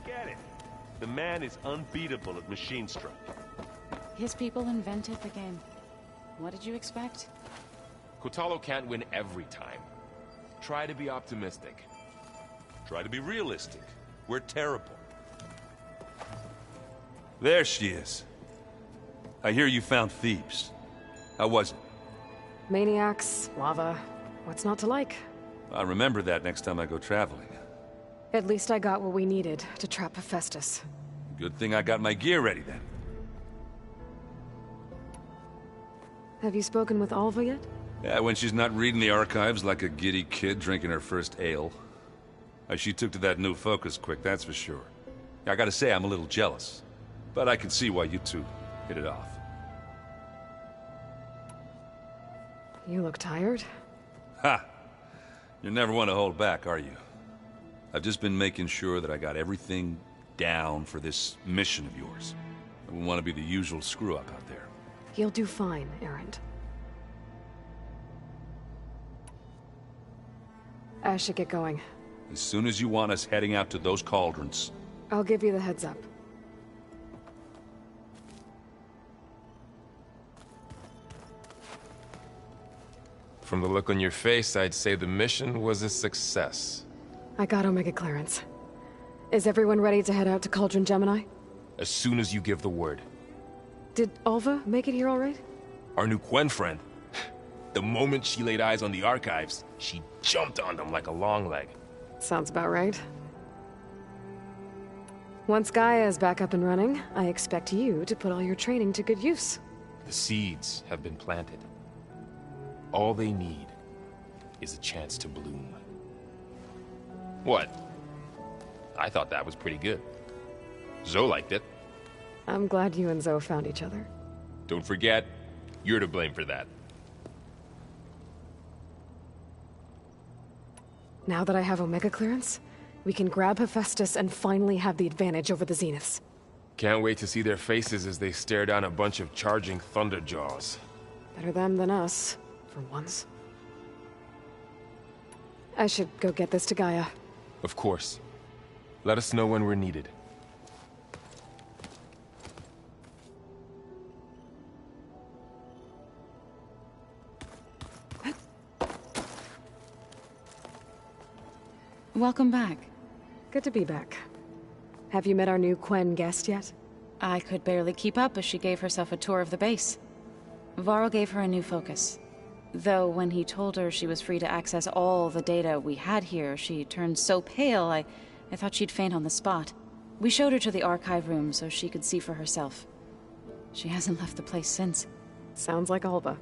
Forget it. The man is unbeatable at machine strike. His people invented the game. What did you expect? Kotallo can't win every time. Try to be optimistic. Try to be realistic. We're terrible. There she is. I hear you found Thebes. How was it? Maniacs, lava. What's not to like? I'll remember that next time I go traveling. At least I got what we needed to trap Hephaestus. Good thing I got my gear ready then. Have you spoken with Alva yet? Yeah, when she's not reading the archives like a giddy kid drinking her first ale. She took to that new focus quick, that's for sure. I gotta say, I'm a little jealous. But I can see why you two hit it off. You look tired. Ha! You're never one to hold back, are you? I've just been making sure that I got everything down for this mission of yours. I wouldn't want to be the usual screw-up out there. You'll do fine, Erend. I should get going. As soon as you want us heading out to those cauldrons. I'll give you the heads up. From the look on your face, I'd say the mission was a success. I got Omega clearance. Is everyone ready to head out to Cauldron Gemini? As soon as you give the word. Did Alva make it here all right? Our new Quen friend. The moment she laid eyes on the archives, she jumped on them like a long leg. Sounds about right. Once Gaia is back up and running, I expect you to put all your training to good use. The seeds have been planted. All they need is a chance to bloom. What? I thought that was pretty good. Zoe liked it. I'm glad you and Zoe found each other. Don't forget, you're to blame for that. Now that I have Omega clearance, we can grab Hephaestus and finally have the advantage over the Zeniths. Can't wait to see their faces as they stare down a bunch of charging Thunderjaws. Better them than us, for once. I should go get this to Gaia. Of course. Let us know when we're needed. Welcome back. Good to be back. Have you met our new Quen guest yet? I could barely keep up as she gave herself a tour of the base. Varl gave her a new focus. Though when he told her she was free to access all the data we had here, she turned so pale I thought she'd faint on the spot. We showed her to the archive room so she could see for herself. She hasn't left the place since. Sounds like Alva.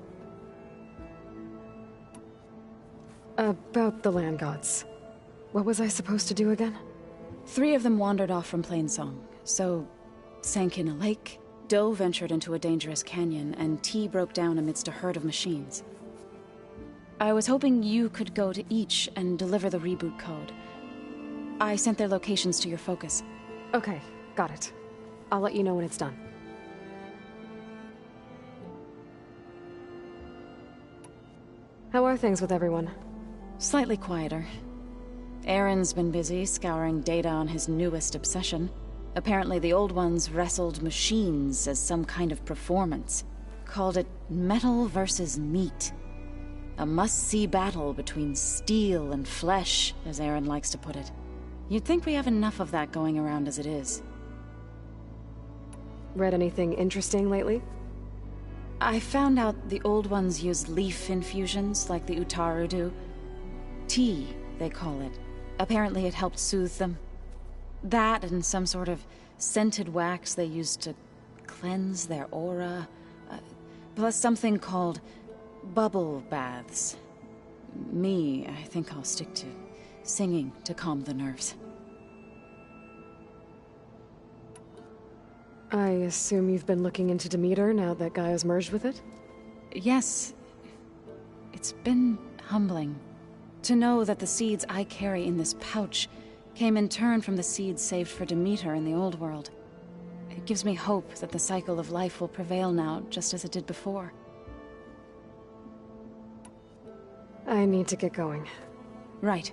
About the land gods. What was I supposed to do again? 3 of them wandered off from Plainsong, so sank in a lake, Doe ventured into a dangerous canyon, and T broke down amidst a herd of machines. I was hoping you could go to each and deliver the reboot code. I sent their locations to your focus. Okay, got it. I'll let you know when it's done. How are things with everyone? Slightly quieter. Aaron's been busy scouring data on his newest obsession. Apparently the old ones wrestled machines as some kind of performance. Called it metal versus meat. A must-see battle between steel and flesh, as Aaron likes to put it. You'd think we have enough of that going around as it is. Read anything interesting lately? I found out the old ones use leaf infusions like the Utaru do. Tea, they call it. Apparently it helped soothe them. That and some sort of scented wax they used to cleanse their aura. Plus something called bubble baths. Me, I think I'll stick to singing to calm the nerves. I assume you've been looking into Demeter now that Gaia's merged with it? Yes. It's been humbling. To know that the seeds I carry in this pouch came in turn from the seeds saved for Demeter in the old world. It gives me hope that the cycle of life will prevail now, just as it did before. I need to get going. Right.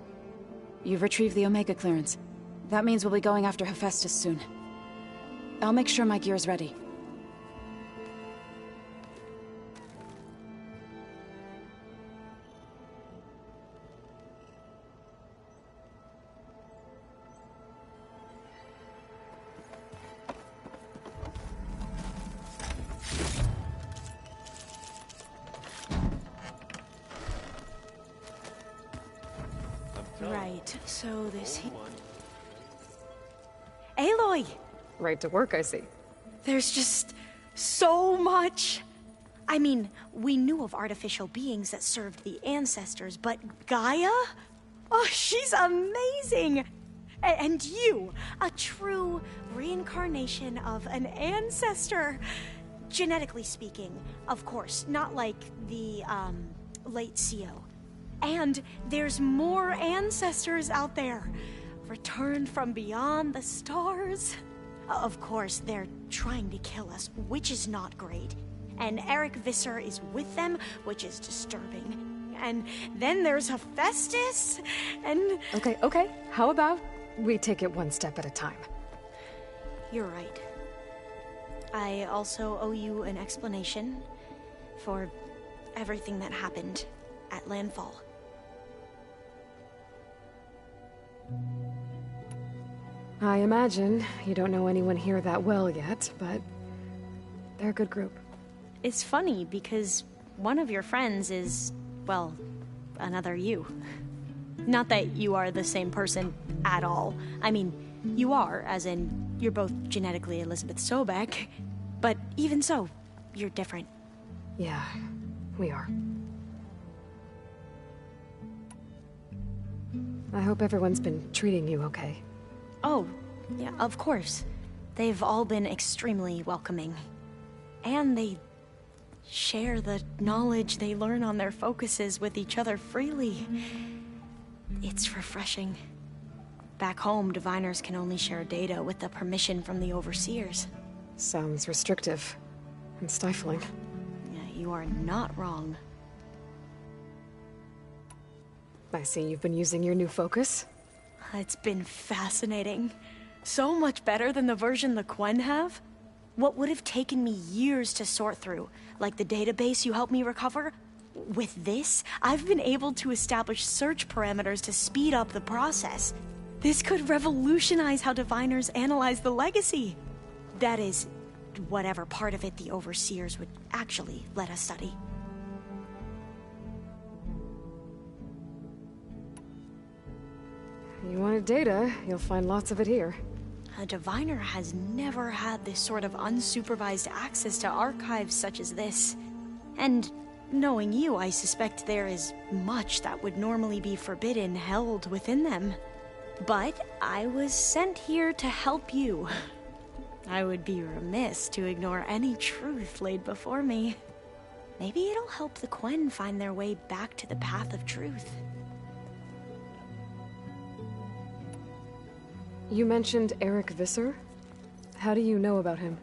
You've retrieved the Omega clearance. That means we'll be going after Hephaestus soon. I'll make sure my gear's ready. Right, so this... Aloy! Right to work, I see. There's just so much! I mean, we knew of artificial beings that served the ancestors, but Gaia? Oh, she's amazing! And you, a true reincarnation of an ancestor. Genetically speaking, of course, not like the, late CO. And there's more ancestors out there, returned from beyond the stars. Of course, they're trying to kill us, which is not great. And Eric Visser is with them, which is disturbing. And then there's Hephaestus, and... Okay. How about we take it one step at a time? You're right. I also owe you an explanation for everything that happened at Landfall. I imagine you don't know anyone here that well yet, but they're a good group. It's funny because one of your friends is, well, another you. Not that you are the same person at all. I mean, you are, as in, you're both genetically Elizabeth Sobek, but even so, you're different. Yeah, we are. I hope everyone's been treating you okay. Oh, yeah, of course. They've all been extremely welcoming. And they share the knowledge they learn on their focuses with each other freely. It's refreshing. Back home, diviners can only share data with the permission from the overseers. Sounds restrictive and stifling. Yeah, you are not wrong. I see you've been using your new focus. It's been fascinating. So much better than the version the Quen have. What would have taken me years to sort through, like the database you helped me recover, with this, I've been able to establish search parameters to speed up the process. This could revolutionize how diviners analyze the legacy. That is, whatever part of it the overseers would actually let us study. You wanted data, you'll find lots of it here. A diviner has never had this sort of unsupervised access to archives such as this. And knowing you, I suspect there is much that would normally be forbidden held within them. But I was sent here to help you. I would be remiss to ignore any truth laid before me. Maybe it'll help the Quen find their way back to the path of truth. You mentioned Eric Visser? How do you know about him?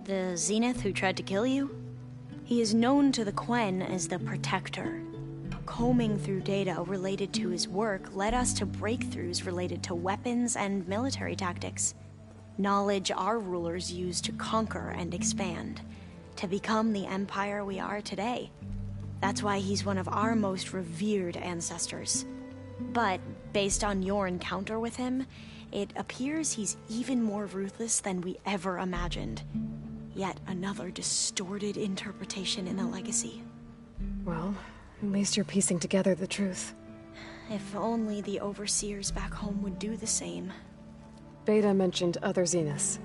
The Zenith who tried to kill you? He is known to the Quen as the Protector. Combing through data related to his work led us to breakthroughs related to weapons and military tactics. Knowledge our rulers used to conquer and expand, to become the empire we are today. That's why he's one of our most revered ancestors. But, based on your encounter with him, it appears he's even more ruthless than we ever imagined. Yet another distorted interpretation in the legacy. Well, at least you're piecing together the truth. If only the overseers back home would do the same. Beta mentioned other Zeniths.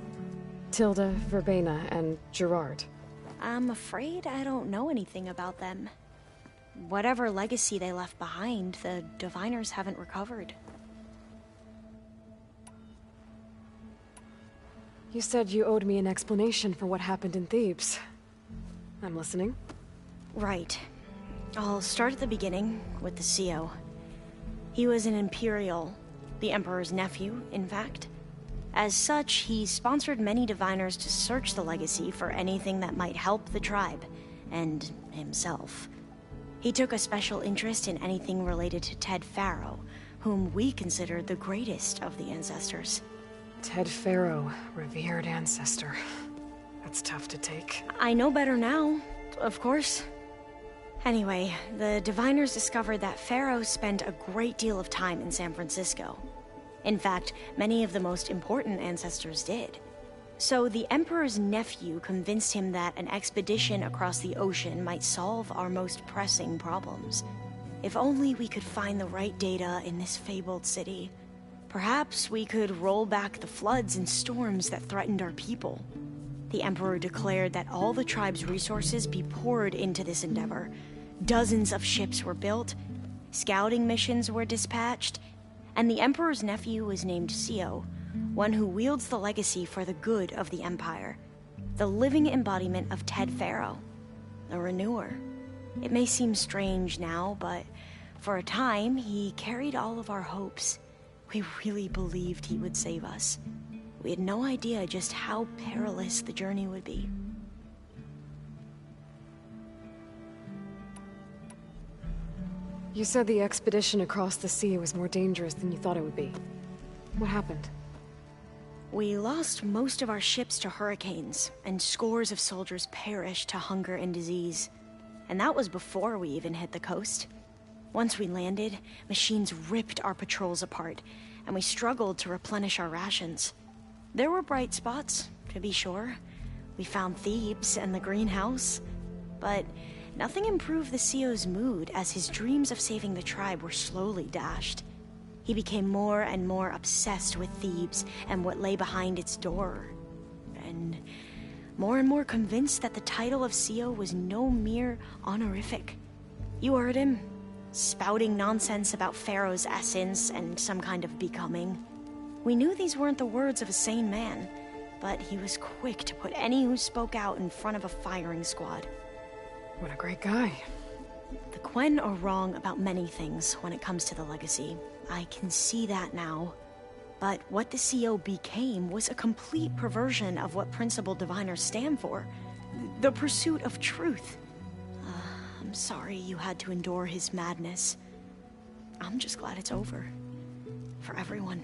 Tilda, Verbena, and Gerard. I'm afraid I don't know anything about them. Whatever legacy they left behind, the diviners haven't recovered. You said you owed me an explanation for what happened in Thebes. I'm listening. Right. I'll start at the beginning, with the CO. He was an Imperial, the Emperor's nephew, in fact. As such, he sponsored many diviners to search the legacy for anything that might help the tribe, and himself. He took a special interest in anything related to Ted Faro, whom we consider the greatest of the ancestors. Ted Faro, revered ancestor. That's tough to take. I know better now, of course. Anyway, the diviners discovered that Faro spent a great deal of time in San Francisco. In fact, many of the most important ancestors did. So the Emperor's nephew convinced him that an expedition across the ocean might solve our most pressing problems. If only we could find the right data in this fabled city, perhaps we could roll back the floods and storms that threatened our people. The Emperor declared that all the tribe's resources be poured into this endeavor. Dozens of ships were built, scouting missions were dispatched, and the Emperor's nephew was named Sio, one who wields the legacy for the good of the Empire, the living embodiment of Ted Faro, the Renewer. It may seem strange now, but for a time, he carried all of our hopes. We really believed he would save us. We had no idea just how perilous the journey would be. You said the expedition across the sea was more dangerous than you thought it would be. What happened? We lost most of our ships to hurricanes, and scores of soldiers perished to hunger and disease. And that was before we even hit the coast. Once we landed, machines ripped our patrols apart, and we struggled to replenish our rations. There were bright spots, to be sure. We found Thebes and the greenhouse, but nothing improved the CEO's mood as his dreams of saving the tribe were slowly dashed. He became more and more obsessed with Thebes and what lay behind its door, and more convinced that the title of CEO was no mere honorific. You heard him, spouting nonsense about Pharaoh's essence and some kind of becoming. We knew these weren't the words of a sane man, but he was quick to put any who spoke out in front of a firing squad. What a great guy. The Quen are wrong about many things when it comes to the legacy. I can see that now. But what the CEO became was a complete perversion of what principal diviners stand for. The pursuit of truth. I'm sorry you had to endure his madness. I'm just glad it's over. For everyone.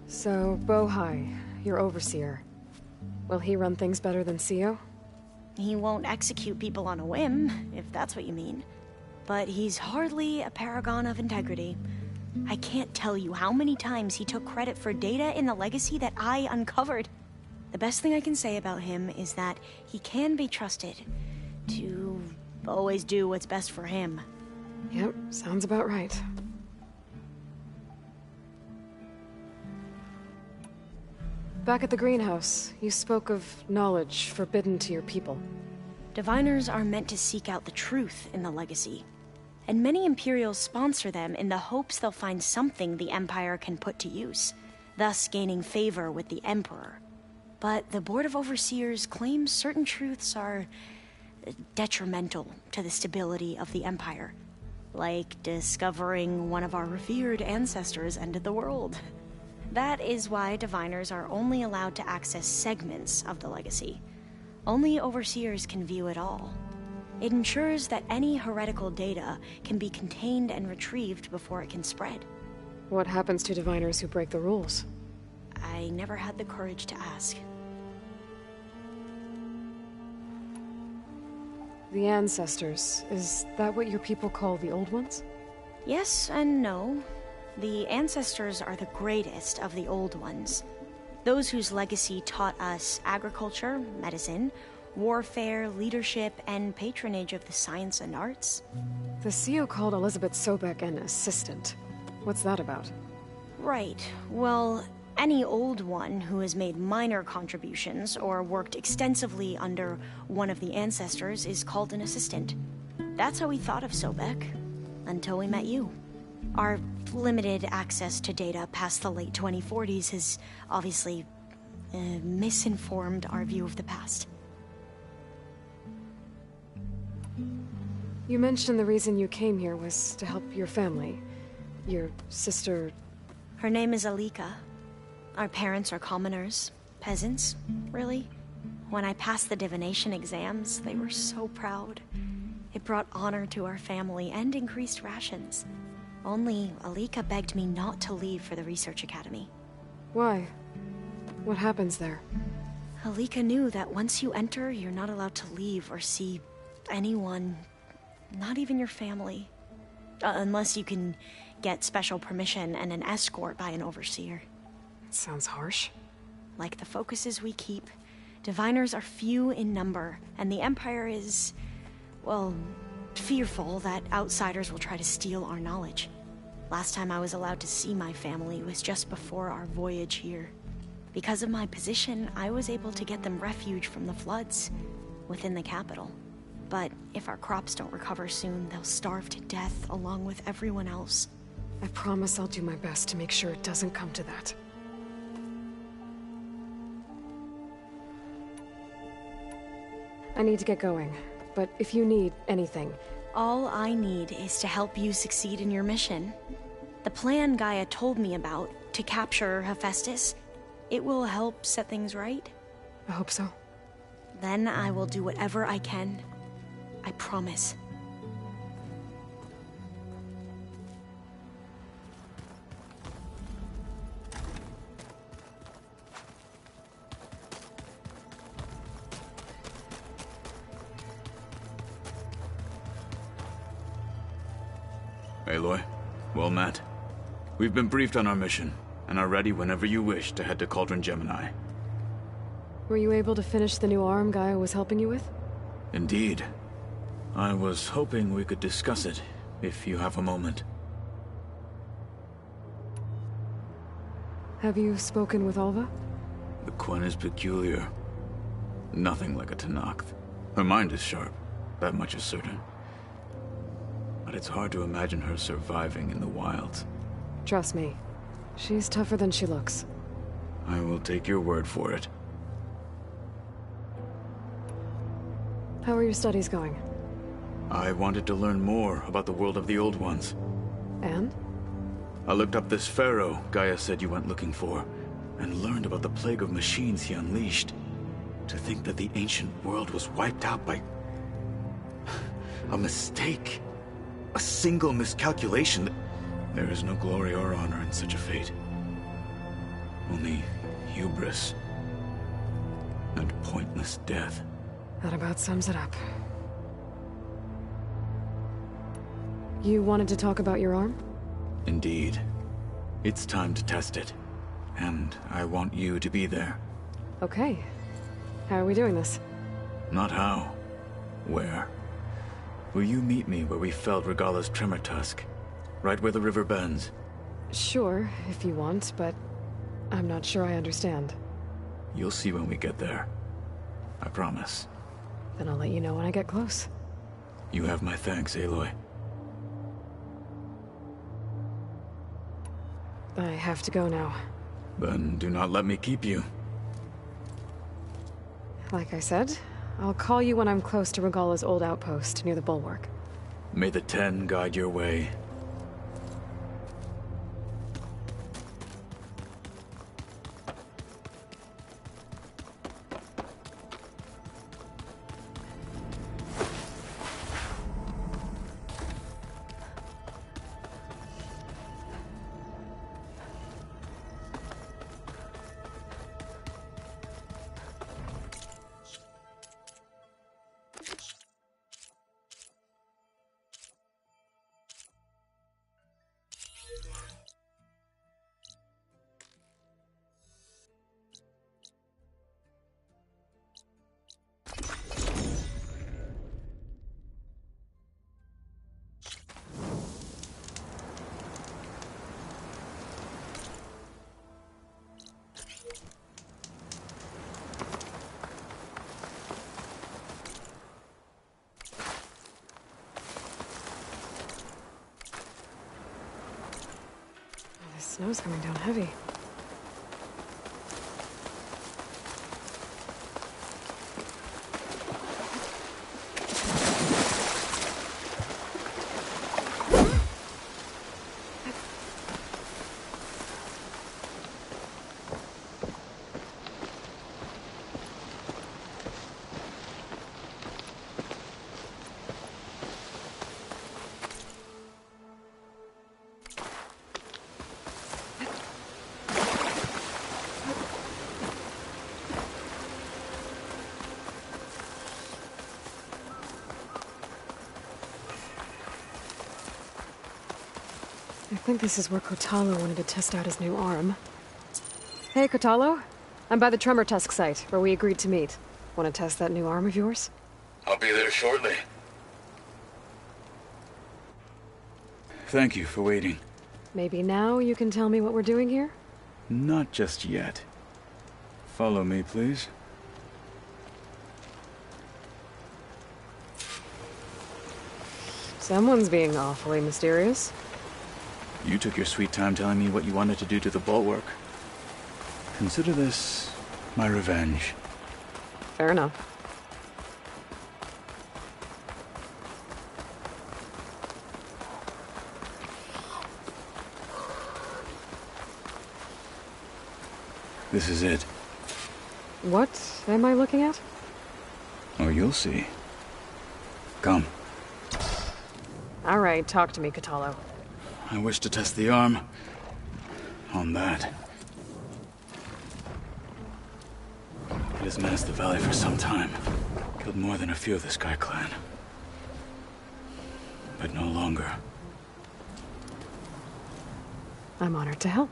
So, Bohai, your overseer. Will he run things better than CEO? He won't execute people on a whim, if that's what you mean. But he's hardly a paragon of integrity. I can't tell you how many times he took credit for data in the legacy that I uncovered. The best thing I can say about him is that he can be trusted to always do what's best for him. Yep, sounds about right. Back at the greenhouse, you spoke of knowledge forbidden to your people. Diviners are meant to seek out the truth in the legacy, and many Imperials sponsor them in the hopes they'll find something the Empire can put to use, thus gaining favor with the Emperor. But the Board of Overseers claims certain truths are detrimental to the stability of the Empire, like discovering one of our revered ancestors ended the world. That is why diviners are only allowed to access segments of the legacy. Only overseers can view it all. It ensures that any heretical data can be contained and retrieved before it can spread. What happens to diviners who break the rules? I never had the courage to ask. The ancestors, is that what your people call the Old Ones? Yes and no. The ancestors are the greatest of the Old Ones. Those whose legacy taught us agriculture, medicine, warfare, leadership, and patronage of the science and arts. The CEO called Elizabeth Sobek an assistant. What's that about? Right. Well, any Old One who has made minor contributions or worked extensively under one of the ancestors is called an assistant. That's how we thought of Sobek, until we met you. Our limited access to data past the late 2040s has obviously misinformed our view of the past. You mentioned the reason you came here was to help your family. Your sister... Her name is Alika. Our parents are commoners. Peasants, really. When I passed the divination exams, they were so proud. It brought honor to our family and increased rations. Only Alika begged me not to leave for the Research Academy. Why? What happens there? Alika knew that once you enter, you're not allowed to leave or see anyone, not even your family. Unless you can get special permission and an escort by an overseer. It sounds harsh. Like the focuses we keep, diviners are few in number, and the Empire is, well, fearful that outsiders will try to steal our knowledge. Last time I was allowed to see my family was just before our voyage here. Because of my position, I was able to get them refuge from the floods within the capital. But if our crops don't recover soon, they'll starve to death along with everyone else. I promise I'll do my best to make sure it doesn't come to that. I need to get going, but if you need anything... All I need is to help you succeed in your mission. The plan Gaia told me about, to capture Hephaestus, it will help set things right. I hope so. Then I will do whatever I can. I promise. Aloy, well met. We've been briefed on our mission, and are ready whenever you wish to head to Cauldron Gemini. Were you able to finish the new arm Gaia was helping you with? Indeed. I was hoping we could discuss it, if you have a moment. Have you spoken with Alva? The Quen is peculiar. Nothing like a Tenakth. Her mind is sharp, that much is certain. But it's hard to imagine her surviving in the wilds. Trust me, she's tougher than she looks. I will take your word for it. How are your studies going? I wanted to learn more about the world of the Old Ones. And? I looked up this pharaoh Gaia said you went looking for, and learned about the plague of machines he unleashed. To think that the ancient world was wiped out by... a mistake. A single miscalculation. There is no glory or honor in such a fate. Only hubris. And pointless death. That about sums it up. You wanted to talk about your arm? Indeed. It's time to test it. And I want you to be there. Okay. How are we doing this? Not how. Where? Will you meet me where we felled Regalla's tremor tusk? Right where the river bends? Sure, if you want, but I'm not sure I understand. You'll see when we get there. I promise. Then I'll let you know when I get close. You have my thanks, Aloy. I have to go now. Then do not let me keep you. Like I said, I'll call you when I'm close to Regalla's old outpost near the bulwark. May the Ten guide your way. The snow's coming down heavy. I think this is where Kotalo wanted to test out his new arm. Hey, Kotalo. I'm by the Tremor Tusk site, where we agreed to meet. Want to test that new arm of yours? I'll be there shortly. Thank you for waiting. Maybe now you can tell me what we're doing here? Not just yet. Follow me, please. Someone's being awfully mysterious. You took your sweet time telling me what you wanted to do to the bulwark. Consider this my revenge. Fair enough. This is it. What am I looking at? Oh, you'll see. Come. All right, talk to me, Kotalo. I wish to test the arm on that. It has menaced the valley for some time. Killed more than a few of the Sky Clan. But no longer. I'm honored to help.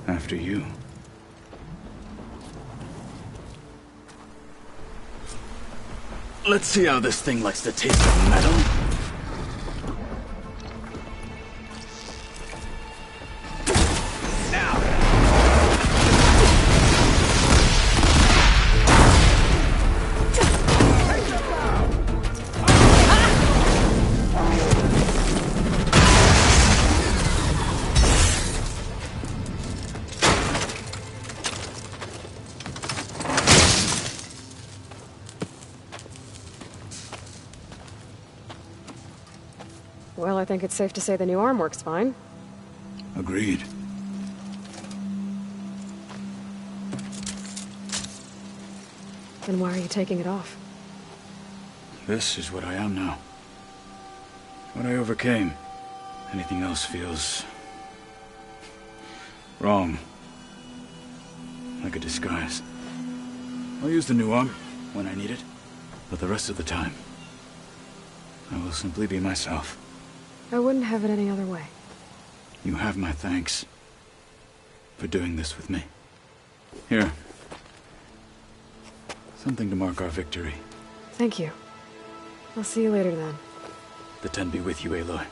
After you. Let's see how this thing likes to taste of metal. Well, I think it's safe to say the new arm works fine. Agreed. Then why are you taking it off? This is what I am now. What I overcame. Anything else feels wrong. Like a disguise. I'll use the new arm when I need it, but the rest of the time, I will simply be myself. I wouldn't have it any other way. You have my thanks for doing this with me. Here. Something to mark our victory. Thank you. I'll see you later then. The Ten be with you, Aloy.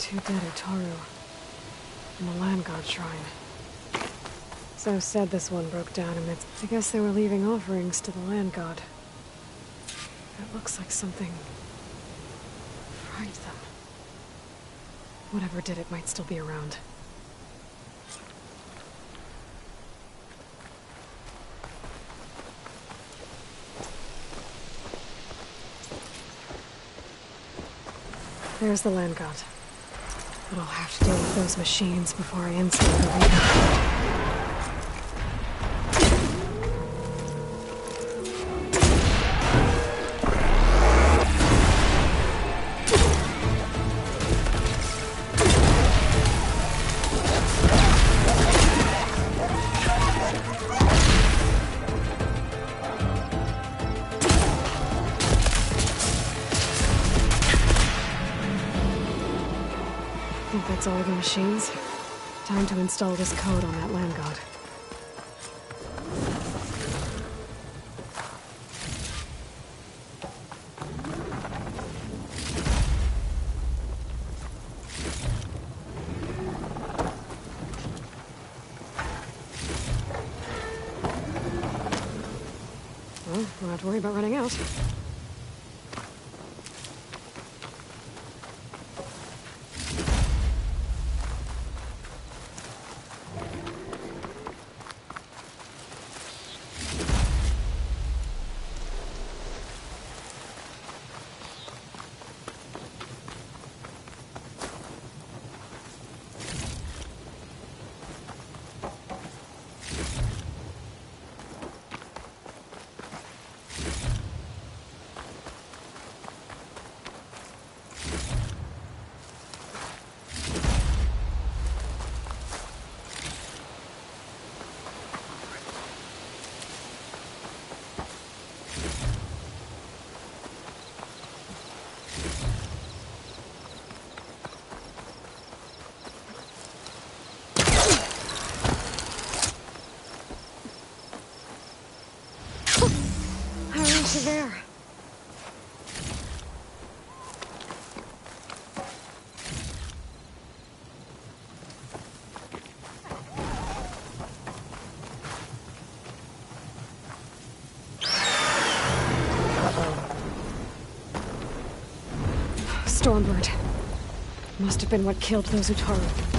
Two dead Utaru. And the Land God Shrine. So said this one broke down amidst... I guess they were leaving offerings to the Land God. It looks like something... fried them. Whatever did it might still be around. There's the Land God. But I'll have to deal with those machines before I install the Reaper. That's all the machines. Time to install this code on that Land God. Well, don't have to worry about running out. There. Stormbird. Must have been what killed those Utaru.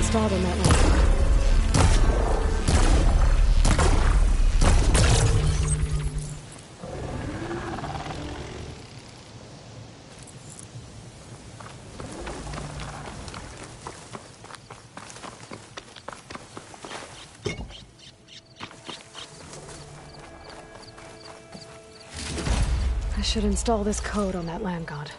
installed on that land. I should install this code on that land god.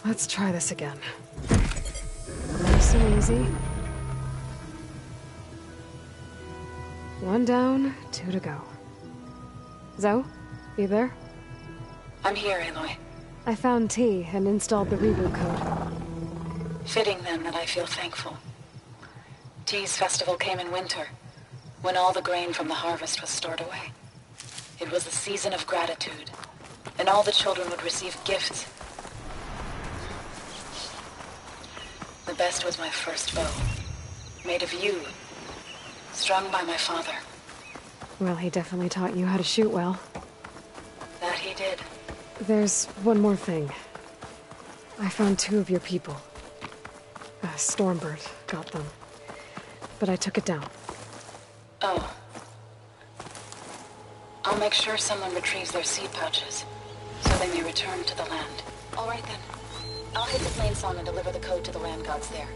Let's try this again. Nice and easy. 1 down, 2 to go. Zoe, you there? I'm here, Aloy. I found T and installed the reboot code. Fitting then that I feel thankful. T's festival came in winter, when all the grain from the harvest was stored away. It was a season of gratitude, and all the children would receive gifts. The best was my first bow, made of yew, strung by my father. Well, he definitely taught you how to shoot well. That he did. There's one more thing. I found 2 of your people. Stormbird got them. But I took it down. Oh. I'll make sure someone retrieves their seed pouches, so they may return to the land. All right then. I'll hit the plain song and deliver the code to the land gods there.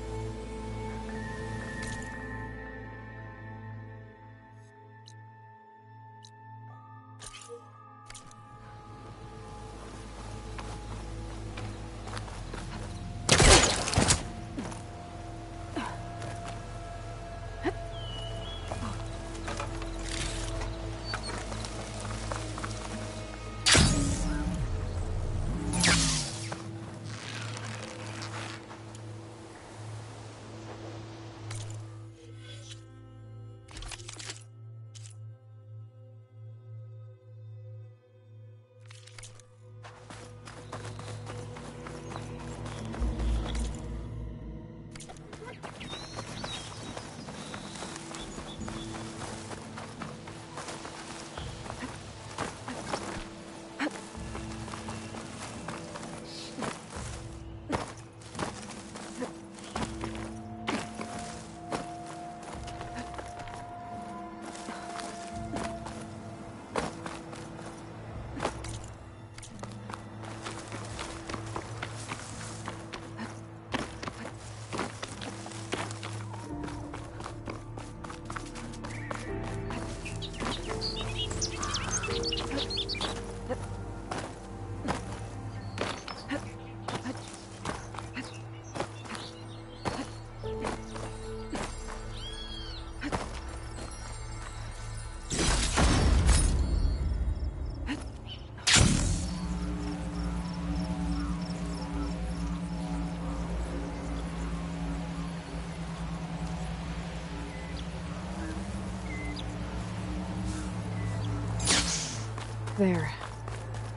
There.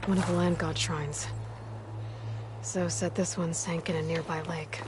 One of the land god shrines. Zoe said this one sank in a nearby lake.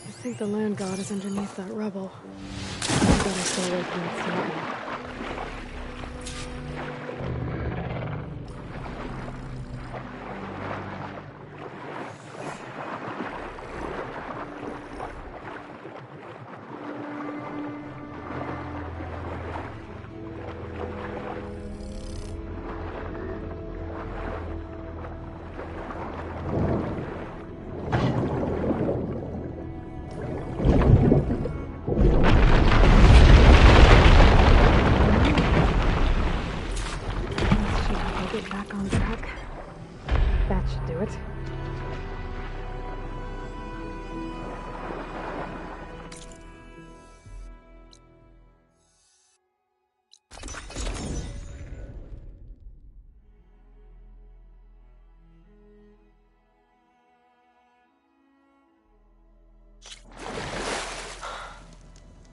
I think the land god is underneath that rubble. I better stay away from its threat.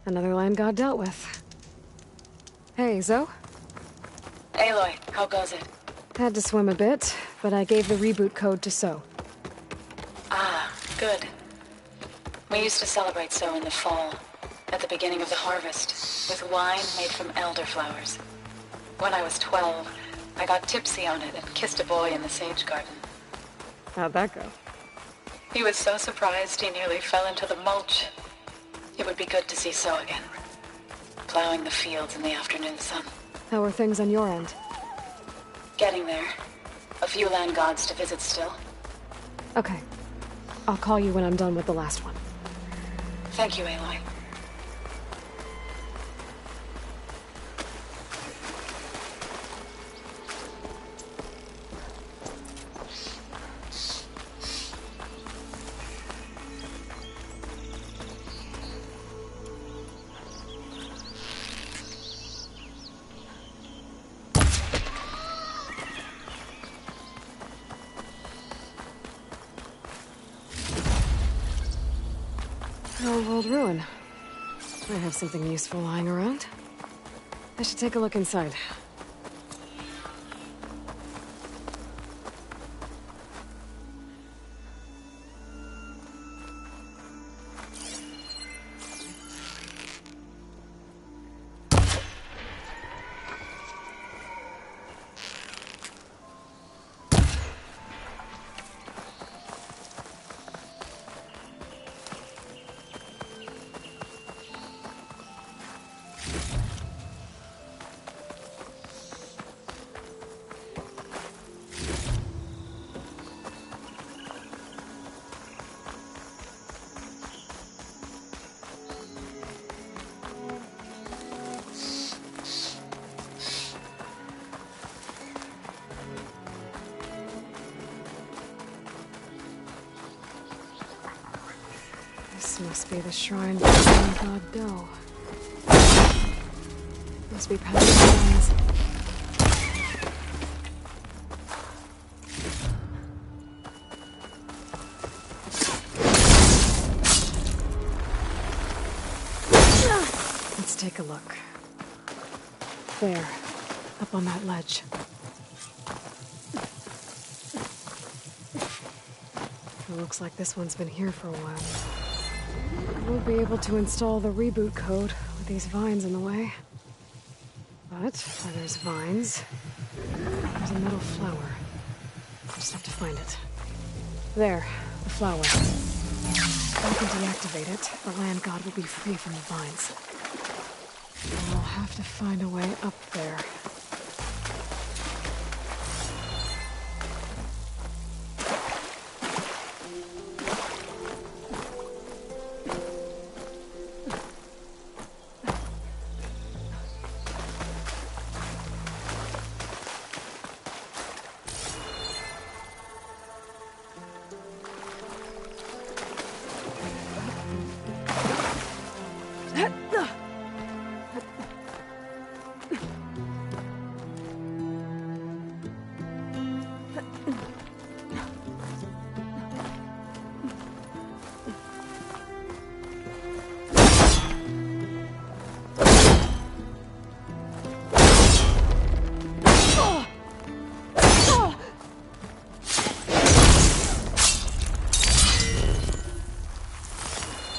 Another land god dealt with. Hey, Zoe? Aloy, how goes it? Had to swim a bit, but I gave the reboot code to So. Ah, good. We used to celebrate So in the fall, at the beginning of the harvest, with wine made from elderflowers. When I was 12, I got tipsy on it and kissed a boy in the sage garden. How'd that go? He was so surprised he nearly fell into the mulch. It would be good to see So again, plowing the fields in the afternoon sun. How are things on your end? Getting there. A few land gods to visit still. Okay. I'll call you when I'm done with the last one. Thank you, Aloy. Old world ruin. Might have something useful lying around. I should take a look inside. This must be the shrine for the god Do. Must be past the lines. Let's take a look. There, up on that ledge. It looks like this one's been here for a while. I won't be able to install the reboot code with these vines in the way. But where there's vines, there's a metal flower. Just have to find it. There, the flower. If I can deactivate it, the land god will be free from the vines. I'll have to find a way up there.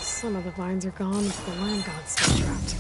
Some of the vines are gone, but the land god's still trapped.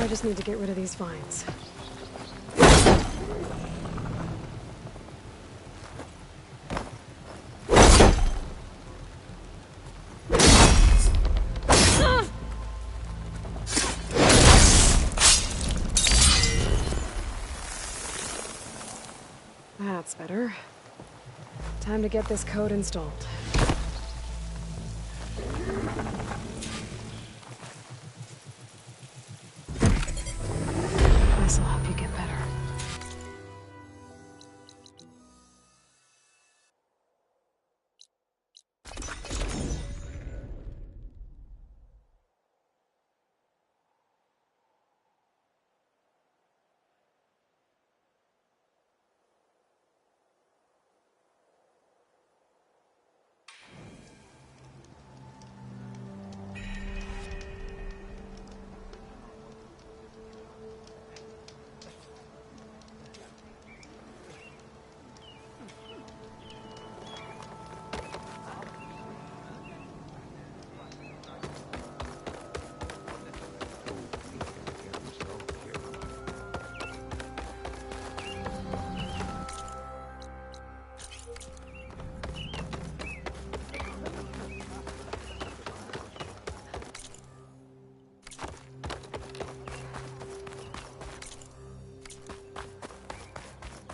I just need to get rid of these vines. That's better. Time to get this code installed. This'll help you get better.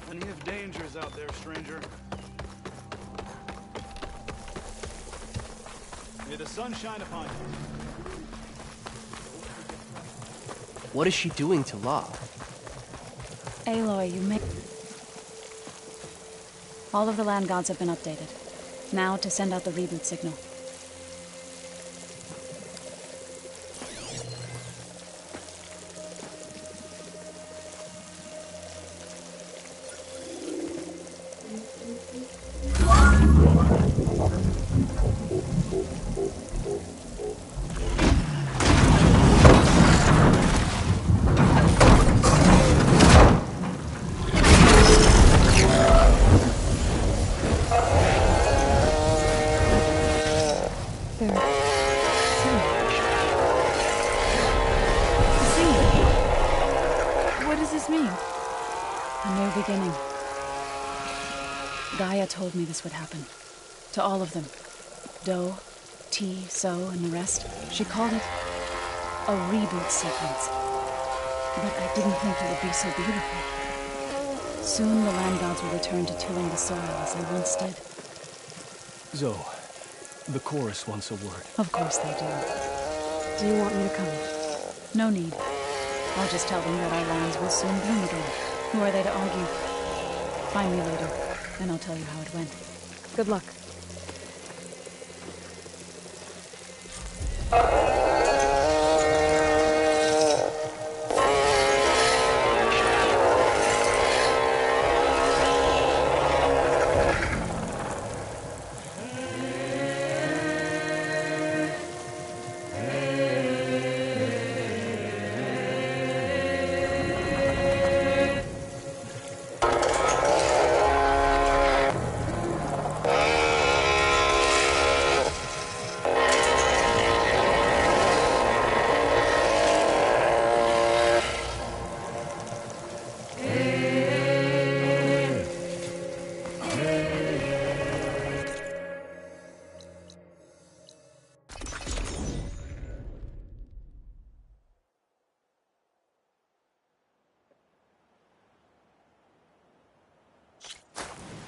Plenty of dangers out there, stranger. May the sun shine upon you. What is she doing to La? Aloy, you may... All of the land gods have been updated. Now to send out the reboot signal. Gaia told me this would happen. To all of them. Do, T, So, and the rest. She called it a reboot sequence. But I didn't think it would be so beautiful. Soon the land gods will return to tilling the soil as they once did. Zoe, the chorus wants a word. Of course they do. Do you want me to come? No need. I'll just tell them that our lands will soon bloom again. Who are they to argue? Find me later, and I'll tell you how it went. Good luck.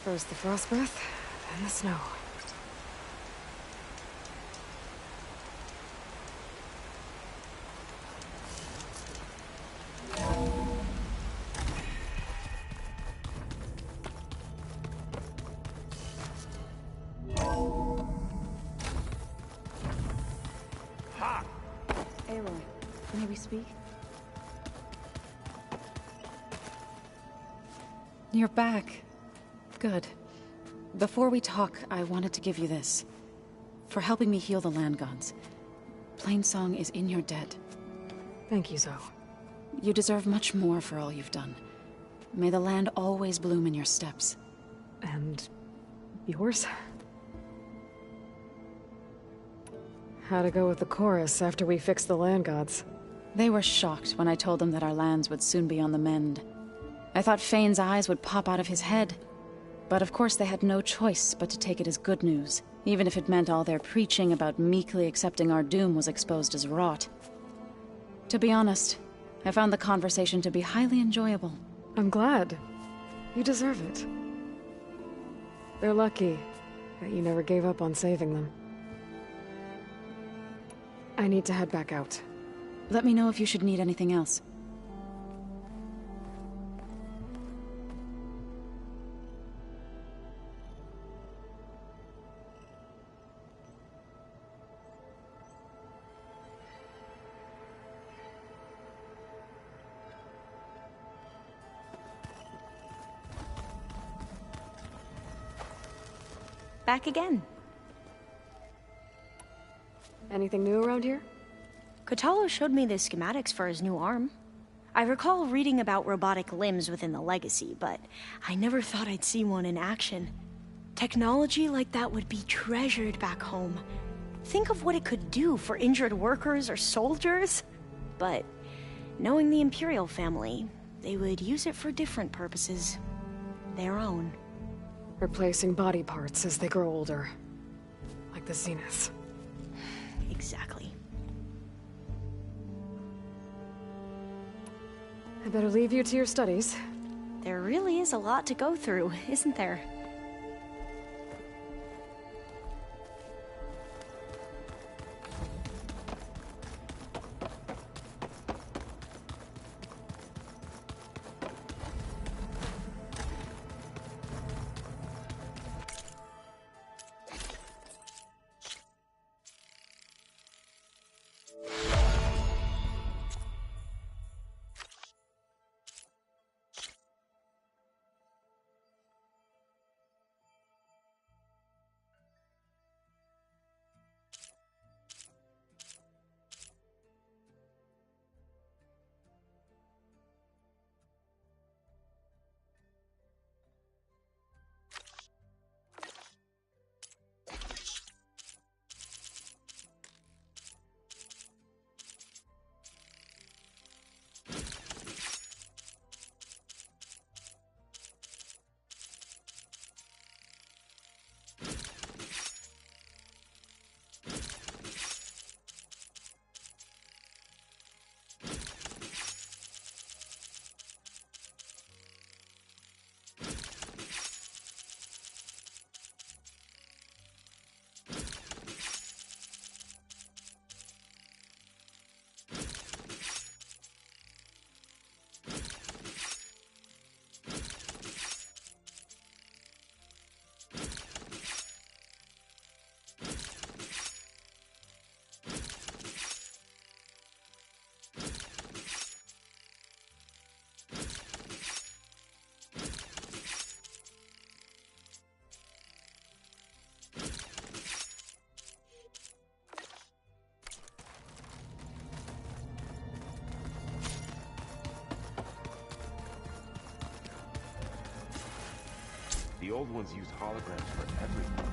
First the frost breath, then the snow. Ha! Aloy, may we speak? You're back. Good. Before we talk, I wanted to give you this. For helping me heal the land gods. Plainsong is in your debt. Thank you, Zoe. You deserve much more for all you've done. May the land always bloom in your steps. And yours? How'd it go with the chorus after we fixed the land gods? They were shocked when I told them that our lands would soon be on the mend. I thought Fane's eyes would pop out of his head. But of course they had no choice but to take it as good news, even if it meant all their preaching about meekly accepting our doom was exposed as rot. To be honest, I found the conversation to be highly enjoyable. I'm glad. You deserve it. They're lucky that you never gave up on saving them. I need to head back out. Let me know if you should need anything else. Back again. Anything new around here? Kotallo showed me the schematics for his new arm. I recall reading about robotic limbs within the Legacy, but I never thought I'd see one in action. Technology like that would be treasured back home. Think of what it could do for injured workers or soldiers. But knowing the Imperial family, they would use it for different purposes. Their own. Replacing body parts as they grow older. Like the Zenith. Exactly. I better leave you to your studies. There really is a lot to go through, isn't there? The old ones used holograms for everything.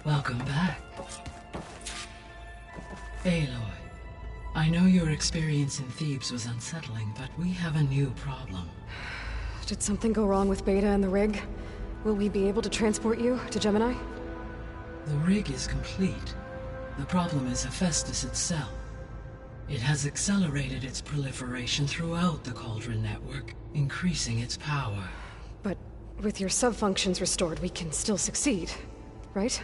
Welcome back. Aloy, I know your experience in Thebes was unsettling, but we have a new problem. Did something go wrong with Beta and the rig? Will we be able to transport you to Gemini? The rig is complete. The problem is Hephaestus itself. It has accelerated its proliferation throughout the Cauldron network, increasing its power. But with your sub-functions restored, we can still succeed, right?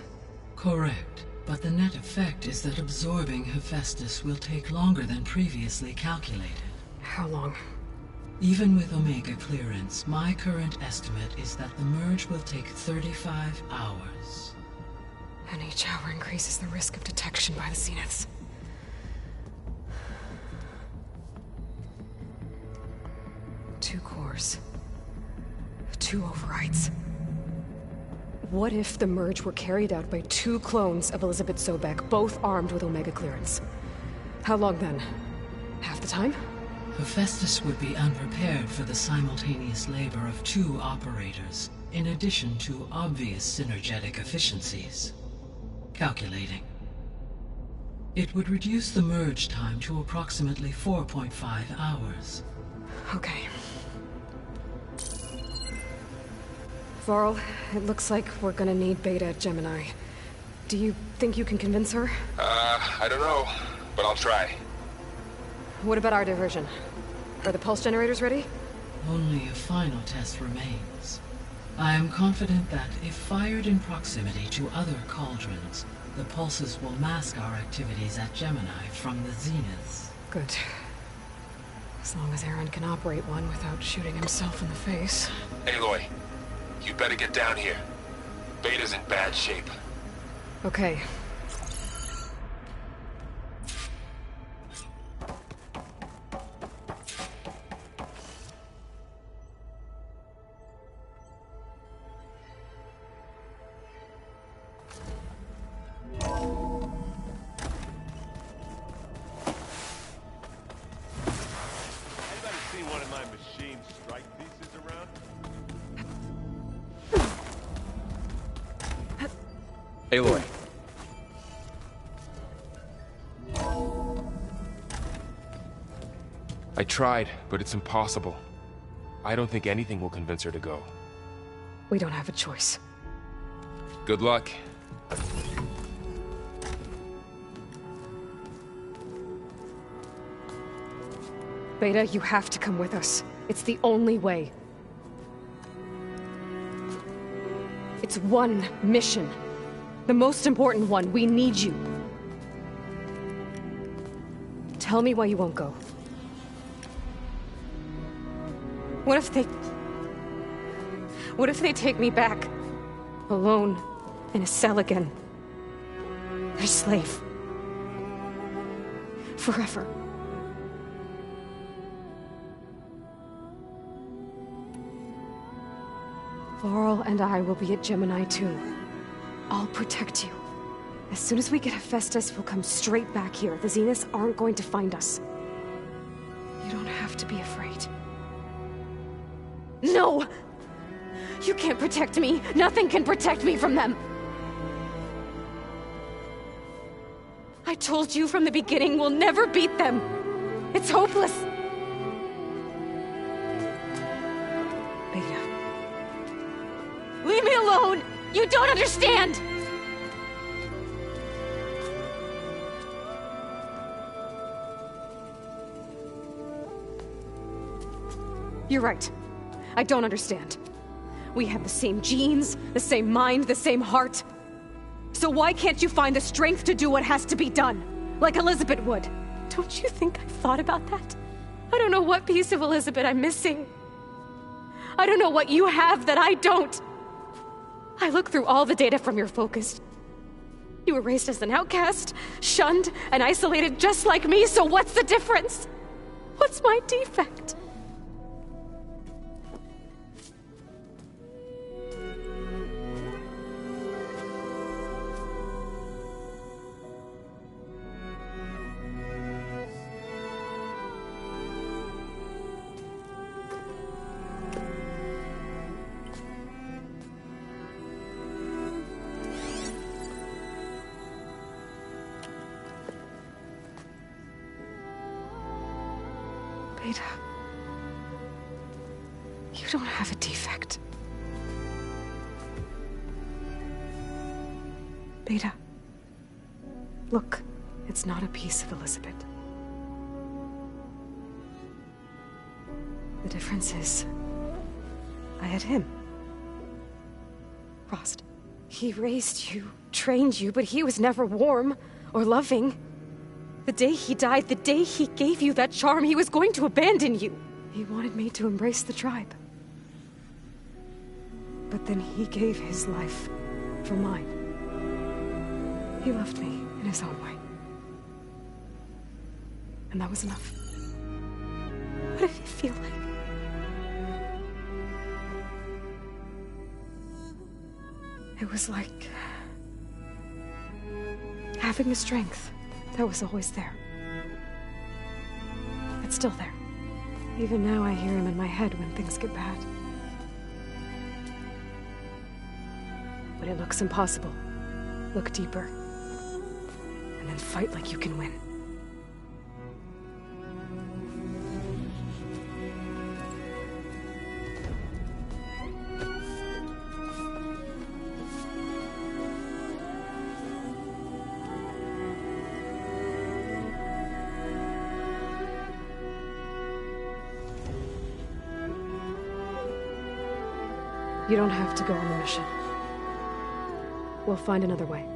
Correct. But the net effect is that absorbing Hephaestus will take longer than previously calculated. How long? Even with Omega clearance, my current estimate is that the merge will take 35 hours. And each hour increases the risk of detection by the Zeniths. Two cores. Two overrides. What if the merge were carried out by two clones of Elizabeth Sobek, both armed with Omega clearance? How long then? Half the time? Hephaestus would be unprepared for the simultaneous labor of two operators, in addition to obvious synergetic efficiencies. Calculating. It would reduce the merge time to approximately 4.5 hours. Okay. Varl, it looks like we're gonna need Beta at Gemini. Do you think you can convince her? I don't know, but I'll try. What about our diversion? Are the pulse generators ready? Only a final test remains. I am confident that if fired in proximity to other cauldrons, the pulses will mask our activities at Gemini from the Zeniths. Good. As long as Aaron can operate one without shooting himself in the face. Aloy, you better get down here. Beta's in bad shape. Okay. Anybody seen one of my machine strike pieces around? Aloy. I tried, but it's impossible. I don't think anything will convince her to go. We don't have a choice. Good luck. Beta, you have to come with us. It's the only way. It's one mission. The most important one. We need you. Tell me why you won't go. What if they take me back? Alone, in a cell again. Their slave. Forever. Varl and I will be at Gemini too. I'll protect you. As soon as we get Hephaestus, we'll come straight back here. The Zeniths aren't going to find us. You don't have to be afraid. No! You can't protect me. Nothing can protect me from them. I told you from the beginning we'll never beat them. It's hopeless. Beta. Leave me alone! You don't understand! You're right. I don't understand. We have the same genes, the same mind, the same heart. So why can't you find the strength to do what has to be done? Like Elizabeth would. Don't you think I've thought about that? I don't know what piece of Elizabeth I'm missing. I don't know what you have that I don't. I look through all the data from your focus. You were raised as an outcast, shunned, and isolated just like me, so what's the difference? What's my defect? Beta, you don't have a defect. Beta. Look, it's not a piece of Elizabeth. The difference is, I had him. Rost. He raised you, trained you, but he was never warm or loving. The day he died, the day he gave you that charm, he was going to abandon you. He wanted me to embrace the tribe. But then he gave his life for mine. He loved me in his own way. And that was enough. What did it feel like? It was like having a strength that was always there. It's still there. Even now I hear him in my head when things get bad. When it looks impossible, look deeper. And then fight like you can win. You don't have to go on the mission. We'll find another way.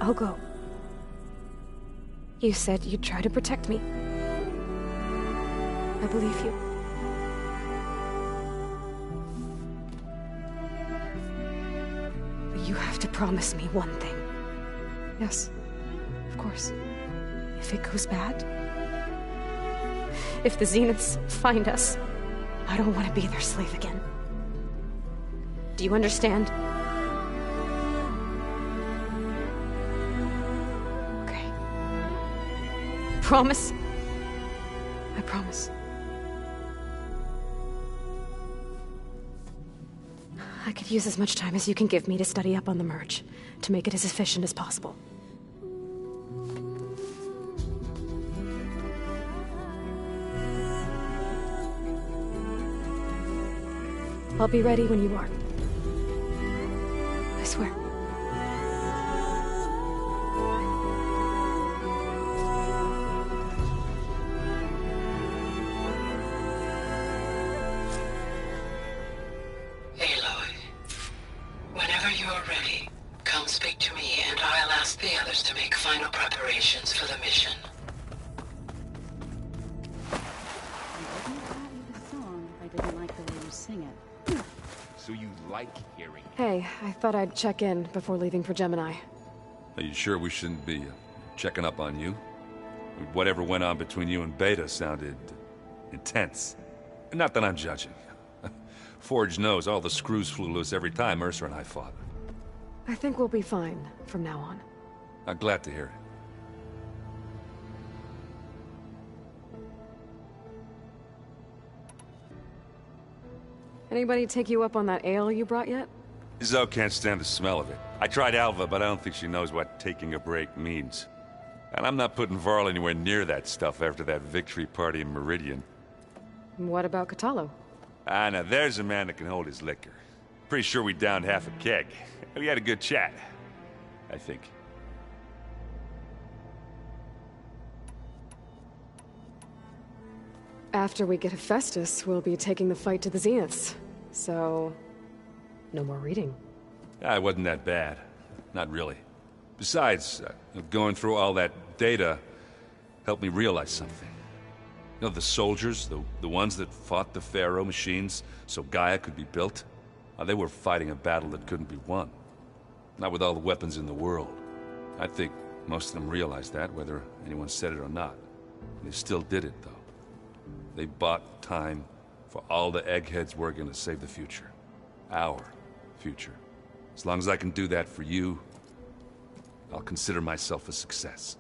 I'll go. You said you'd try to protect me. I believe you. But you have to promise me one thing. Yes, of course. If it goes bad, if the Zeniths find us, I don't want to be their slave again. Do you understand? Okay. Promise? I promise. I could use as much time as you can give me to study up on the merge, to make it as efficient as possible. I'll be ready when you are. I swear. Aloy, whenever you're ready, come speak to me and I'll ask the others to make final preparations for the mission. So you like hearing it? Hey, I thought I'd check in before leaving for Gemini. Are you sure we shouldn't be checking up on you? Whatever went on between you and Beta sounded intense. Not that I'm judging. Forge knows all the screws flew loose every time Mercer and I fought. I think we'll be fine from now on. I'm glad to hear it. Anybody take you up on that ale you brought yet? Zoe can't stand the smell of it. I tried Alva, but I don't think she knows what taking a break means. And I'm not putting Varl anywhere near that stuff after that victory party in Meridian. What about Kotallo? Ah, now there's a man that can hold his liquor. Pretty sure we downed half a keg. We had a good chat, I think. After we get Hephaestus, we'll be taking the fight to the Zeniths. So, no more reading. Ah, it wasn't that bad. Not really. Besides, going through all that data helped me realize something. You know, the soldiers, the ones that fought the Pharaoh machines so Gaia could be built, they were fighting a battle that couldn't be won. Not with all the weapons in the world. I think most of them realized that, whether anyone said it or not. They still did it, though. They bought time for all the eggheads working to save the future. Our future. As long as I can do that for you, I'll consider myself a success.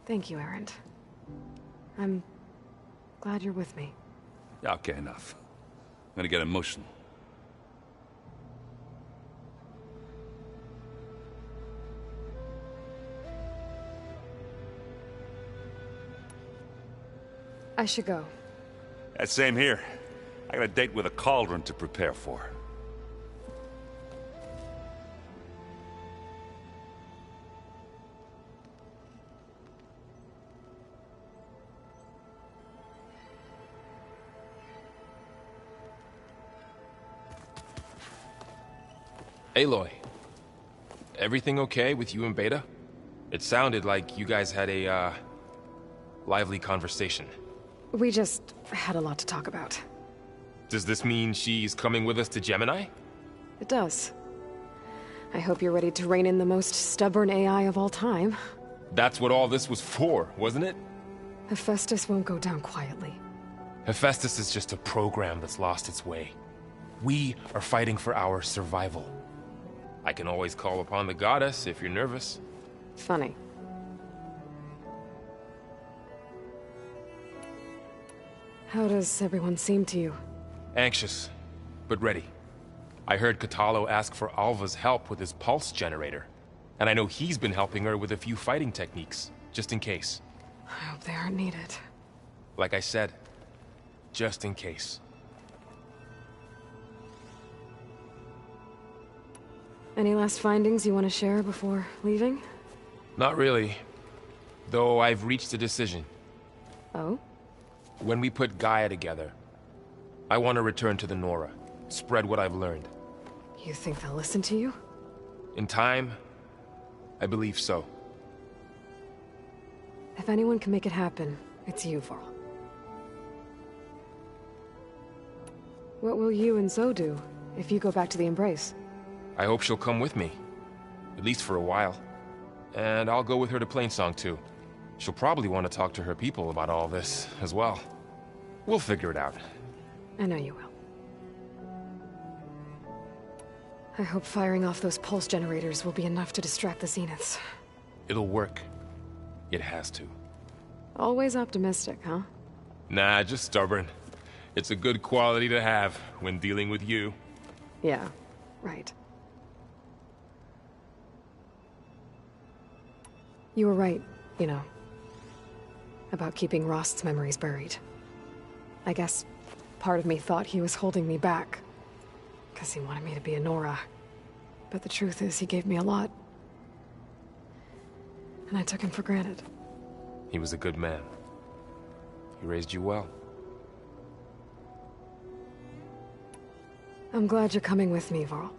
Thank you, Erend. I'm glad you're with me. Okay, enough. I'm gonna get emotional. I should go. That same here. I got a date with a cauldron to prepare for. Aloy, everything okay with you and Beta? It sounded like you guys had a, lively conversation. We just had a lot to talk about. Does this mean she's coming with us to Gemini? It does. I hope you're ready to rein in the most stubborn AI of all time. That's what all this was for, wasn't it? Hephaestus won't go down quietly. Hephaestus is just a program that's lost its way. We are fighting for our survival. I can always call upon the goddess if you're nervous. Funny. How does everyone seem to you? Anxious, but ready. I heard Kotallo ask for Alva's help with his pulse generator. And I know he's been helping her with a few fighting techniques, just in case. I hope they aren't needed. Like I said, just in case. Any last findings you want to share before leaving? Not really. Though I've reached a decision. Oh? When we put Gaia together, I want to return to the Nora. Spread what I've learned. You think they'll listen to you? In time, I believe so. If anyone can make it happen, it's you, Varl. What will you and Zoe do if you go back to the Embrace? I hope she'll come with me. At least for a while. And I'll go with her to Plainsong too. She'll probably want to talk to her people about all this, as well. We'll figure it out. I know you will. I hope firing off those pulse generators will be enough to distract the Zeniths. It'll work. It has to. Always optimistic, huh? Nah, just stubborn. It's a good quality to have when dealing with you. Yeah, right. You were right, you know, about keeping Rost's memories buried. I guess part of me thought he was holding me back, because he wanted me to be a Nora. But the truth is, he gave me a lot. And I took him for granted. He was a good man. He raised you well. I'm glad you're coming with me, Varl.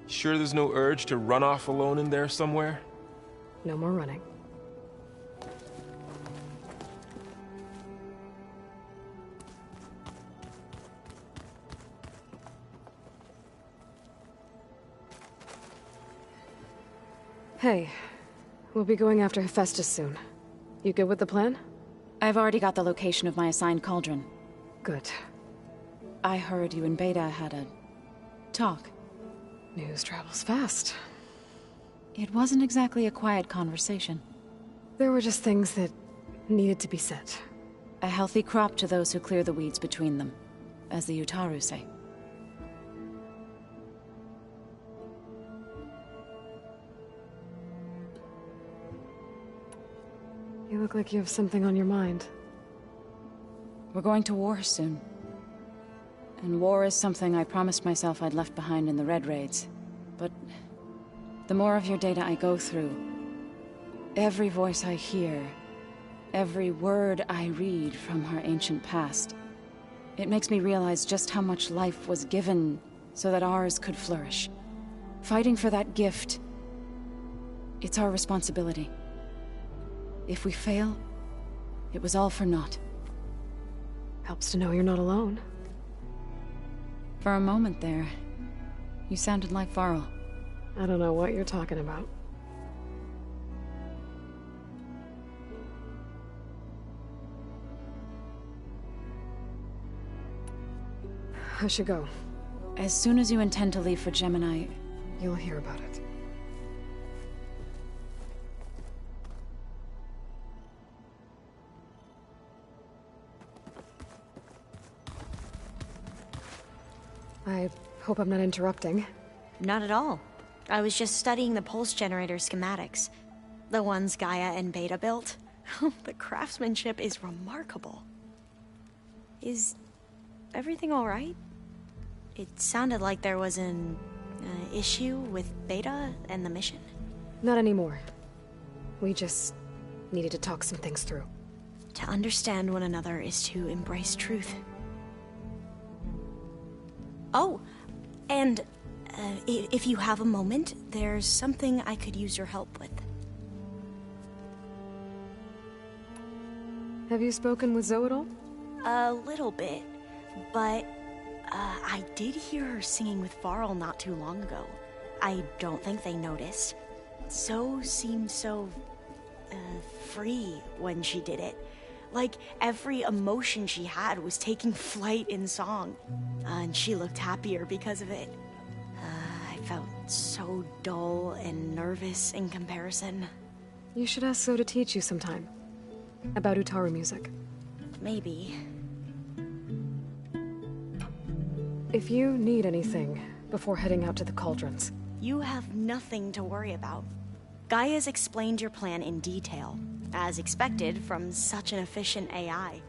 Sure there's no urge to run off alone in there somewhere? No more running. Hey, we'll be going after Hephaestus soon. You good with the plan? I've already got the location of my assigned cauldron. Good. I heard you and Beta had a talk. News travels fast. It wasn't exactly a quiet conversation. There were just things that needed to be said. A healthy crop to those who clear the weeds between them, as the Utaru say. You look like you have something on your mind. We're going to war soon. And war is something I promised myself I'd left behind in the Red Raids. But the more of your data I go through, every voice I hear, every word I read from our ancient past, it makes me realize just how much life was given so that ours could flourish. Fighting for that gift, it's our responsibility. If we fail, it was all for naught. Helps to know you're not alone. For a moment there, you sounded like Varl. I don't know what you're talking about. I should go. As soon as you intend to leave for Gemini, you'll hear about it. I hope I'm not interrupting. Not at all. I was just studying the pulse generator schematics. The ones Gaia and Beta built. The craftsmanship is remarkable. Is everything all right? It sounded like there was an issue with Beta and the mission. Not anymore. We just needed to talk some things through. To understand one another is to embrace truth. Oh, and if you have a moment, there's something I could use your help with. Have you spoken with Zoe at all? A little bit, but I did hear her singing with Varl not too long ago. I don't think they noticed. Zoe seemed so free when she did it. Like every emotion she had was taking flight in song. And she looked happier because of it. I felt so dull and nervous in comparison. You should ask Zoe to teach you sometime. About Utaru music. Maybe. If you need anything before heading out to the cauldrons. You have nothing to worry about. Gaia's explained your plan in detail, as expected from such an efficient AI.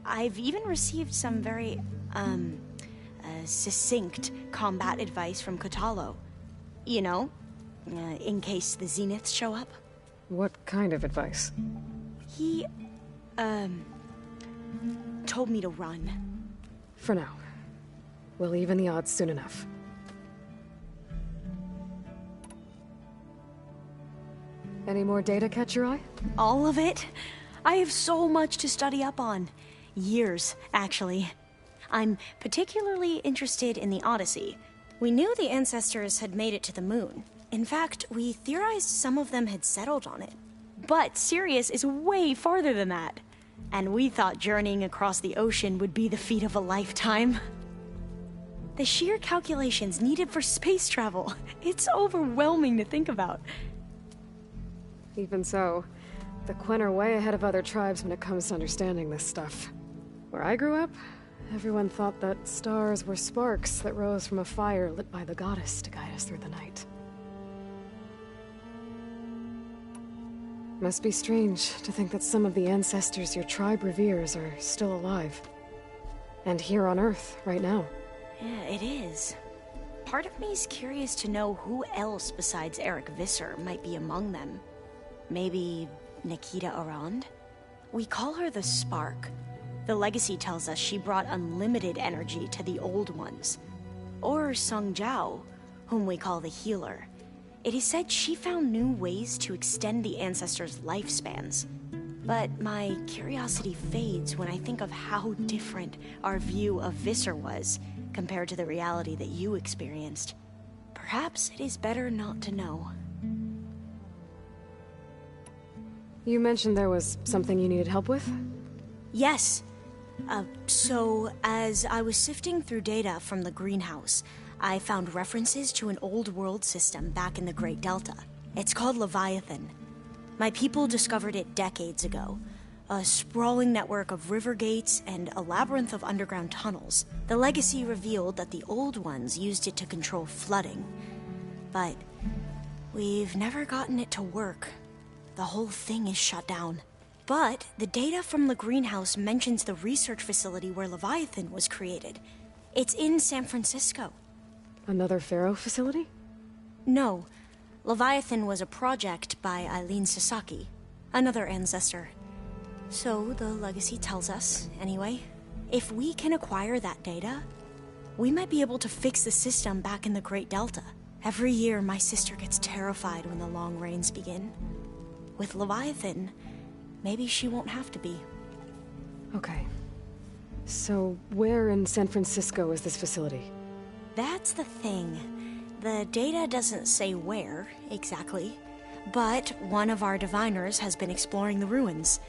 I've even received some very, succinct combat advice from Kotallo. You know, in case the Zeniths show up. What kind of advice? He, told me to run. For now. We'll even the odds soon enough. Any more data catch your eye? All of it? I have so much to study up on. Years, actually. I'm particularly interested in the Odyssey. We knew the ancestors had made it to the moon. In fact, we theorized some of them had settled on it. But Sirius is way farther than that. And we thought journeying across the ocean would be the feat of a lifetime. The sheer calculations needed for space travel, it's overwhelming to think about. Even so, the Quen are way ahead of other tribes when it comes to understanding this stuff. Where I grew up, everyone thought that stars were sparks that rose from a fire lit by the goddess to guide us through the night. Must be strange to think that some of the ancestors your tribe reveres are still alive. And here on Earth, right now. Yeah, it is. Part of me's curious to know who else besides Eric Visser might be among them. Maybe Nikita Arand? We call her the Spark. The legacy tells us she brought unlimited energy to the Old Ones. Or Sung Jiao, whom we call the Healer. It is said she found new ways to extend the ancestors' lifespans. But my curiosity fades when I think of how different our view of Visser was compared to the reality that you experienced. Perhaps it is better not to know. You mentioned there was something you needed help with? Yes. So, as I was sifting through data from the greenhouse, I found references to an old world system back in the Great Delta. It's called Leviathan. My people discovered it decades ago. A sprawling network of river gates and a labyrinth of underground tunnels. The legacy revealed that the Old Ones used it to control flooding. But we've never gotten it to work. The whole thing is shut down. But the data from the greenhouse mentions the research facility where Leviathan was created. It's in San Francisco. Another Pharaoh facility? No. Leviathan was a project by Eileen Sasaki, another ancestor. So the legacy tells us, anyway. If we can acquire that data, we might be able to fix the system back in the Great Delta. Every year, my sister gets terrified when the long rains begin. With Leviathan, maybe she won't have to be. Okay. So, where in San Francisco is this facility? That's the thing. The data doesn't say where, exactly. But one of our diviners has been exploring the ruins.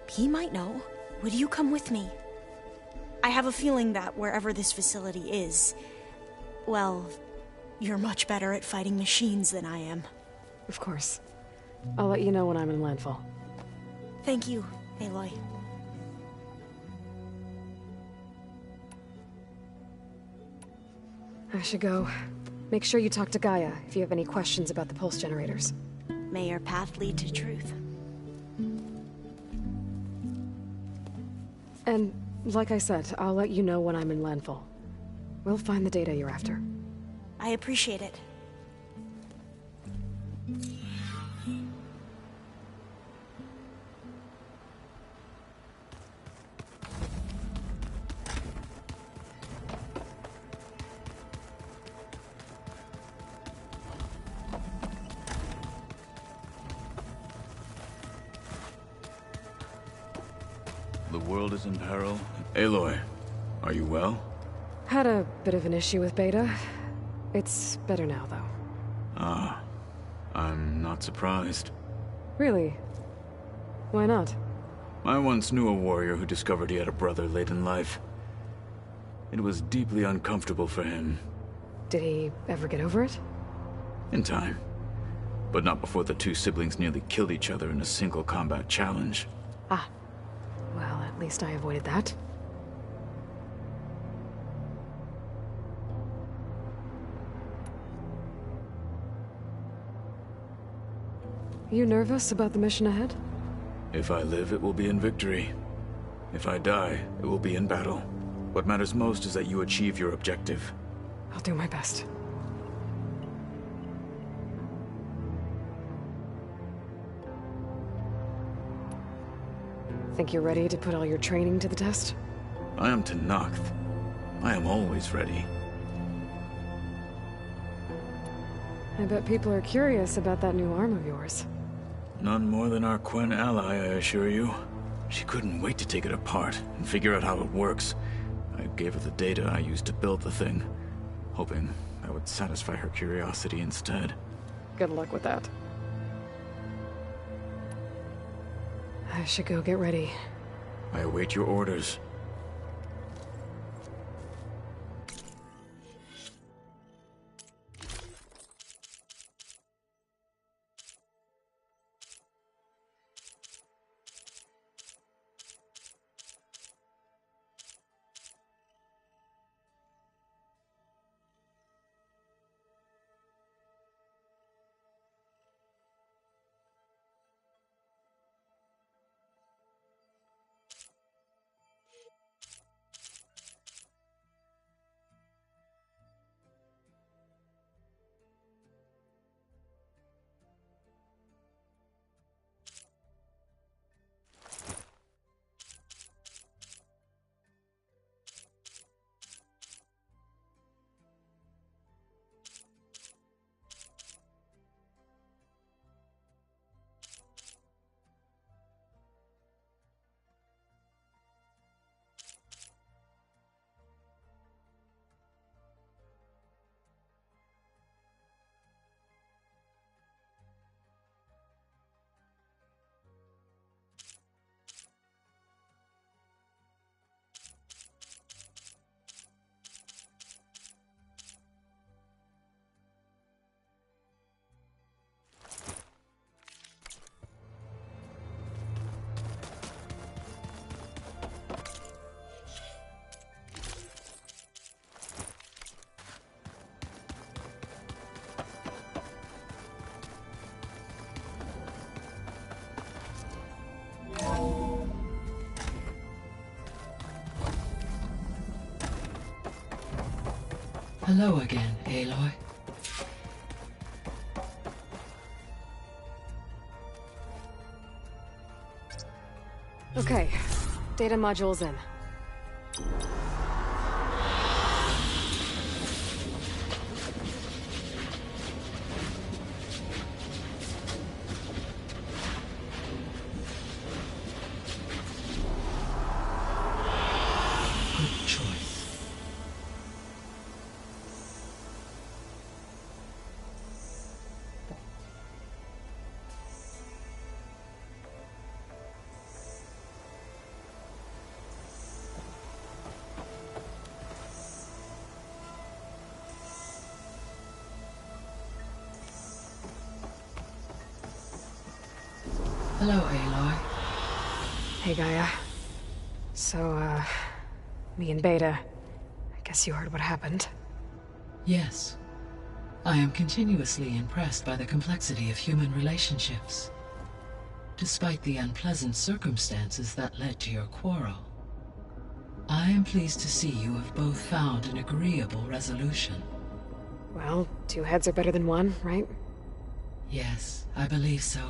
He might know. Would you come with me? I have a feeling that wherever this facility is, well, you're much better at fighting machines than I am. Of course. I'll let you know when I'm in landfall. Thank you, Aloy. I should go. Make sure you talk to Gaia if you have any questions about the pulse generators. May your path lead to truth. And Like I said, I'll let you know when I'm in landfall. We'll find the data you're after. I appreciate it. The world is in peril. Aloy, are you well? Had a bit of an issue with Beta. It's better now, though. Ah, I'm not surprised. Really? Why not? I once knew a warrior who discovered he had a brother late in life. It was deeply uncomfortable for him. Did he ever get over it? In time. But not before the two siblings nearly killed each other in a single combat challenge. Ah. Well, at least I avoided that. You nervous about the mission ahead? If I live, it will be in victory. If I die, it will be in battle. What matters most is that you achieve your objective. I'll do my best. Think you're ready to put all your training to the test? I am Tenakth. I am always ready. I bet people are curious about that new arm of yours. None more than our Quen ally, I assure you. She couldn't wait to take it apart and figure out how it works. I gave her the data I used to build the thing, hoping that would satisfy her curiosity instead. Good luck with that. I should go get ready. I await your orders. Hello again, Aloy. Okay, data module's in. Good choice. Hello, Aloy. Hey, Gaia. So, me and Beta. I guess you heard what happened. Yes. I am continuously impressed by the complexity of human relationships. Despite the unpleasant circumstances that led to your quarrel. I am pleased to see you have both found an agreeable resolution. Well, two heads are better than one, right? Yes, I believe so.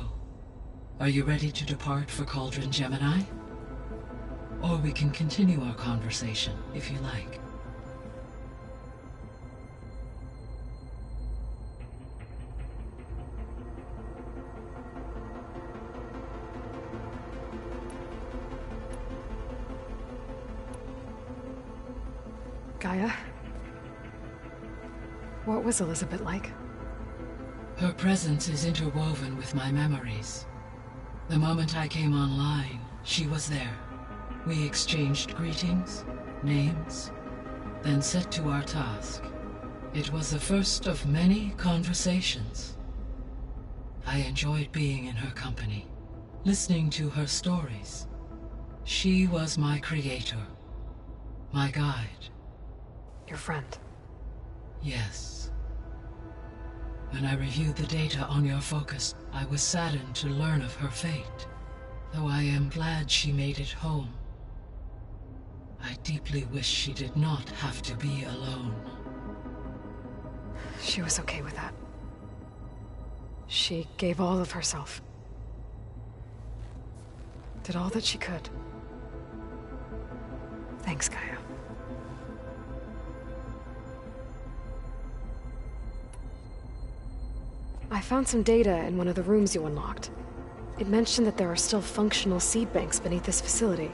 Are you ready to depart for Cauldron Gemini? Or we can continue our conversation, if you like. Gaia? What was Elizabeth like? Her presence is interwoven with my memories. The moment I came online, she was there. We exchanged greetings, names, then set to our task. It was the first of many conversations. I enjoyed being in her company, listening to her stories. She was my creator, my guide. Your friend? Yes. When I reviewed the data on your focus, I was saddened to learn of her fate. Though I am glad she made it home. I deeply wish she did not have to be alone. She was okay with that. She gave all of herself. Did all that she could. Thanks, Gaia. I found some data in one of the rooms you unlocked. It mentioned that there are still functional seed banks beneath this facility.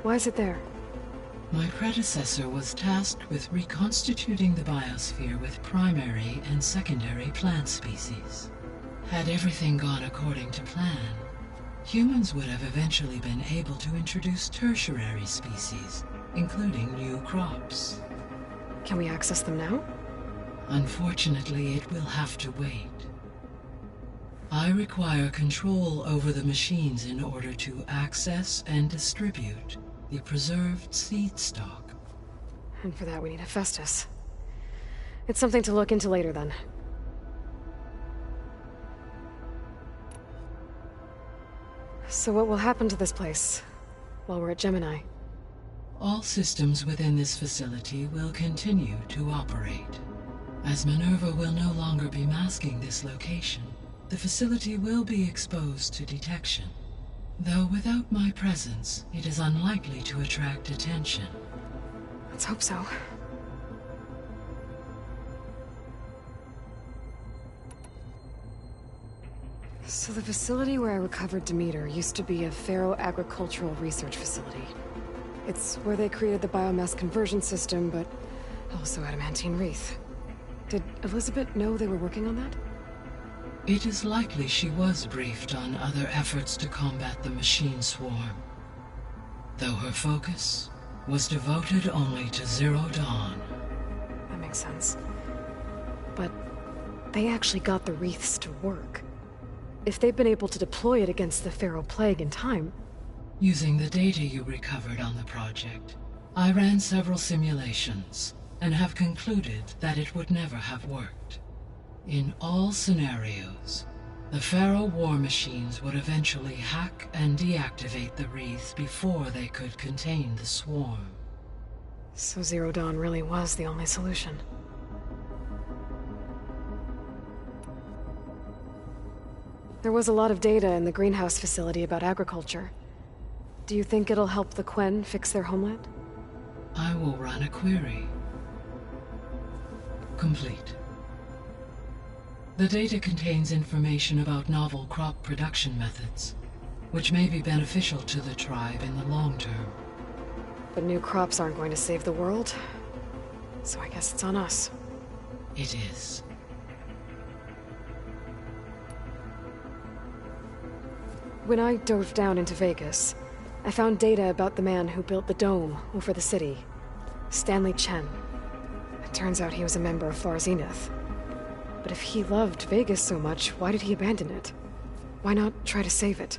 Why is it there? My predecessor was tasked with reconstituting the biosphere with primary and secondary plant species. Had everything gone according to plan, humans would have eventually been able to introduce tertiary species, including new crops. Can we access them now? Unfortunately, it will have to wait. I require control over the machines in order to access and distribute the preserved seed stock. And for that we need Hephaestus. It's something to look into later then. So what will happen to this place while we're at Gemini? All systems within this facility will continue to operate. As Minerva will no longer be masking this location, the facility will be exposed to detection. Though without my presence, it is unlikely to attract attention. Let's hope so. So the facility where I recovered Demeter used to be a Pharaoh agricultural research facility. It's where they created the biomass conversion system, but also adamantine wreath. Did Elizabeth know they were working on that? It is likely she was briefed on other efforts to combat the machine swarm, though her focus was devoted only to Zero Dawn. That makes sense. But they actually got the wreaths to work. If they've been able to deploy it against the Pharaoh Plague in time... Using the data you recovered on the project, I ran several simulations and have concluded that it would never have worked. In all scenarios, the Pharaoh war machines would eventually hack and deactivate the wreaths before they could contain the swarm. So Zero Dawn really was the only solution. There was a lot of data in the greenhouse facility about agriculture. Do you think it'll help the Quen fix their homeland? I will run a query. Complete. The data contains information about novel crop production methods, which may be beneficial to the tribe in the long term. But new crops aren't going to save the world, so I guess it's on us. It is. When I dove down into Vegas, I found data about the man who built the dome over the city, Stanley Chen. It turns out he was a member of Far Zenith. But if he loved Vegas so much, why did he abandon it? Why not try to save it?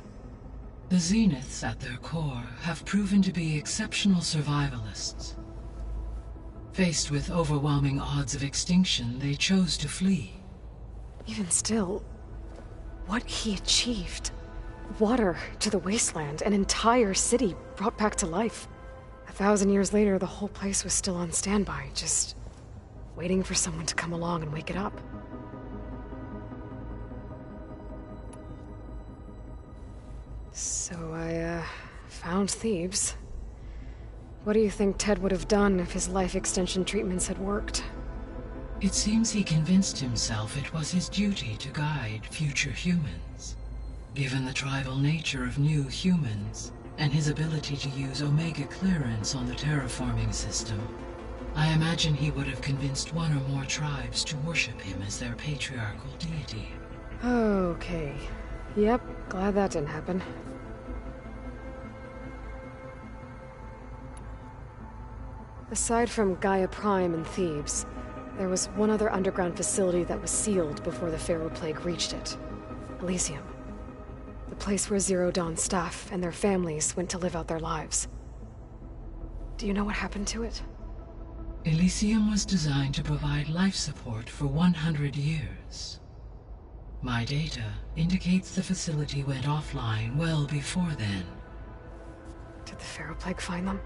The Zeniths, at their core, have proven to be exceptional survivalists. Faced with overwhelming odds of extinction, they chose to flee. Even still, what he achieved. Water to the wasteland, an entire city brought back to life. 1,000 years later, the whole place was still on standby, just waiting for someone to come along and wake it up. So I, found Thebes. What do you think Ted would have done if his life extension treatments had worked? It seems he convinced himself it was his duty to guide future humans. Given the tribal nature of new humans, and his ability to use Omega clearance on the terraforming system, I imagine he would have convinced one or more tribes to worship him as their patriarchal deity. Okay. Yep, glad that didn't happen. Aside from Gaia Prime and Thebes, there was one other underground facility that was sealed before the Pharaoh Plague reached it. Elysium. The place where Zero Dawn staff and their families went to live out their lives. Do you know what happened to it? Elysium was designed to provide life support for 100 years. My data indicates the facility went offline well before then. Did the Pharaoh Plague find them?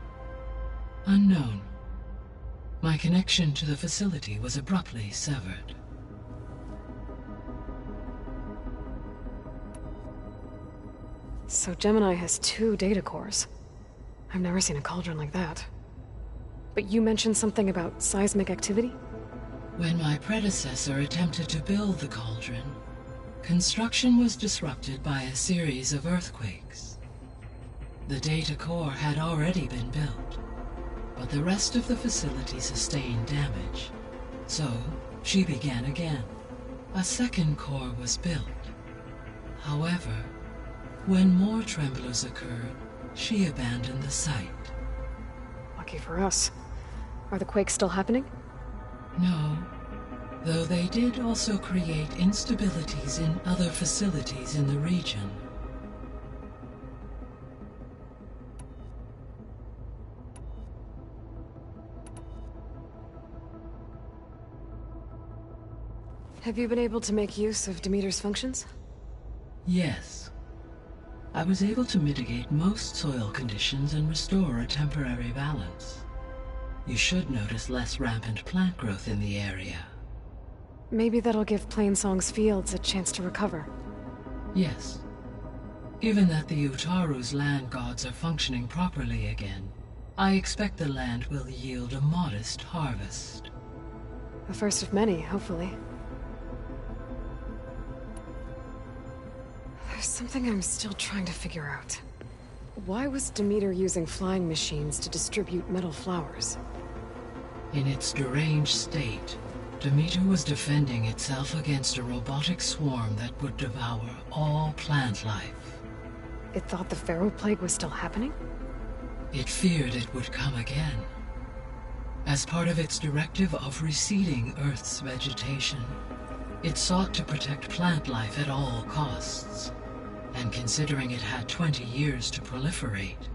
Unknown. My connection to the facility was abruptly severed. So Gemini has 2 data cores. I've never seen a cauldron like that. But you mentioned something about seismic activity? When my predecessor attempted to build the cauldron, construction was disrupted by a series of earthquakes. The data core had already been built, but the rest of the facility sustained damage. So, she began again. A second core was built. However, when more tremblers occurred, she abandoned the site. Lucky for us. Are the quakes still happening? No, though they did also create instabilities in other facilities in the region. Have you been able to make use of Demeter's functions? Yes. I was able to mitigate most soil conditions and restore a temporary balance. You should notice less rampant plant growth in the area. Maybe that'll give Plainsong's fields a chance to recover. Yes. Given that the Utaru's land gods are functioning properly again, I expect the land will yield a modest harvest. The first of many, hopefully. There's something I'm still trying to figure out. Why was Demeter using flying machines to distribute metal flowers? In its deranged state, Demeter was defending itself against a robotic swarm that would devour all plant life. It thought the Pharaoh Plague was still happening? It feared it would come again. As part of its directive of reseeding Earth's vegetation, it sought to protect plant life at all costs. And considering it had 20 years to proliferate,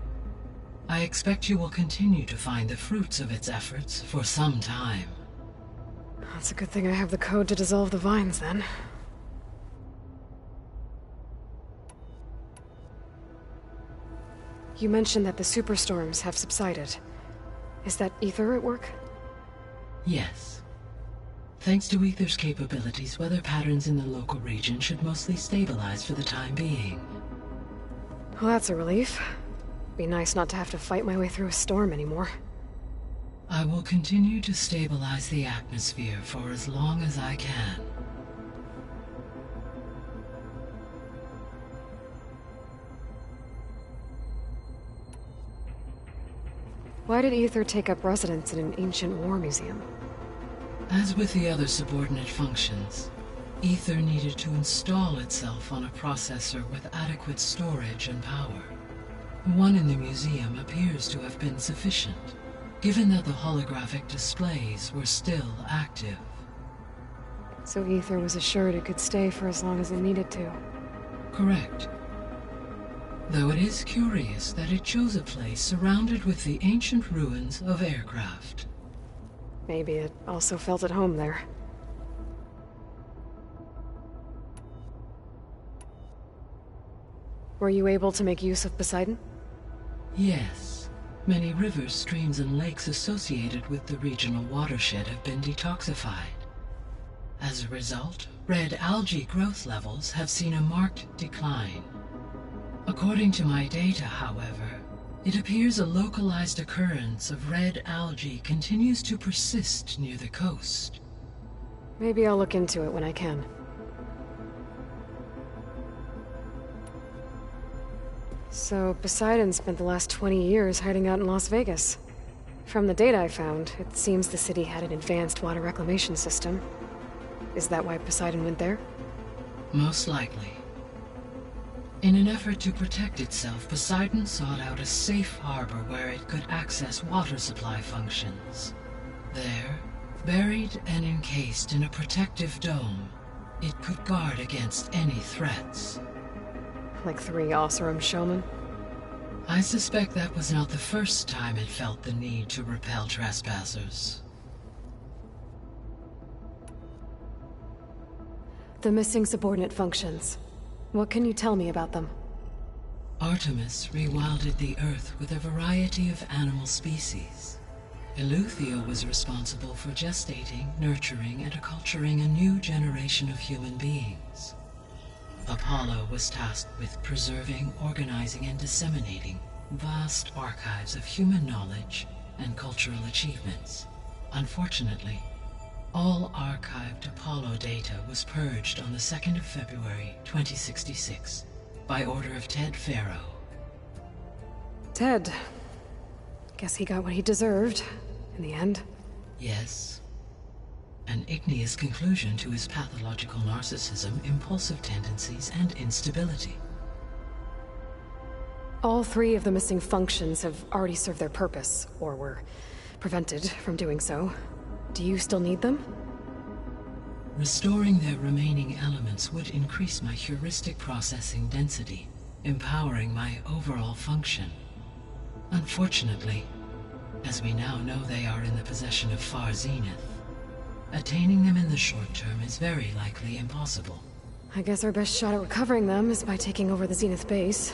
I expect you will continue to find the fruits of its efforts for some time. That's a good thing I have the code to dissolve the vines, then. You mentioned that the superstorms have subsided. Is that Ether at work? Yes. Thanks to Ether's capabilities, weather patterns in the local region should mostly stabilize for the time being. Well, that's a relief. Be nice not to have to fight my way through a storm anymore. I will continue to stabilize the atmosphere for as long as I can. Why did Ether take up residence in an ancient war museum? As with the other subordinate functions, Ether needed to install itself on a processor with adequate storage and power. One in the museum appears to have been sufficient, given that the holographic displays were still active. So Ether was assured it could stay for as long as it needed to. Correct. Though it is curious that it chose a place surrounded with the ancient ruins of aircraft. Maybe it also felt at home there. Were you able to make use of Poseidon? Yes. Many rivers, streams, and lakes associated with the regional watershed have been detoxified. As a result, red algae growth levels have seen a marked decline. According to my data, however, it appears a localized occurrence of red algae continues to persist near the coast. Maybe I'll look into it when I can. So, Poseidon spent the last 20 years hiding out in Las Vegas. From the data I found, it seems the city had an advanced water reclamation system. Is that why Poseidon went there? Most likely. In an effort to protect itself, Poseidon sought out a safe harbor where it could access water supply functions. There, buried and encased in a protective dome, it could guard against any threats. Like 3 Oseram showmen? I suspect that was not the first time it felt the need to repel trespassers. The missing subordinate functions. What can you tell me about them? Artemis rewilded the Earth with a variety of animal species. Eleuthia was responsible for gestating, nurturing, and acculturating a new generation of human beings. Apollo was tasked with preserving, organizing, and disseminating vast archives of human knowledge and cultural achievements. Unfortunately, all archived Apollo data was purged on the 2nd of February, 2066, by order of Ted Faro. Ted. Guess he got what he deserved, in the end. Yes. An igneous conclusion to his pathological narcissism, impulsive tendencies, and instability. All 3 of the missing functions have already served their purpose, or were prevented from doing so. Do you still need them? Restoring their remaining elements would increase my heuristic processing density, empowering my overall function. Unfortunately, as we now know they are in the possession of Far Zenith, attaining them in the short term is very likely impossible. I guess our best shot at recovering them is by taking over the Zenith base.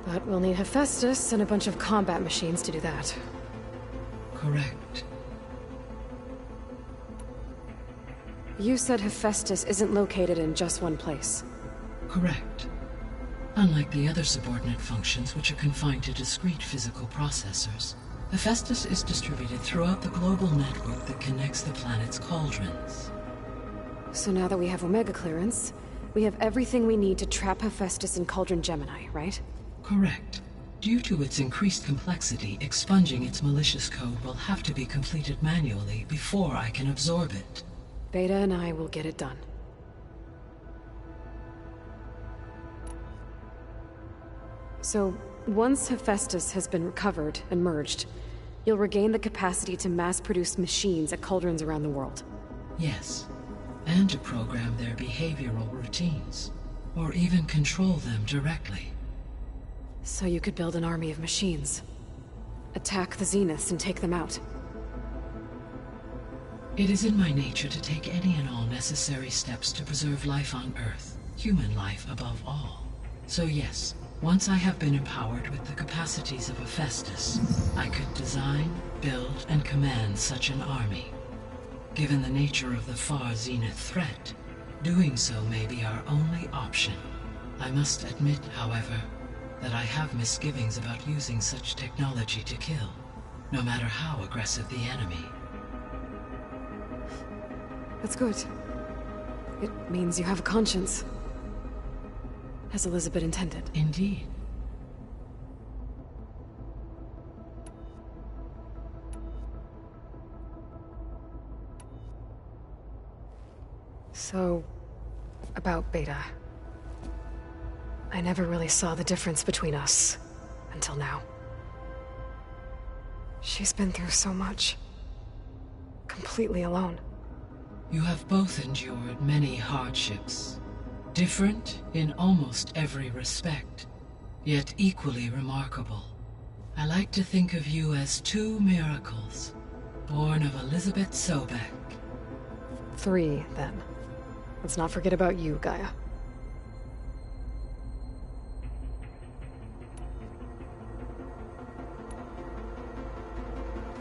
But we'll need Hephaestus and a bunch of combat machines to do that. Correct. You said Hephaestus isn't located in just one place. Correct. Unlike the other subordinate functions, which are confined to discrete physical processors, Hephaestus is distributed throughout the global network that connects the planet's cauldrons. So now that we have Omega clearance, we have everything we need to trap Hephaestus in Cauldron Gemini, right? Correct. Due to its increased complexity, expunging its malicious code will have to be completed manually before I can absorb it. Beta and I will get it done. So, once Hephaestus has been recovered and merged, you'll regain the capacity to mass-produce machines at cauldrons around the world. Yes, and to program their behavioral routines, or even control them directly. So you could build an army of machines. Attack the Zeniths and take them out. It is in my nature to take any and all necessary steps to preserve life on Earth, human life above all. So yes, once I have been empowered with the capacities of Hephaestus, I could design, build, and command such an army. Given the nature of the Far Zenith threat, doing so may be our only option. I must admit, however, that I have misgivings about using such technology to kill, no matter how aggressive the enemy. That's good. It means you have a conscience. As Elizabeth intended. Indeed. So, about Beta. I never really saw the difference between us, until now. She's been through so much. Completely alone. You have both endured many hardships. Different in almost every respect, yet equally remarkable. I like to think of you as 2 miracles, born of Elizabeth Sobek. 3, then. Let's not forget about you, Gaia.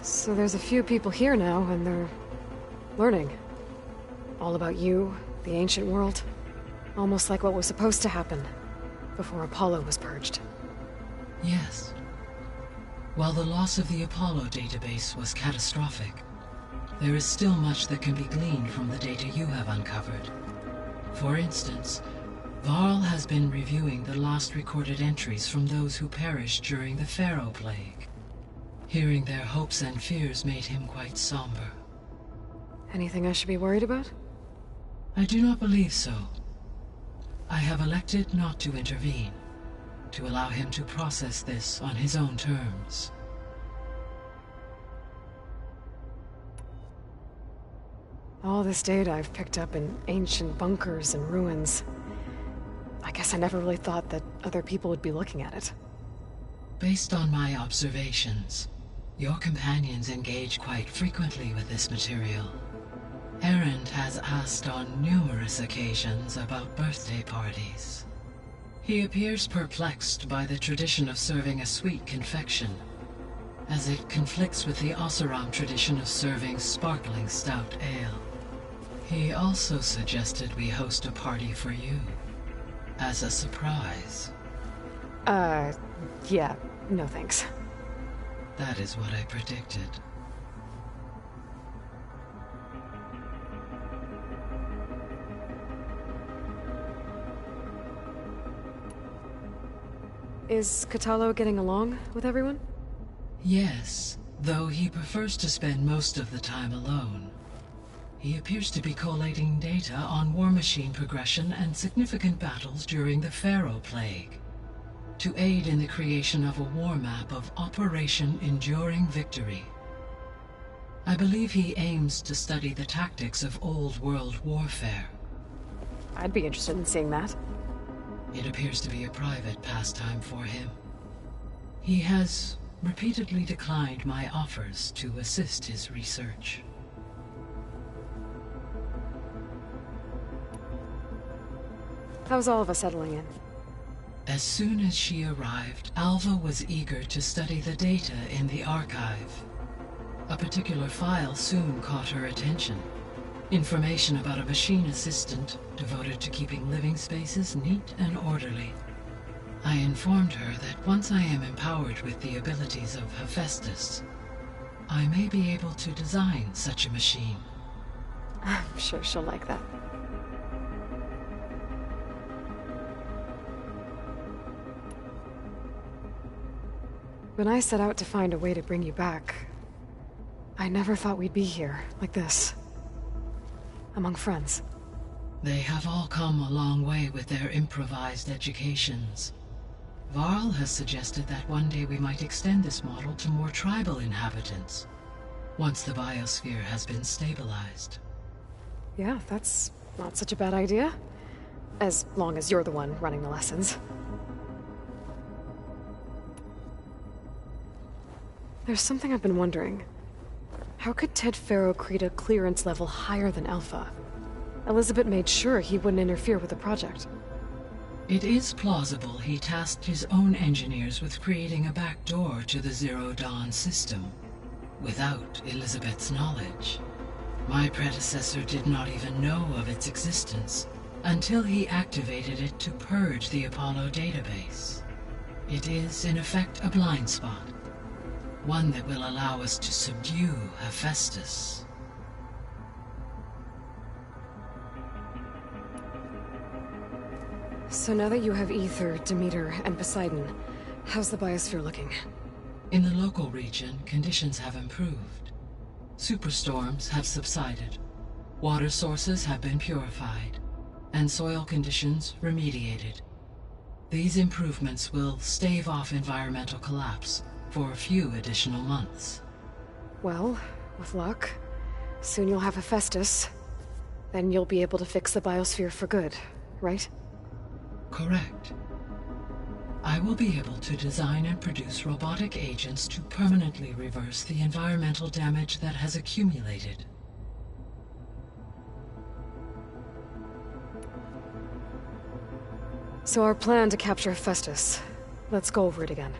So there's a few people here now, and they're learning. All about you, the ancient world. Almost like what was supposed to happen before Apollo was purged. Yes. While the loss of the Apollo database was catastrophic, there is still much that can be gleaned from the data you have uncovered. For instance, Varl has been reviewing the last recorded entries from those who perished during the Pharaoh Plague. Hearing their hopes and fears made him quite somber. Anything I should be worried about? I do not believe so. I have elected not to intervene, to allow him to process this on his own terms. All this data I've picked up in ancient bunkers and ruins. I guess I never really thought that other people would be looking at it. Based on my observations, your companions engage quite frequently with this material. Erend has asked on numerous occasions about birthday parties. He appears perplexed by the tradition of serving a sweet confection, as it conflicts with the Oseram tradition of serving sparkling stout ale. He also suggested we host a party for you, as a surprise. Yeah, no thanks. That is what I predicted. Is Kotallo getting along with everyone? Yes, though he prefers to spend most of the time alone. He appears to be collating data on war machine progression and significant battles during the Pharaoh Plague, to aid in the creation of a war map of Operation Enduring Victory. I believe he aims to study the tactics of Old World warfare. I'd be interested in seeing that. It appears to be a private pastime for him. He has repeatedly declined my offers to assist his research. How's all of us settling in? As soon as she arrived, Alva was eager to study the data in the archive. A particular file soon caught her attention. Information about a machine assistant devoted to keeping living spaces neat and orderly. I informed her that once I am empowered with the abilities of Hephaestus, I may be able to design such a machine. I'm sure she'll like that. When I set out to find a way to bring you back, I never thought we'd be here, like this. Among friends. They have all come a long way with their improvised educations. Varl has suggested that one day we might extend this model to more tribal inhabitants, once the biosphere has been stabilized. Yeah, that's not such a bad idea. As long as you're the one running the lessons. There's something I've been wondering. How could Ted Faro create a clearance level higher than Alpha? Elizabeth made sure he wouldn't interfere with the project. It is plausible he tasked his own engineers with creating a back door to the Zero Dawn system, without Elizabeth's knowledge. My predecessor did not even know of its existence, until he activated it to purge the Apollo database. It is, in effect, a blind spot. One that will allow us to subdue Hephaestus. So now that you have Ether, Demeter, and Poseidon, how's the biosphere looking? In the local region, conditions have improved. Superstorms have subsided. Water sources have been purified, and soil conditions remediated. These improvements will stave off environmental collapse for a few additional months. Well, with luck, soon you'll have Hephaestus. Then you'll be able to fix the biosphere for good, right? Correct. I will be able to design and produce robotic agents to permanently reverse the environmental damage that has accumulated. So our plan to capture Hephaestus. Let's go over it again.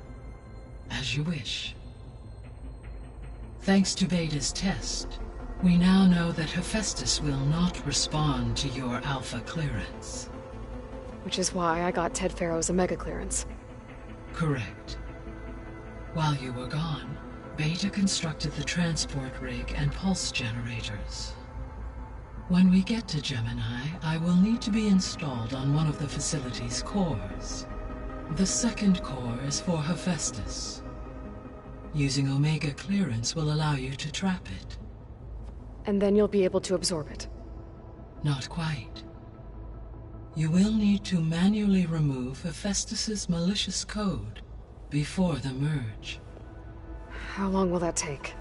As you wish. Thanks to Beta's test, we now know that Hephaestus will not respond to your Alpha clearance. Which is why I got Ted Farrow's Omega clearance. Correct. While you were gone, Beta constructed the transport rig and pulse generators. When we get to Gemini, I will need to be installed on one of the facility's cores. The second core is for Hephaestus. Using Omega clearance will allow you to trap it. And then you'll be able to absorb it. Not quite. You will need to manually remove Hephaestus's malicious code before the merge. How long will that take?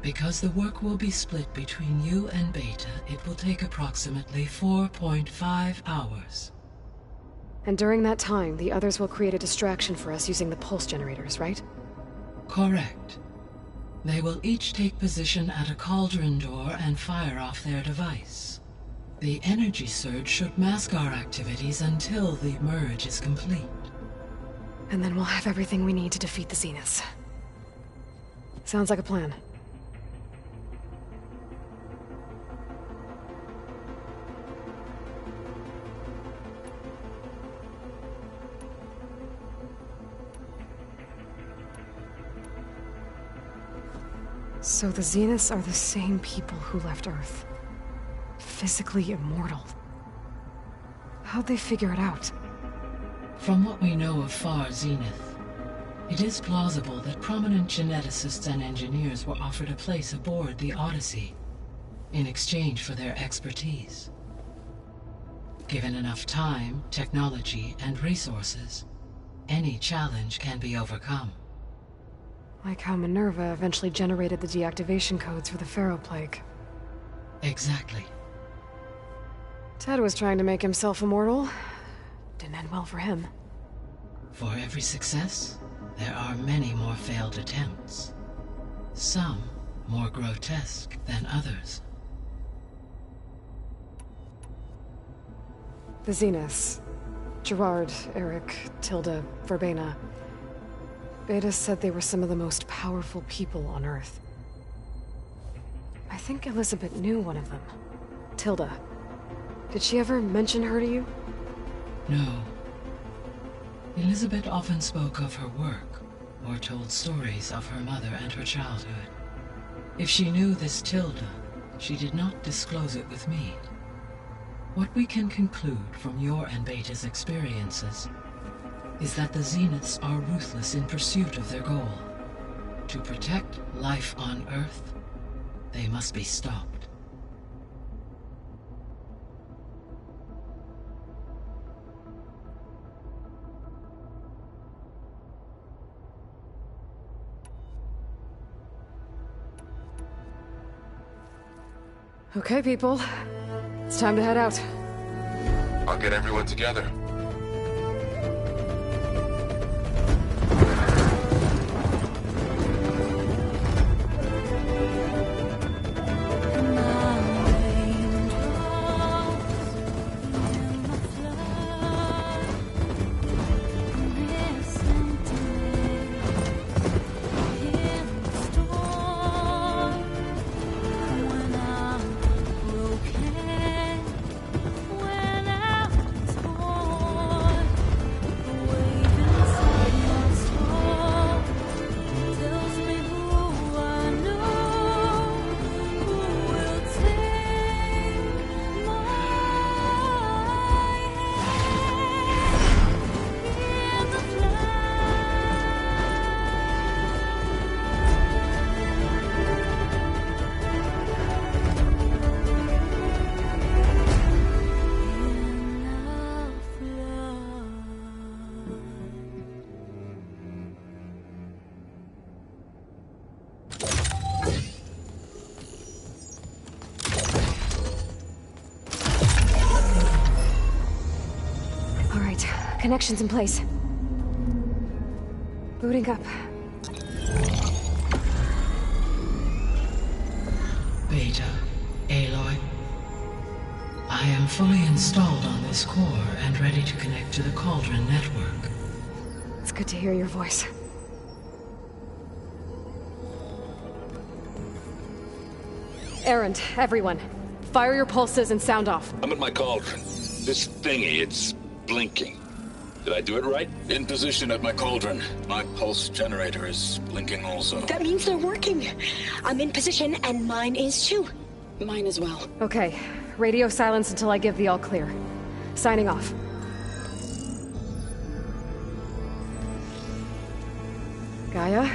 Because the work will be split between you and Beta, it will take approximately 4.5 hours. And during that time, the others will create a distraction for us using the pulse generators, right? Correct. They will each take position at a cauldron door and fire off their device. The energy surge should mask our activities until the merge is complete. And then we'll have everything we need to defeat the Zeniths. Sounds like a plan. So the Zeniths are the same people who left Earth. Physically immortal. How'd they figure it out? From what we know of Far Zenith, it is plausible that prominent geneticists and engineers were offered a place aboard the Odyssey in exchange for their expertise. Given enough time, technology, and resources, any challenge can be overcome. Like how Minerva eventually generated the deactivation codes for the Pharaoh Plague. Exactly. Ted was trying to make himself immortal. Didn't end well for him. For every success, there are many more failed attempts. Some more grotesque than others. The Zeniths. Gerard, Eric, Tilda, Verbena. Beta said they were some of the most powerful people on Earth. I think Elizabeth knew one of them. Tilda. Did she ever mention her to you? No. Elizabeth often spoke of her work, or told stories of her mother and her childhood. If she knew this Tilda, she did not disclose it with me. What we can conclude from your and Beta's experiences is that the Zeniths are ruthless in pursuit of their goal. To protect life on Earth, they must be stopped. Okay, people. It's time to head out. I'll get everyone together. Connections in place. Booting up. Beta, Aloy. I am fully installed on this core and ready to connect to the Cauldron network. It's good to hear your voice. Erend, everyone. Fire your pulses and sound off. I'm at my cauldron. This thingy, it's blinking. Did I do it right? In position at my cauldron. My pulse generator is blinking also. That means they're working. I'm in position, and mine is too. Mine as well. Okay. Radio silence until I give the all clear. Signing off. Gaia,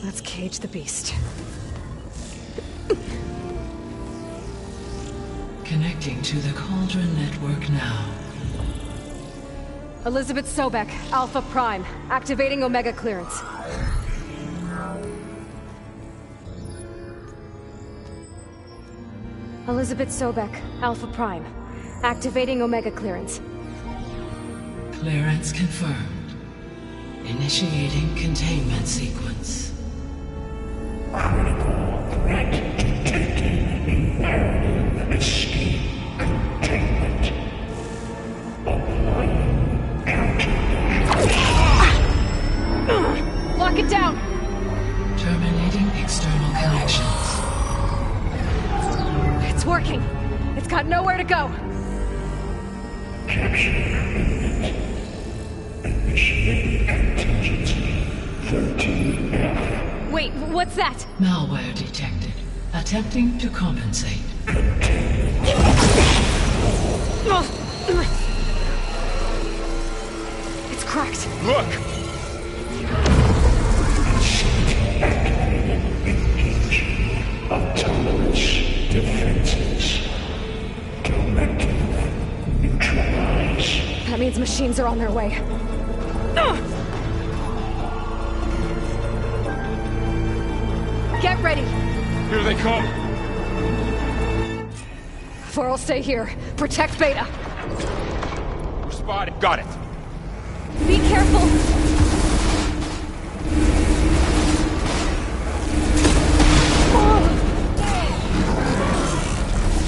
let's cage the beast. Connecting to the Cauldron network now. Elizabeth Sobek, Alpha Prime. Activating Omega clearance. Elizabeth Sobek, Alpha Prime. Activating Omega clearance. Clearance confirmed. Initiating containment sequence. Critical threat detected. Imperative escape containment. Applying counter. Lock it down! Terminating external connections. It's working. It's got nowhere to go. Capture imminent. Initiating contingency 13F. Wait, what's that? Malware detected. Attempting to compensate. It's cracked. Look! Autonomous defenses. Directive neutralize. That means machines are on their way. Get ready! Here they come! Vor'll stay here. Protect Beta. We're spotted. Got it. Be careful!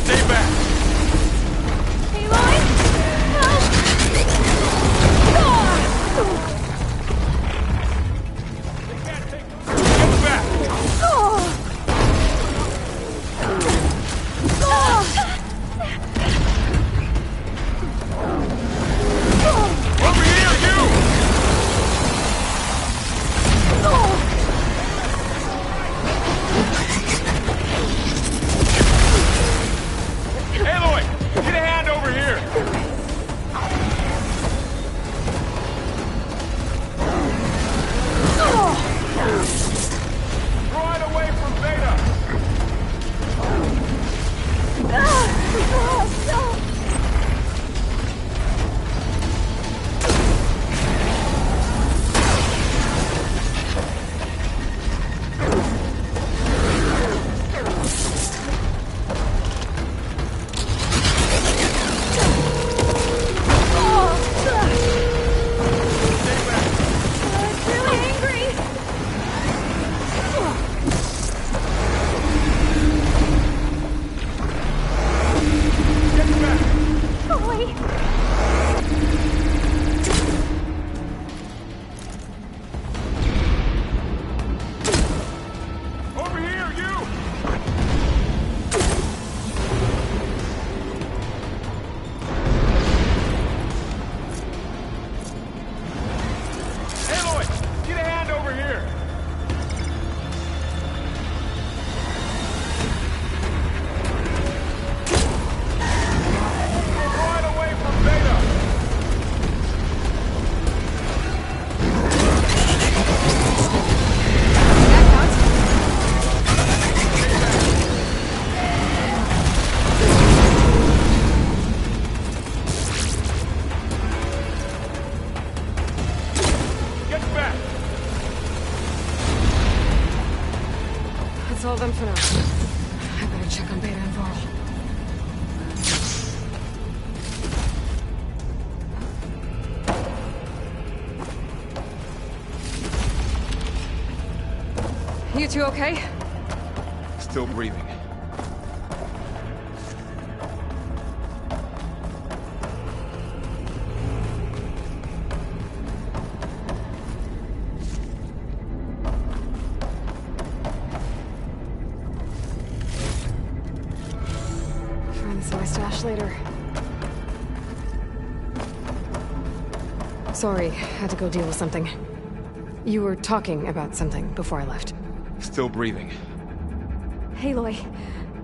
Stay back! Aloy! Help! Get back! Over here, you! Aloy! Get a hand over here! Right away from Beta! Over here, you! Aloy, get a hand over here! Right away from Beta! Get back! That's all of them for now. I better check on Beta and Varl. You two okay? Still breathing. to my stash later. Sorry, had to go deal with something. You were talking about something before I left. Still breathing. Aloy,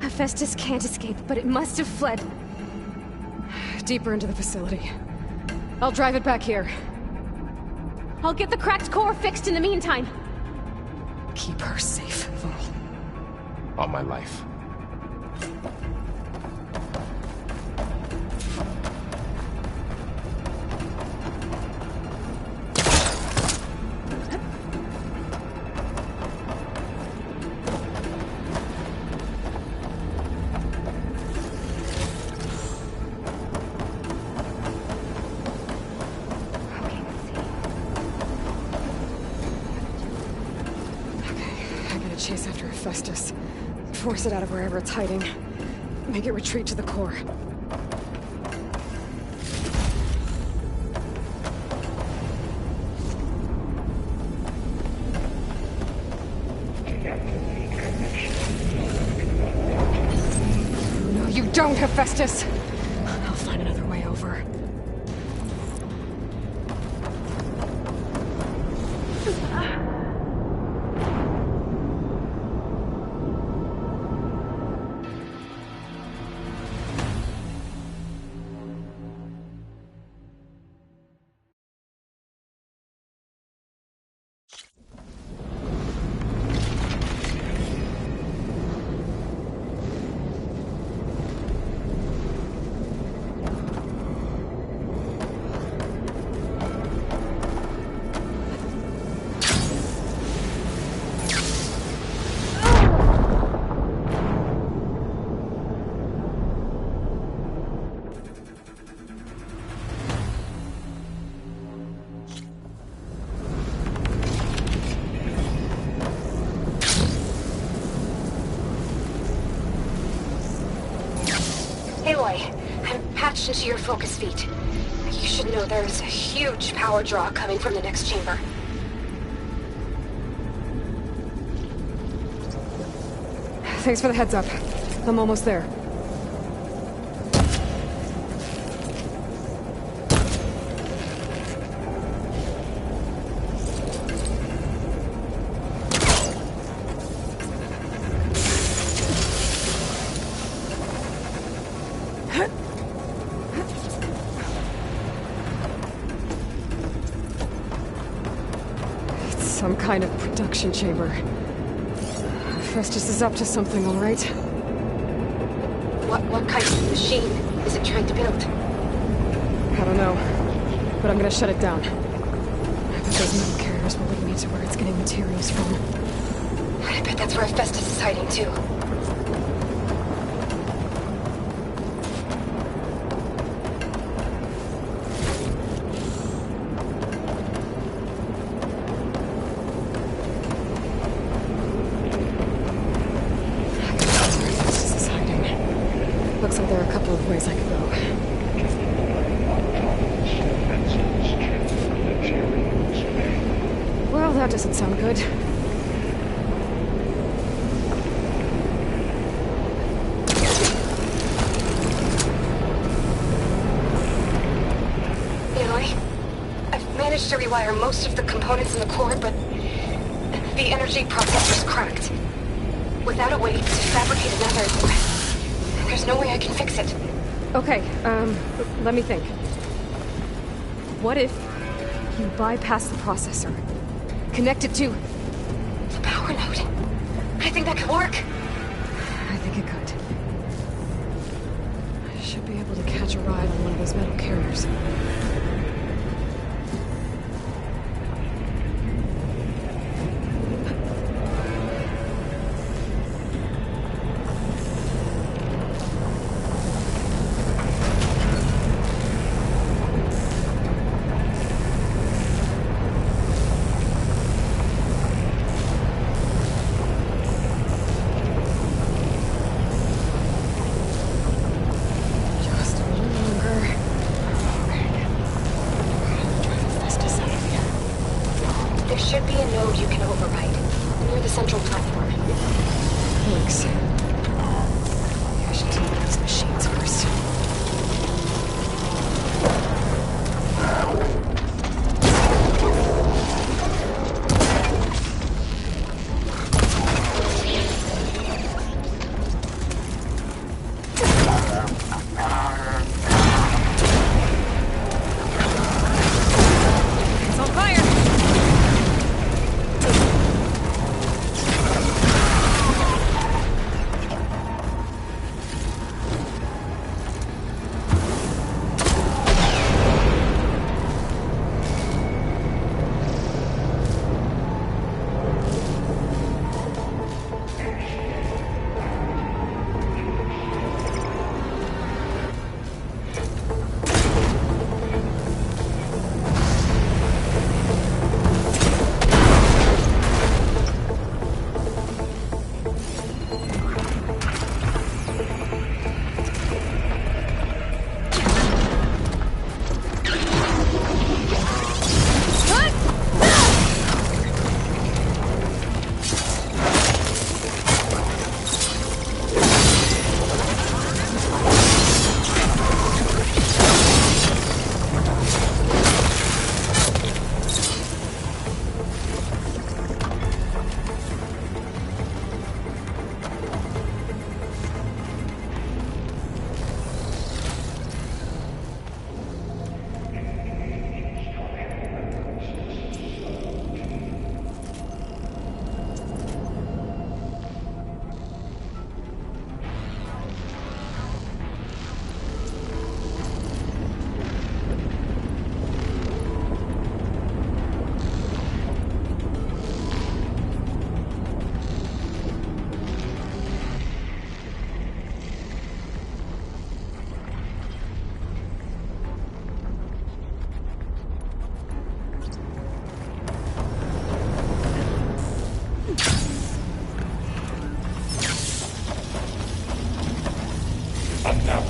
Hephaestus can't escape, but it must have fled. Deeper into the facility. I'll drive it back here. I'll get the cracked core fixed in the meantime. Keep her safe, Vol. All my life. Chase after Hephaestus. Force it out of wherever it's hiding. Make it retreat to the core. No, you don't, Hephaestus! I'll find another way over. Aloy, I'm patched into your focus feed. You should know there's a huge power draw coming from the next chamber. Thanks for the heads up. I'm almost there. Some kind of production chamber. Hephaestus is up to something, all right? What kind of machine is it trying to build? I don't know, but I'm gonna shut it down. I bet those metal carriers will lead me to where it's getting materials from. I bet that's where Hephaestus is hiding too. Looks like there are a couple of ways I could go. Well, that doesn't sound good. Aloy, I've managed to rewire most of the components in the core, but the energy processor's cracked. Without a way to fabricate another, there's no way I can fix it. Okay, let me think. What if you bypass the processor? Connect it to the power node? I think that could work. I think it could. I should be able to catch a ride on one of those metal carriers. Should be a node you can override, near the central platform. Thanks. Maybe I should deal with these machines first.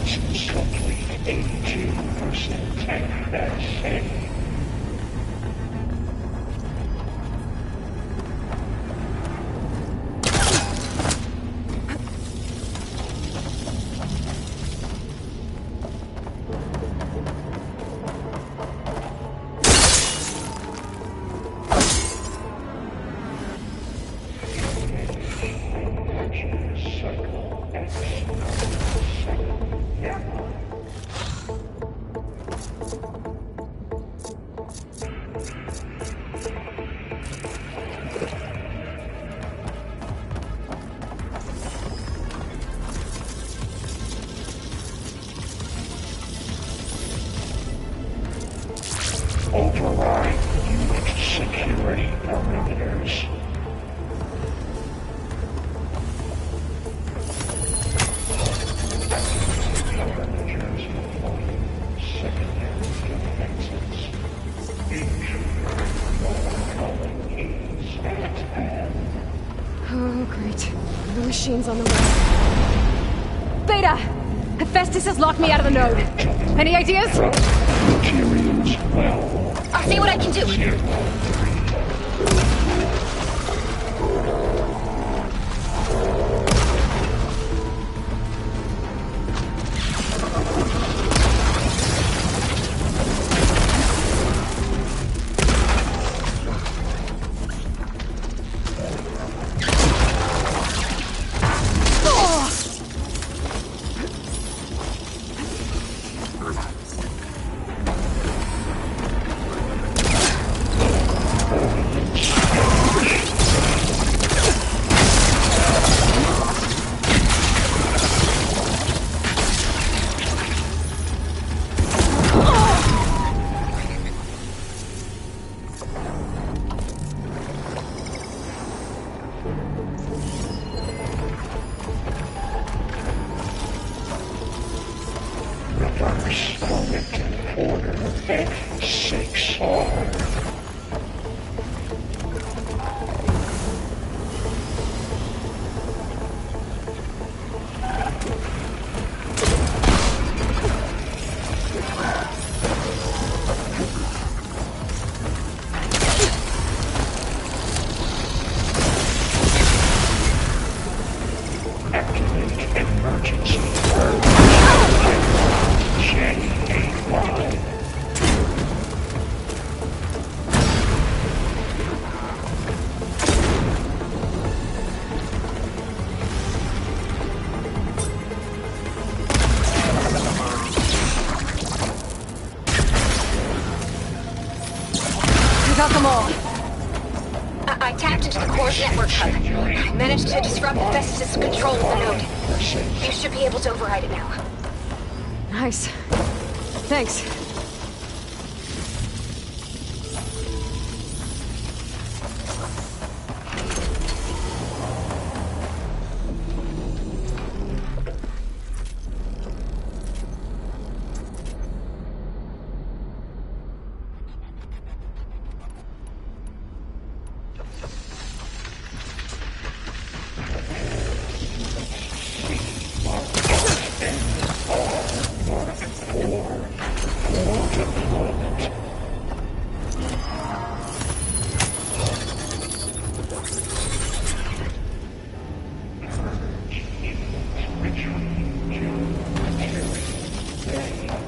defenses complete. 82% accuracy. Override unit security perimeters. Perimeters deploying secondary defenses. Colonies at hand. Oh, great. The machine's on the way. Beta! Hephaestus has locked me out of the node. Any ideas? Materials well. I'll see what I can do. Reverse orbit order F6R. Activate emergency J8Y. We got them all. I tapped into the core's network hub. I managed to disrupt Hephaestus' control of the node. You should be able to override it now. Nice. Thanks.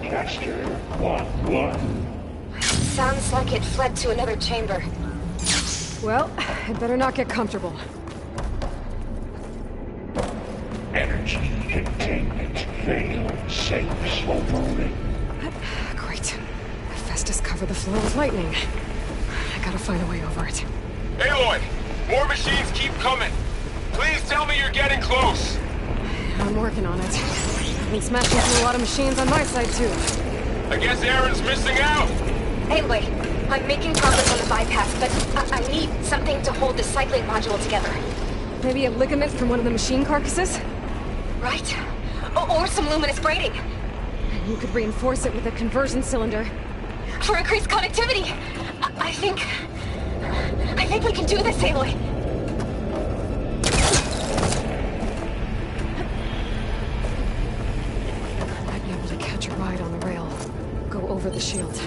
Caster 1-1. Sounds like it fled to another chamber. Well, I'd better not get comfortable. Energy containment failed. Safes overrunning. Great. Hephaestus covered the floor with lightning. I gotta find a way over it. Aloy! More machines keep coming! Please tell me you're getting close! I'm working on it. I've been smashing through a lot of machines on my side, too. I guess Aaron's missing out! Anyway, I'm making progress on the bypass, but I need something to hold the cycling module together. Maybe a ligament from one of the machine carcasses? Right. Or some luminous braiding. You could reinforce it with a conversion cylinder. For increased connectivity! I think we can do this, Aloy. the shield.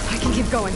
I can keep going.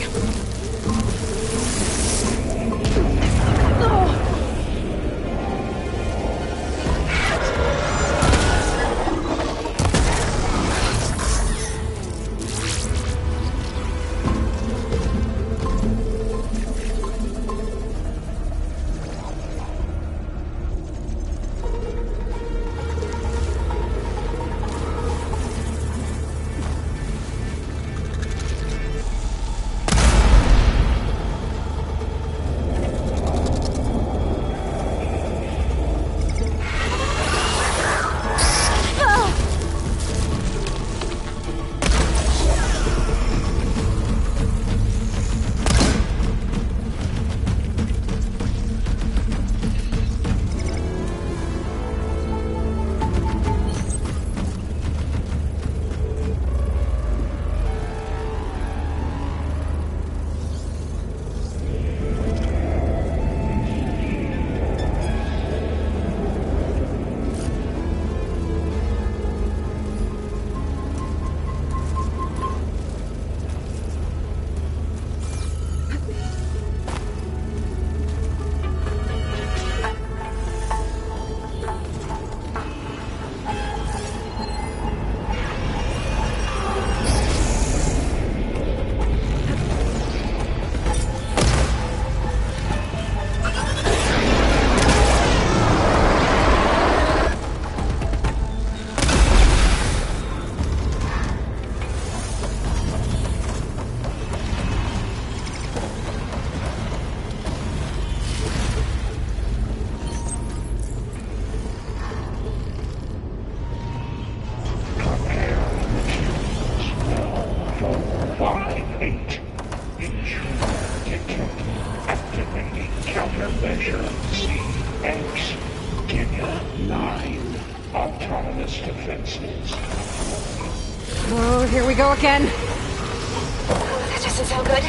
Oh, here we go again. That doesn't sound good.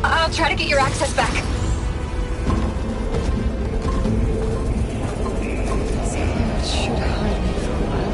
I'll try to get your access back. Something that should hide me for a while.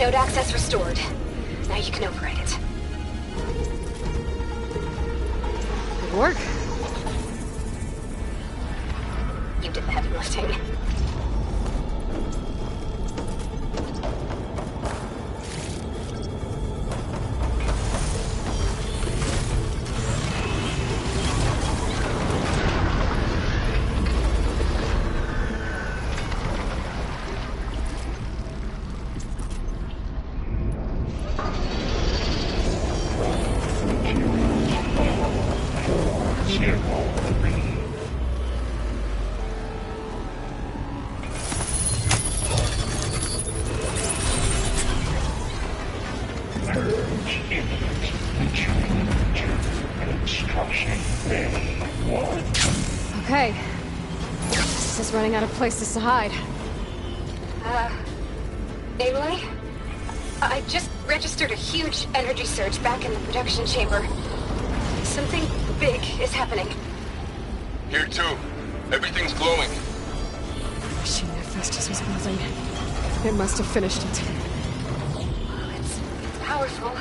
Node access restored. Now you can override it. Good work. You did the heavy lifting. Okay. This is running out of places to hide. Aloy? I just registered a huge energy surge back in the production chamber. Something big is happening. Here too. Everything's glowing. The machine Hephaestus was building. It must have finished it. It's powerful.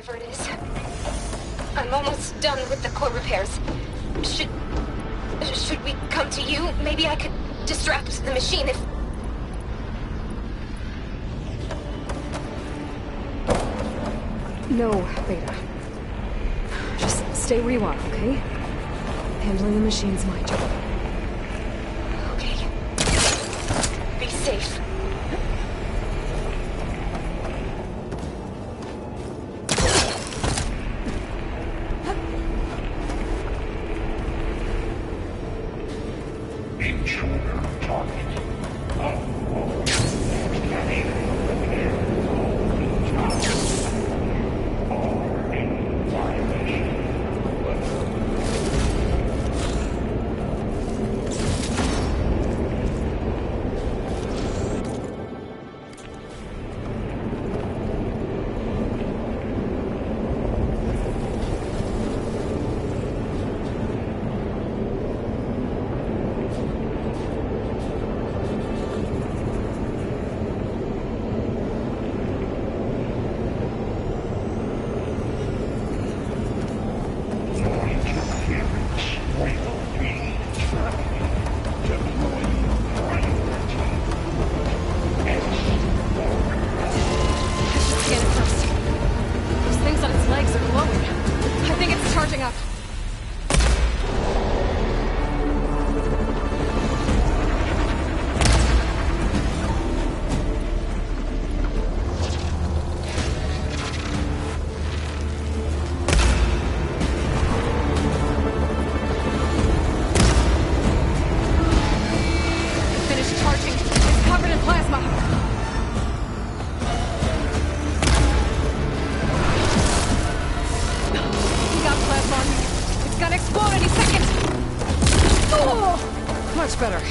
whatever it is. I'm almost done with the core repairs. Should we come to you? Maybe I could distract the machine if... No, Beta. Just stay where you are, okay? Handling the machine's my job. Okay. Be safe. Intruder target. Much better.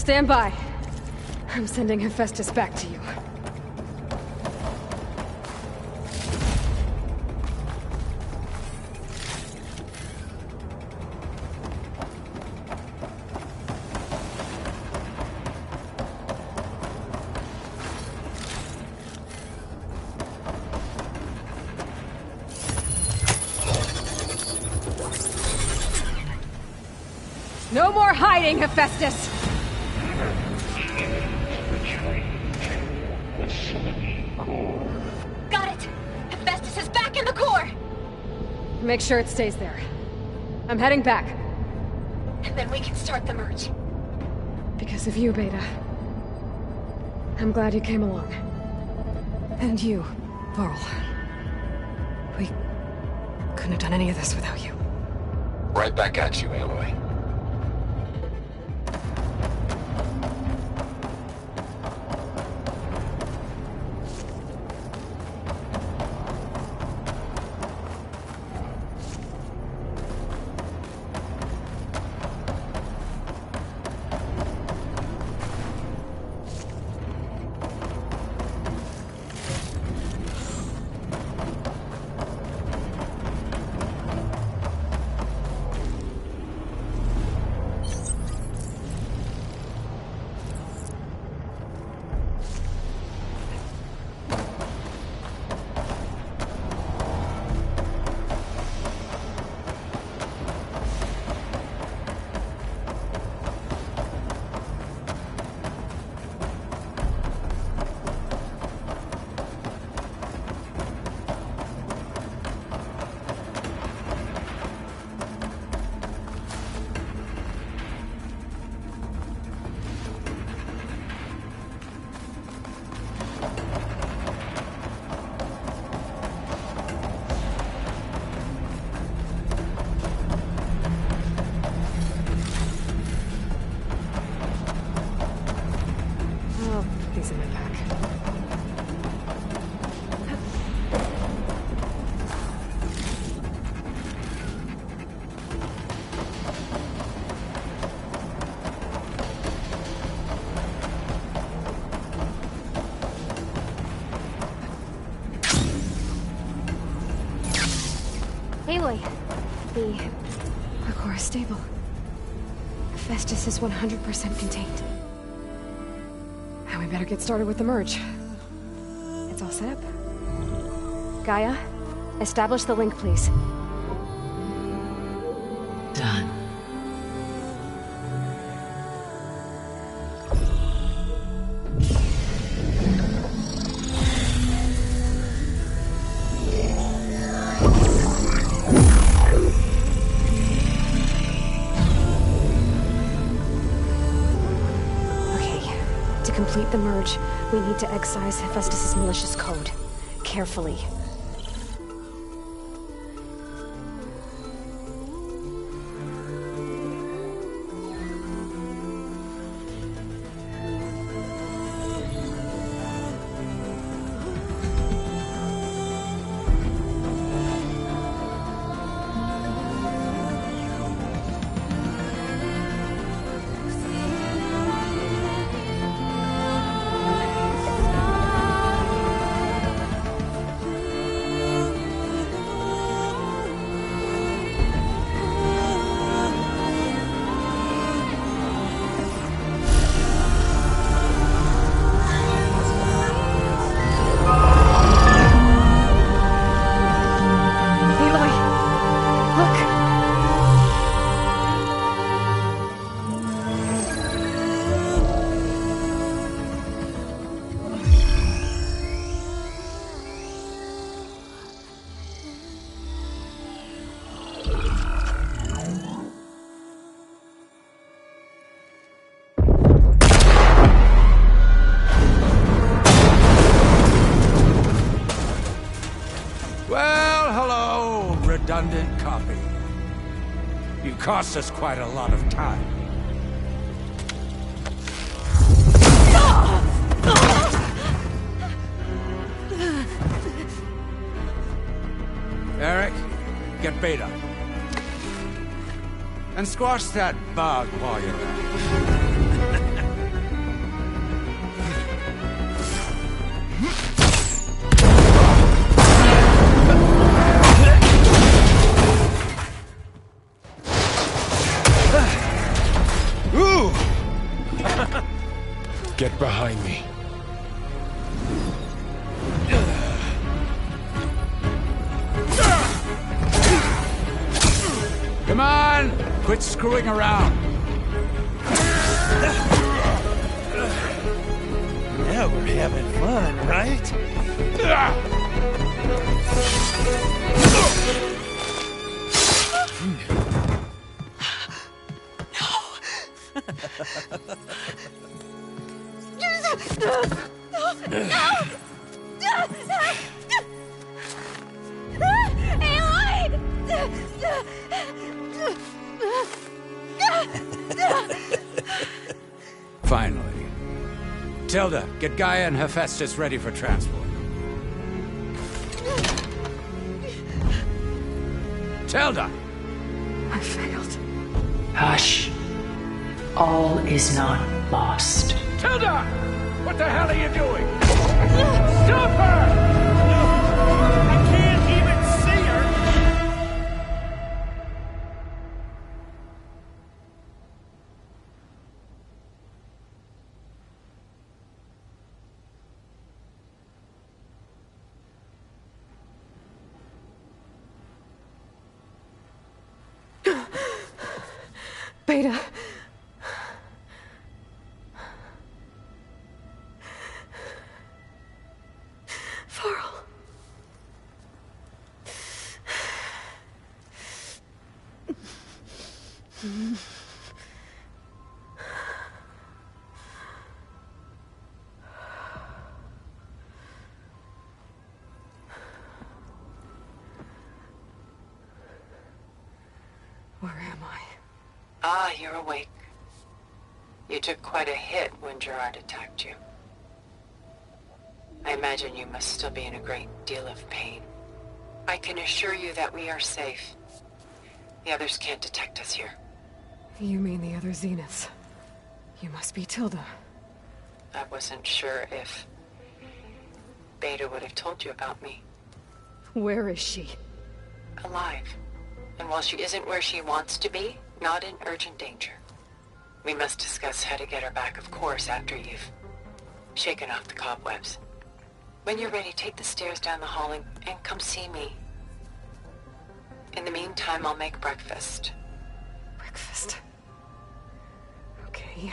Stand by. I'm sending Hephaestus back to you. No more hiding, Hephaestus! Got it! Hephaestus is back in the core! Make sure it stays there. I'm heading back. And then we can start the merge. Because of you, Beta. I'm glad you came along. And you, Varl. We couldn't have done any of this without you. Right back at you, Aloy. These in my pack. Aloy, The core is stable. Hephaestus is 100% contained. Now we better get started with the merge. It's all set up. Gaia, establish the link, please. Done. To complete the merge, we need to excise Hephaestus' malicious code. Carefully. Redundant copy. You cost us quite a lot of time. Eric, get Beta. And squash that bug while you're at it. Get behind me. Come on! Quit screwing around. Now we're having fun, right? Finally. Tilda, get Gaia and Hephaestus ready for transport. Tilda! I failed. Hush. All is not lost. Tilda! What the hell are you doing? Stop her! I can't even see her! Beta. Varl. Where am I? Ah, you're awake. You took quite a hit when Gerard attacked you. I imagine you must still be in a great deal of pain. I can assure you that we are safe. The others can't detect us here. You mean the other Zeniths? You must be Tilda. I wasn't sure if Beta would have told you about me. Where is she? Alive. And while she isn't where she wants to be, not in urgent danger. We must discuss how to get her back, of course, after you've shaken off the cobwebs. When you're ready, take the stairs down the hall and come see me. In the meantime, I'll make breakfast. Breakfast? Okay.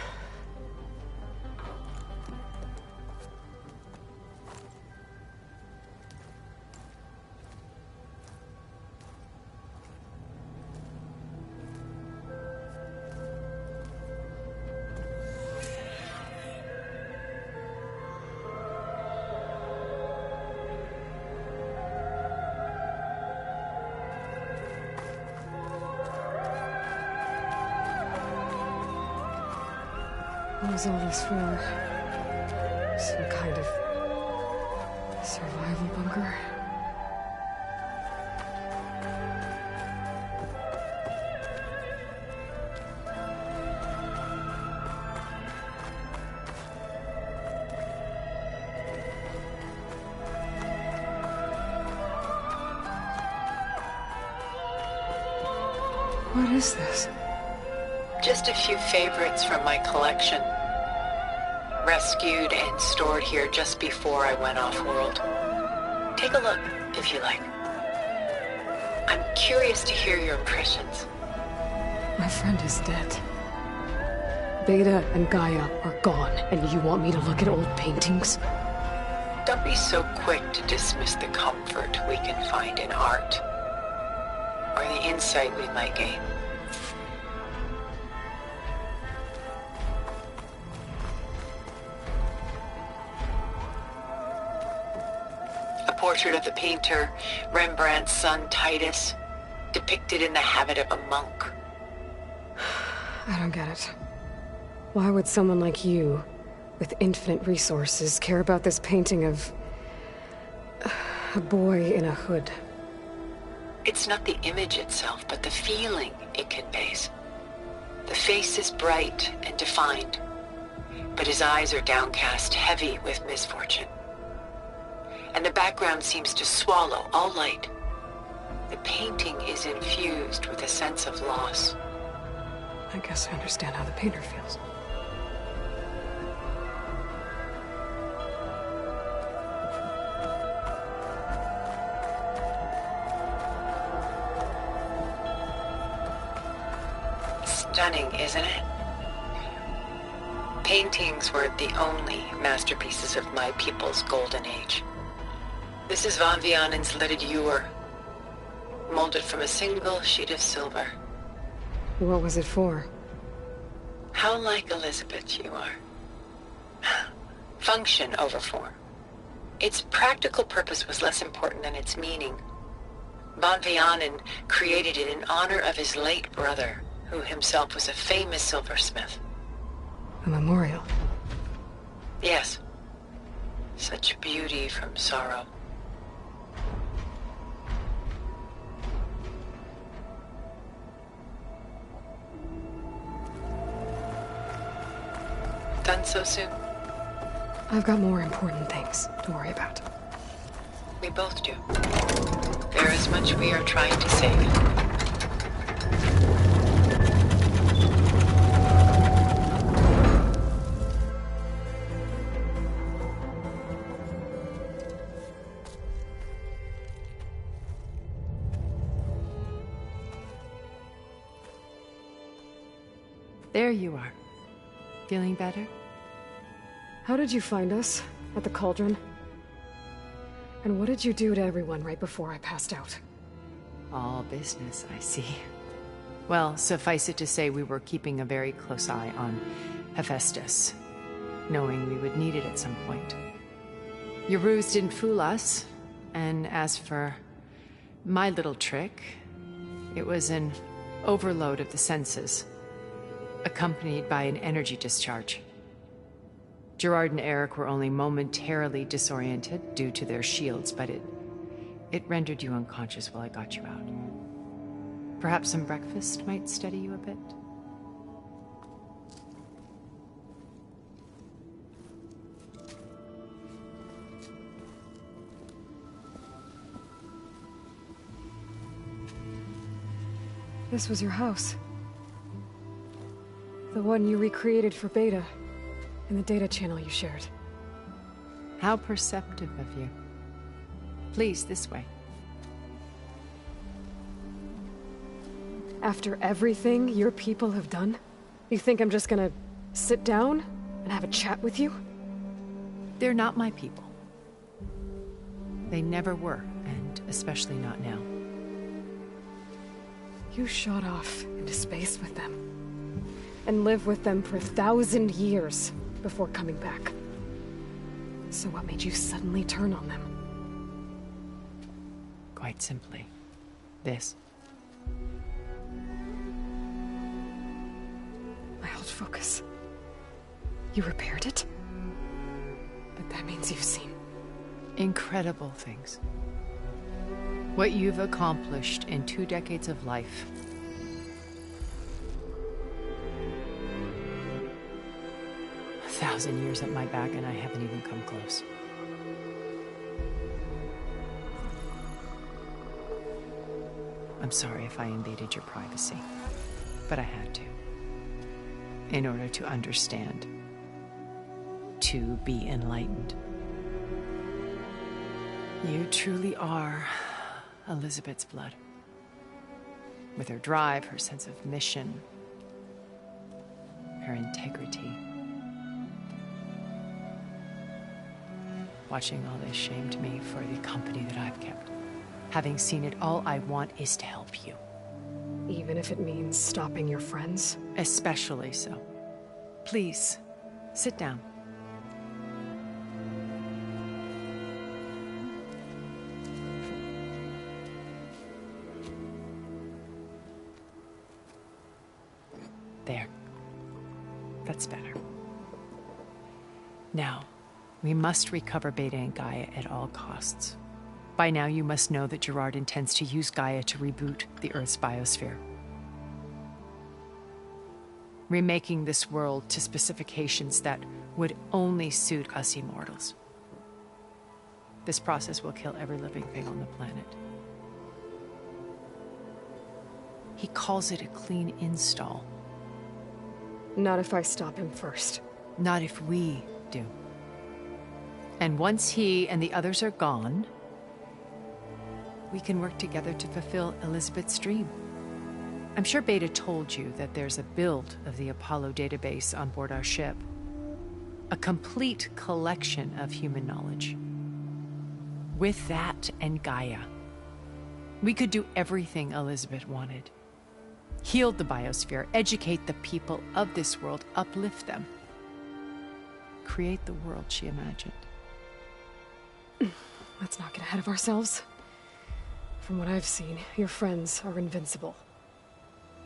What was all this for? Some kind of survival bunker? What is this? Just a few favorites from my collection. Rescued and stored here just before I went off-world. Take a look, if you like. I'm curious to hear your impressions. My friend is dead. Beta and Gaia are gone, and you want me to look at old paintings? Don't be so quick to dismiss the comfort we can find in art, or the insight we might gain. A portrait of the painter, Rembrandt's son Titus, depicted in the habit of a monk. I don't get it. Why would someone like you, with infinite resources, care about this painting of a boy in a hood? It's not the image itself, but the feeling it conveys. The face is bright and defined, but his eyes are downcast, heavy with misfortune. And the background seems to swallow all light. The painting is infused with a sense of loss. I guess I understand how the painter feels. stunning, isn't it? Paintings were the only masterpieces of my people's golden age. This is Von Vianen's Lidded Ewer, molded from a single sheet of silver. What was it for? How like Elizabeth you are. Function over form. Its practical purpose was less important than its meaning. Von Vianen created it in honor of his late brother, who himself was a famous silversmith. A memorial? Yes. Such beauty from sorrow. Done so soon? I've got more important things to worry about. We both do. There is much we are trying to save. There you are. Feeling better? How did you find us? At the Cauldron? And what did you do to everyone right before I passed out? All business, I see. Well, suffice it to say we were keeping a very close eye on Hephaestus, knowing we would need it at some point. Your ruse didn't fool us, and as for my little trick, it was an overload of the senses, accompanied by an energy discharge. Gerard and Eric were only momentarily disoriented due to their shields, but it rendered you unconscious while I got you out. Perhaps some breakfast might steady you a bit? This was your house. The one you recreated for Beta, in the data channel you shared. How perceptive of you. Please, this way. After everything your people have done, you think I'm just gonna sit down and have a chat with you? They're not my people. They never were, and especially not now. You shot off into space with them, and lived with them for 1,000 years before coming back. So what made you suddenly turn on them? Quite simply, this. My old focus. You repaired it? But that means you've seen... incredible things. What you've accomplished in 2 decades of life. A 1,000 years at my back and I haven't even come close. I'm sorry if I invaded your privacy, but I had to. In order to understand. To be enlightened. You truly are Elizabeth's blood. With her drive, her sense of mission, her integrity. Watching all this shamed me for the company that I've kept. Having seen it, all I want is to help you. Even if it means stopping your friends? Especially so. Please, sit down. There. That's better. Now, we must recover Beta and Gaia at all costs. By now, you must know that Gerard intends to use Gaia to reboot the Earth's biosphere. Remaking this world to specifications that would only suit us immortals. This process will kill every living thing on the planet. He calls it a clean install. Not if I stop him first. Not if we do. And once he and the others are gone, we can work together to fulfill Elizabeth's dream. I'm sure Beta told you that there's a build of the Apollo database on board our ship. A complete collection of human knowledge. With that and Gaia, we could do everything Elizabeth wanted. Heal the biosphere, educate the people of this world, uplift them. Create the world she imagined. Let's not get ahead of ourselves. From what I've seen, your friends are invincible.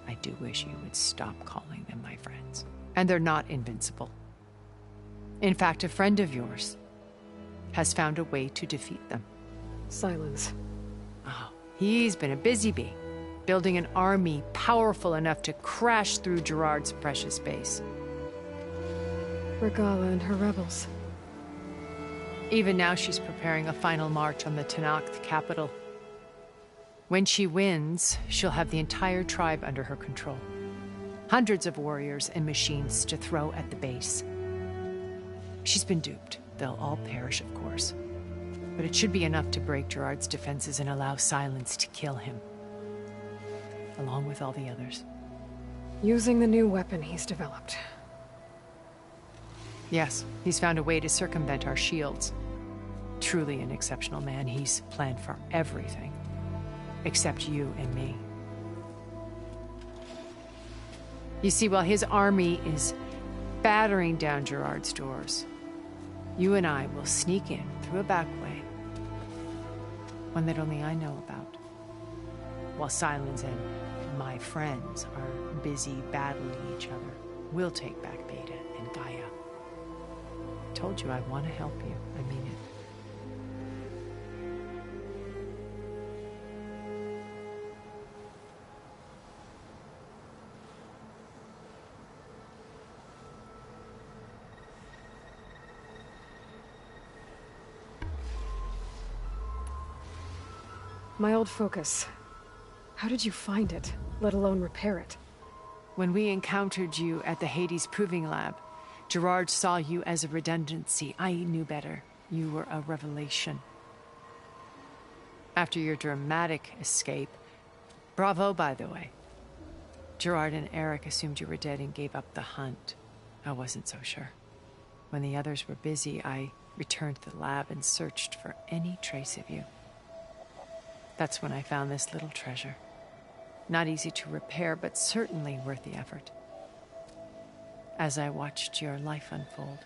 I do wish you would stop calling them my friends. And they're not invincible. In fact, a friend of yours has found a way to defeat them. Silence. Oh, he's been a busy bee, building an army powerful enough to crash through Gerard's precious base. Regalla and her rebels. Even now she's preparing a final march on the Tenakth capital. When she wins, she'll have the entire tribe under her control. Hundreds of warriors and machines to throw at the base. She's been duped. They'll all perish, of course. But it should be enough to break Gerard's defenses and allow Silence to kill him. Along with all the others. Using the new weapon he's developed. Yes, he's found a way to circumvent our shields. Truly an exceptional man. He's planned for everything. Except you and me. You see, while his army is battering down Gerard's doors, you and I will sneak in through a back way. One that only I know about. While Silence and my friends are busy battling each other, we'll take back Beta and Gaia. I told you I want to help you. I mean it. My old focus. How did you find it, let alone repair it? When we encountered you at the Hades Proving Lab, Gerard saw you as a redundancy. I knew better. You were a revelation. After your dramatic escape, bravo, by the way. Gerard and Eric assumed you were dead and gave up the hunt. I wasn't so sure. When the others were busy, I returned to the lab and searched for any trace of you. That's when I found this little treasure. Not easy to repair, but certainly worth the effort. As I watched your life unfold,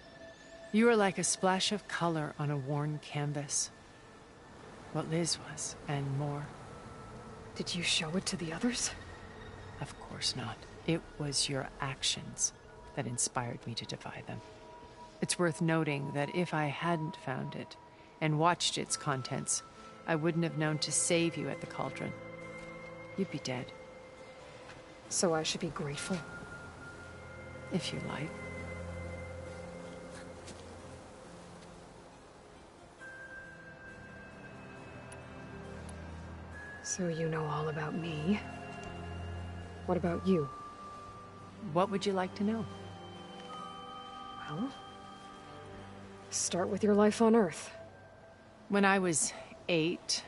you were like a splash of color on a worn canvas. What Liz was, and more. Did you show it to the others? Of course not. It was your actions that inspired me to defy them. It's worth noting that if I hadn't found it and watched its contents, I wouldn't have known to save you at the Cauldron. You'd be dead. So I should be grateful? If you like. So you know all about me. What about you? What would you like to know? Well, start with your life on Earth. When I was 8,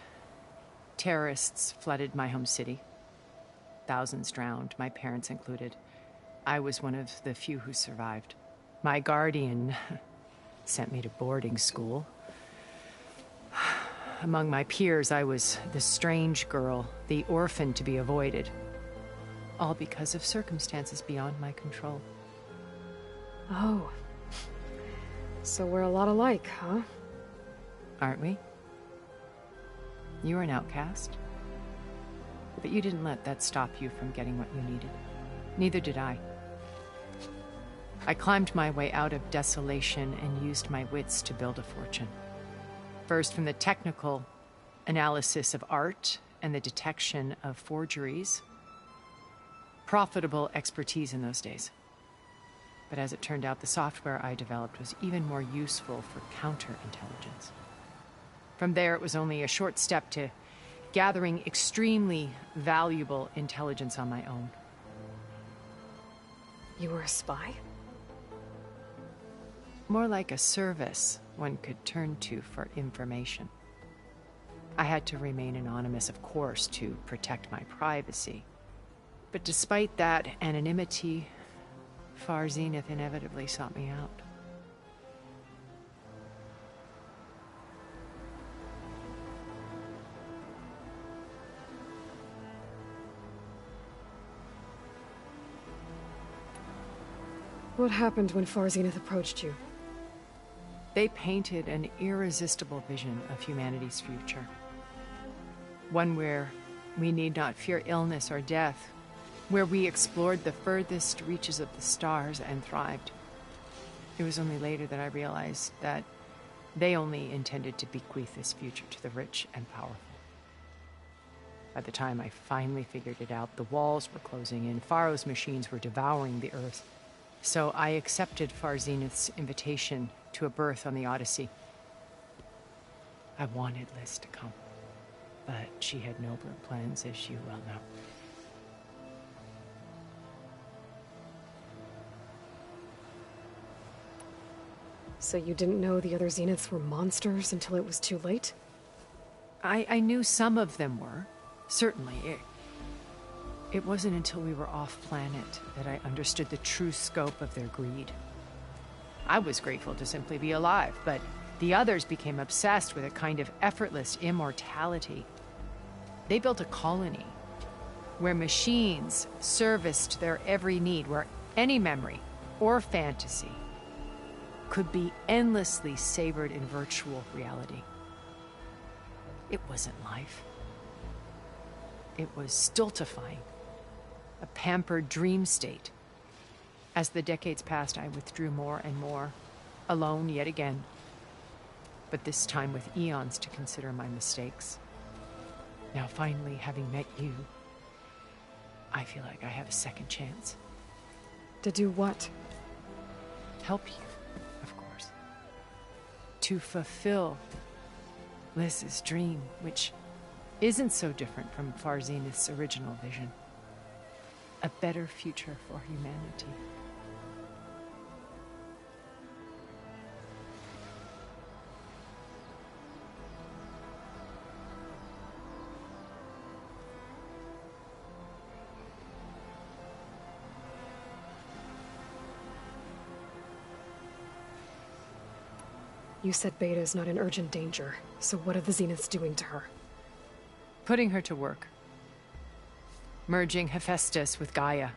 terrorists flooded my home city. Thousands drowned, my parents included. I was one of the few who survived. My guardian sent me to boarding school. Among my peers, I was the strange girl, the orphan to be avoided. All because of circumstances beyond my control. Oh. So we're a lot alike, huh? Aren't we? You were an outcast. But you didn't let that stop you from getting what you needed. Neither did I. I climbed my way out of desolation and used my wits to build a fortune. First, from the technical analysis of art and the detection of forgeries. Profitable expertise in those days. But as it turned out, the software I developed was even more useful for counterintelligence. From there, it was only a short step to gathering extremely valuable intelligence on my own. You were a spy? More like a service one could turn to for information. I had to remain anonymous, of course, to protect my privacy. But despite that anonymity, Far Zenith inevitably sought me out. What happened when Far Zenith approached you? They painted an irresistible vision of humanity's future. One where we need not fear illness or death, where we explored the furthest reaches of the stars and thrived. It was only later that I realized that they only intended to bequeath this future to the rich and powerful. By the time I finally figured it out, the walls were closing in, Pharaoh's machines were devouring the Earth. So I accepted Far Zenith's invitation to a berth on the Odyssey. I wanted Liz to come, but she had nobler plans, as you well know. So you didn't know the other Zeniths were monsters until it was too late? I knew some of them were, certainly. It wasn't until we were off-planet that I understood the true scope of their greed. I was grateful to simply be alive, but the others became obsessed with a kind of effortless immortality. They built a colony where machines serviced their every need, where any memory or fantasy could be endlessly savored in virtual reality. It wasn't life. It was stultifying. A pampered dream state. As the decades passed, I withdrew more and more, alone yet again, but this time with eons to consider my mistakes. Now finally, having met you, I feel like I have a second chance. To do what? Help you, of course. To fulfill Liz's dream, which isn't so different from Far Zenith's original vision. A better future for humanity. You said Beta is not in urgent danger, so what are the Zeniths doing to her? Putting her to work. Merging Hephaestus with Gaia.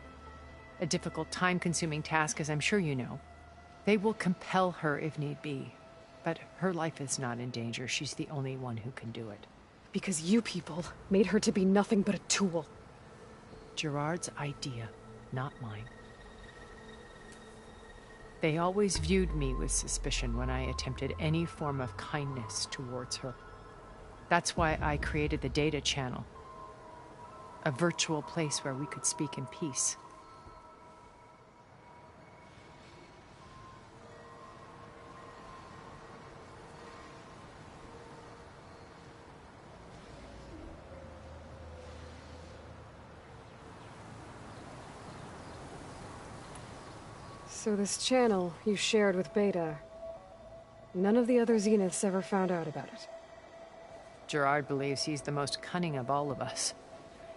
A difficult, time-consuming task, as I'm sure you know. They will compel her if need be. But her life is not in danger. She's the only one who can do it. Because you people made her to be nothing but a tool. Gerard's idea, not mine. They always viewed me with suspicion when I attempted any form of kindness towards her. That's why I created the data channel. A virtual place where we could speak in peace. So this channel you shared with Beta, none of the other Zeniths ever found out about it? Gerard believes he's the most cunning of all of us.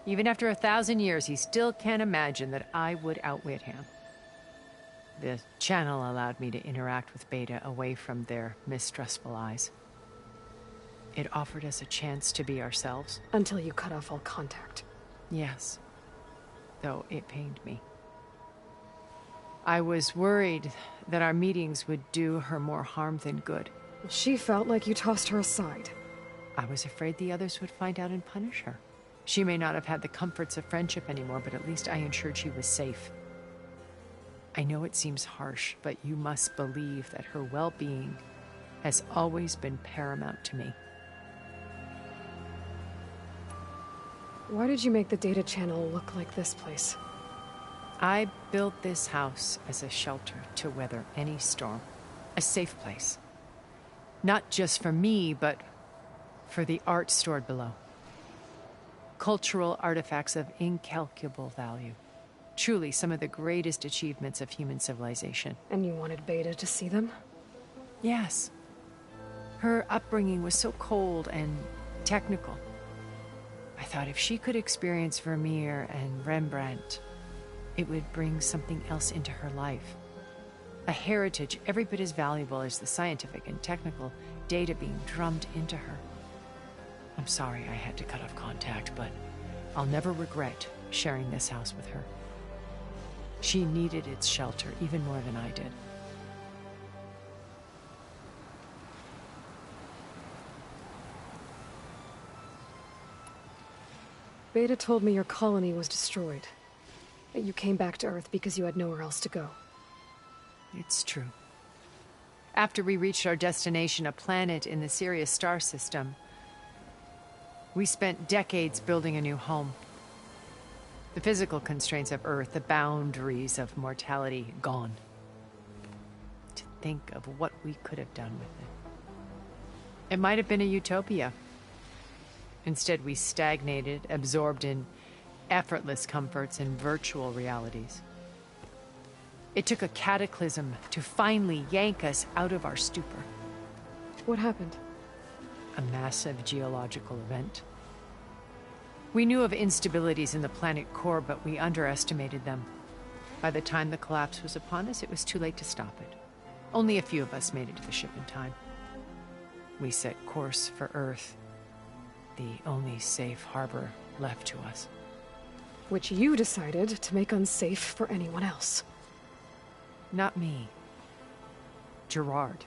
Even after 1,000 years, he still can't imagine that I would outwit him. The channel allowed me to interact with Beta away from their mistrustful eyes. It offered us a chance to be ourselves. Until you cut off all contact. Yes. Though it pained me. I was worried that our meetings would do her more harm than good. She felt like you tossed her aside. I was afraid the others would find out and punish her. She may not have had the comforts of friendship anymore, but at least I ensured she was safe. I know it seems harsh, but you must believe that her well-being has always been paramount to me. Why did you make the data channel look like this place? I built this house as a shelter to weather any storm. A safe place. Not just for me, but for the art stored below. Cultural artifacts of incalculable value. Truly some of the greatest achievements of human civilization. And you wanted Beta to see them? Yes. Her upbringing was so cold and technical. I thought if she could experience Vermeer and Rembrandt, it would bring something else into her life. A heritage every bit as valuable as the scientific and technical data being drummed into her. I'm sorry I had to cut off contact, but I'll never regret sharing this house with her. She needed its shelter even more than I did. Beta told me your colony was destroyed. That you came back to Earth because you had nowhere else to go. It's true. After we reached our destination, a planet in the Sirius star system, we spent decades building a new home. The physical constraints of Earth, the boundaries of mortality, gone. To think of what we could have done with it. It might have been a utopia. Instead, we stagnated, absorbed in effortless comforts and virtual realities. It took a cataclysm to finally yank us out of our stupor. What happened? A massive geological event. We knew of instabilities in the planet core, but we underestimated them. By the time the collapse was upon us, it was too late to stop it. Only a few of us made it to the ship in time. We set course for Earth, the only safe harbor left to us. Which you decided to make unsafe for anyone else. Not me. Gerard.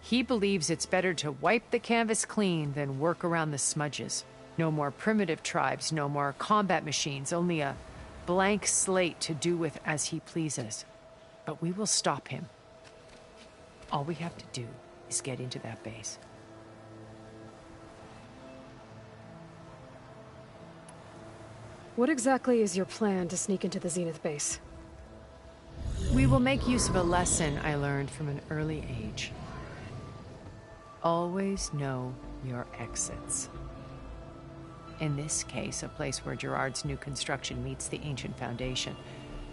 He believes it's better to wipe the canvas clean than work around the smudges. No more primitive tribes, no more combat machines, only a blank slate to do with as he pleases. But we will stop him. All we have to do is get into that base. What exactly is your plan to sneak into the Zenith base? We will make use of a lesson I learned from an early age. Always know your exits. In this case, a place where Gerard's new construction meets the ancient foundation,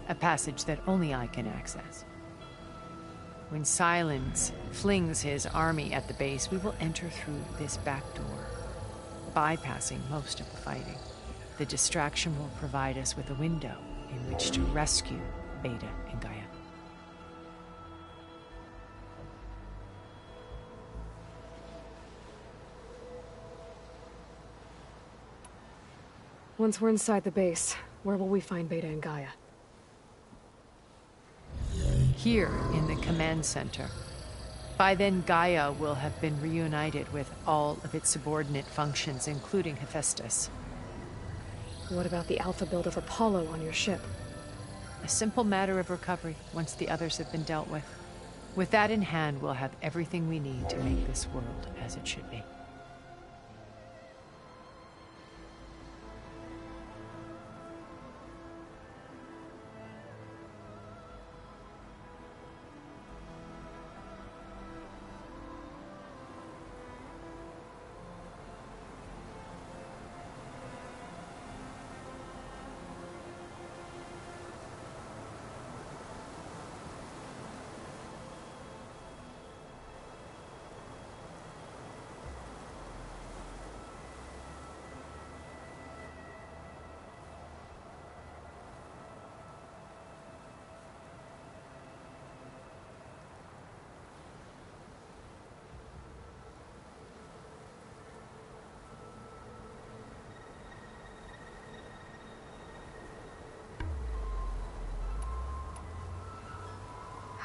a passage that only I can access. When Silence flings his army at the base, we will enter through this back door, bypassing most of the fighting. The distraction will provide us with a window in which to rescue Beta and Gaia. Once we're inside the base, where will we find Beta and Gaia? Here in the command center. By then, Gaia will have been reunited with all of its subordinate functions, including Hephaestus. What about the Alpha build of Apollo on your ship? A simple matter of recovery once the others have been dealt with. With that in hand, we'll have everything we need to make this world as it should be.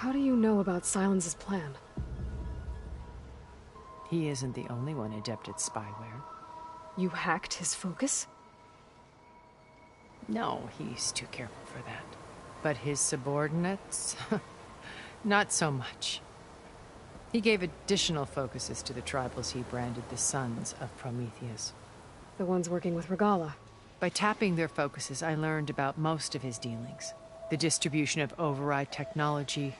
How do you know about Silence's plan? He isn't the only one adept at spyware. You hacked his focus? No, he's too careful for that. But his subordinates? Not so much. He gave additional focuses to the tribals he branded the Sons of Prometheus. The ones working with Regalla. By tapping their focuses, I learned about most of his dealings. The distribution of override technology,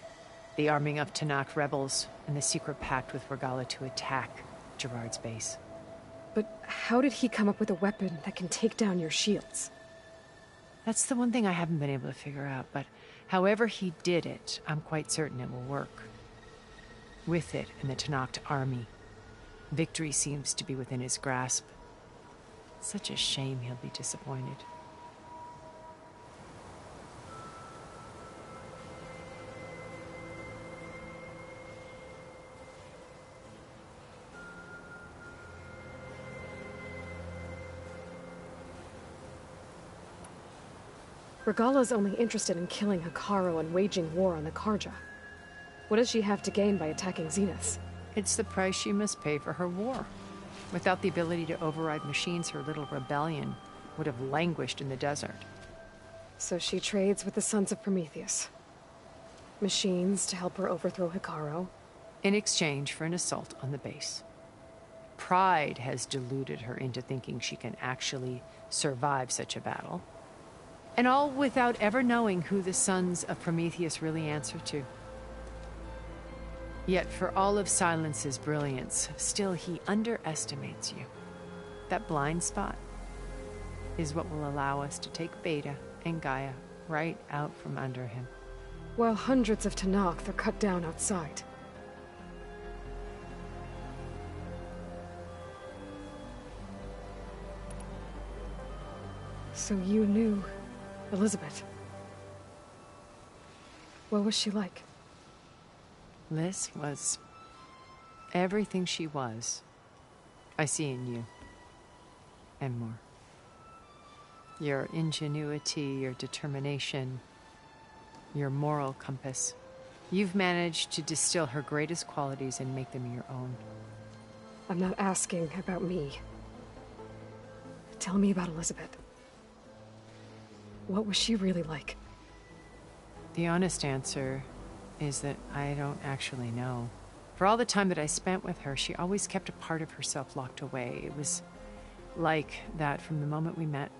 the arming of Tanakh rebels, and the secret pact with Regalla to attack Gerard's base. But how did he come up with a weapon that can take down your shields? That's the one thing I haven't been able to figure out, but however he did it, I'm quite certain it will work. With it and the Tanakh army, victory seems to be within his grasp. Such a shame he'll be disappointed. Regalla's only interested in killing Hekarro and waging war on the Karja. What does she have to gain by attacking Zenith? It's the price she must pay for her war. Without the ability to override machines, her little rebellion would have languished in the desert. So she trades with the Sons of Prometheus. Machines to help her overthrow Hekarro. In exchange for an assault on the base. Pride has deluded her into thinking she can actually survive such a battle. And all without ever knowing who the Sons of Prometheus really answer to. Yet for all of Silence's brilliance, still he underestimates you. That blind spot is what will allow us to take Beta and Gaia right out from under him. While hundreds of Tenakth are cut down outside. So you knew Elizabeth. What was she like? Liz was everything she was. I see in you. And more. Your ingenuity, your determination, your moral compass. You've managed to distill her greatest qualities and make them your own. I'm not asking about me. Tell me about Elizabeth. What was she really like? The honest answer is that I don't actually know. For all the time that I spent with her, she always kept a part of herself locked away. It was like that from the moment we met.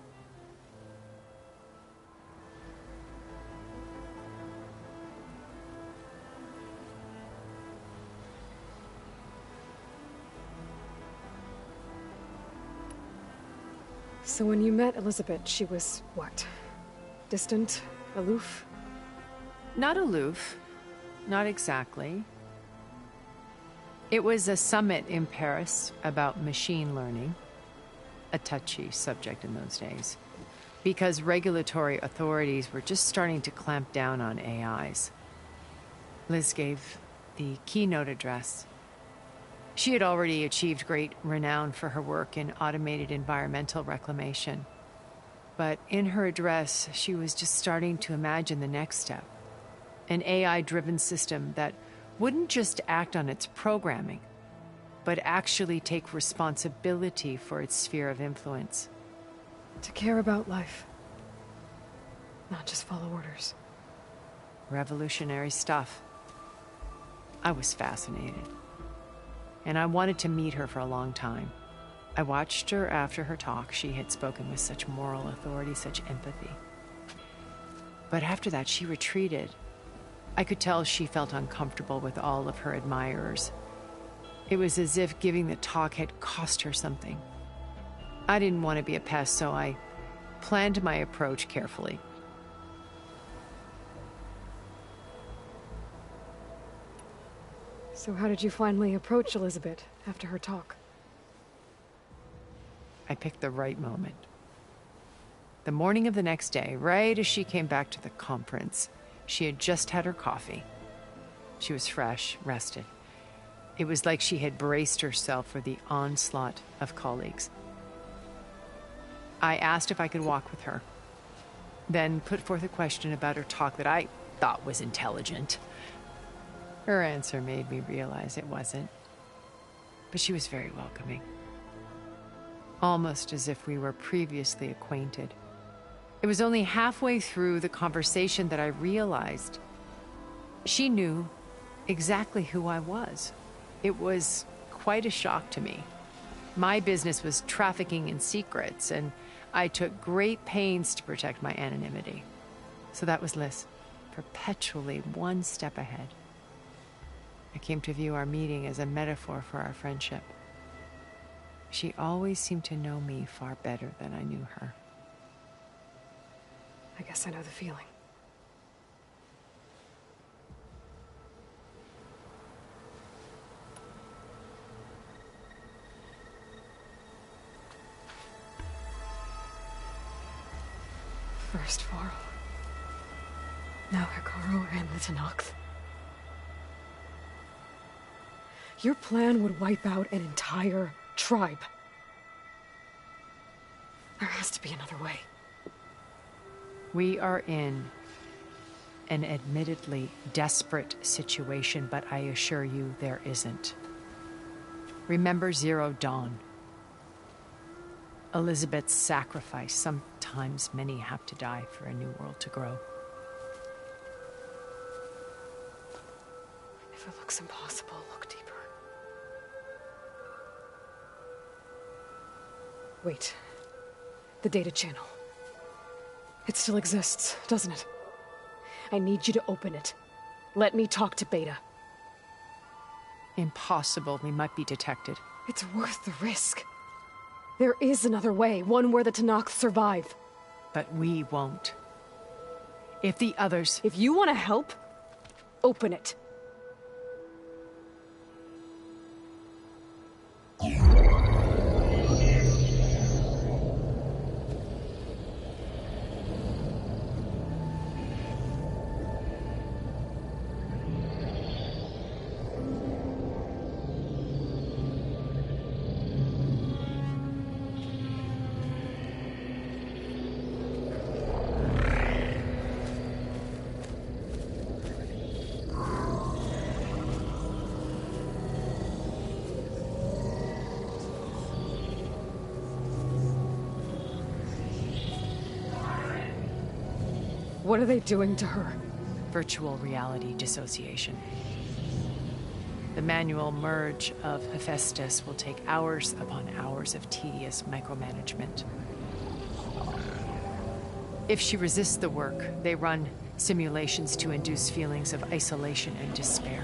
So when you met Elizabeth, she was what? Distant? Aloof? Not aloof. Not exactly. It was a summit in Paris about machine learning, a touchy subject in those days, because regulatory authorities were just starting to clamp down on AIs. Liz gave the keynote address. She had already achieved great renown for her work in automated environmental reclamation. But in her address, she was just starting to imagine the next step. An AI-driven system that wouldn't just act on its programming, but actually take responsibility for its sphere of influence. To care about life. Not just follow orders. Revolutionary stuff. I was fascinated. And I wanted to meet her for a long time. I watched her after her talk. She had spoken with such moral authority, such empathy. But after that, she retreated. I could tell she felt uncomfortable with all of her admirers. It was as if giving the talk had cost her something. I didn't want to be a pest, so I planned my approach carefully. So how did you finally approach Elizabeth after her talk? I picked the right moment. The morning of the next day, right as she came back to the conference, she had just had her coffee. She was fresh, rested. It was like she had braced herself for the onslaught of colleagues. I asked if I could walk with her, then put forth a question about her talk that I thought was intelligent. Her answer made me realize it wasn't. But she was very welcoming. Almost as if we were previously acquainted. It was only halfway through the conversation that I realized she knew exactly who I was. It was quite a shock to me. My business was trafficking in secrets, and I took great pains to protect my anonymity. So that was Liz, perpetually one step ahead. I came to view our meeting as a metaphor for our friendship. She always seemed to know me far better than I knew her. I guess I know the feeling. First Varl. Now Hekarro and the Tenakth. Your plan would wipe out an entire tribe. There has to be another way. We are in an admittedly desperate situation, but I assure you there isn't. Remember Zero Dawn. Elizabeth's sacrifice. Sometimes many have to die for a new world to grow. If it looks impossible, look deeper. Wait. The data channel. It still exists, doesn't it? I need you to open it. Let me talk to Beta. Impossible. We might be detected. It's worth the risk. There is another way, one where the Tenakth survive. But we won't. If the others... If you want to help, open it. What are they doing to her? Virtual reality dissociation. The manual merge of Hephaestus will take hours upon hours of tedious micromanagement. If she resists the work, they run simulations to induce feelings of isolation and despair.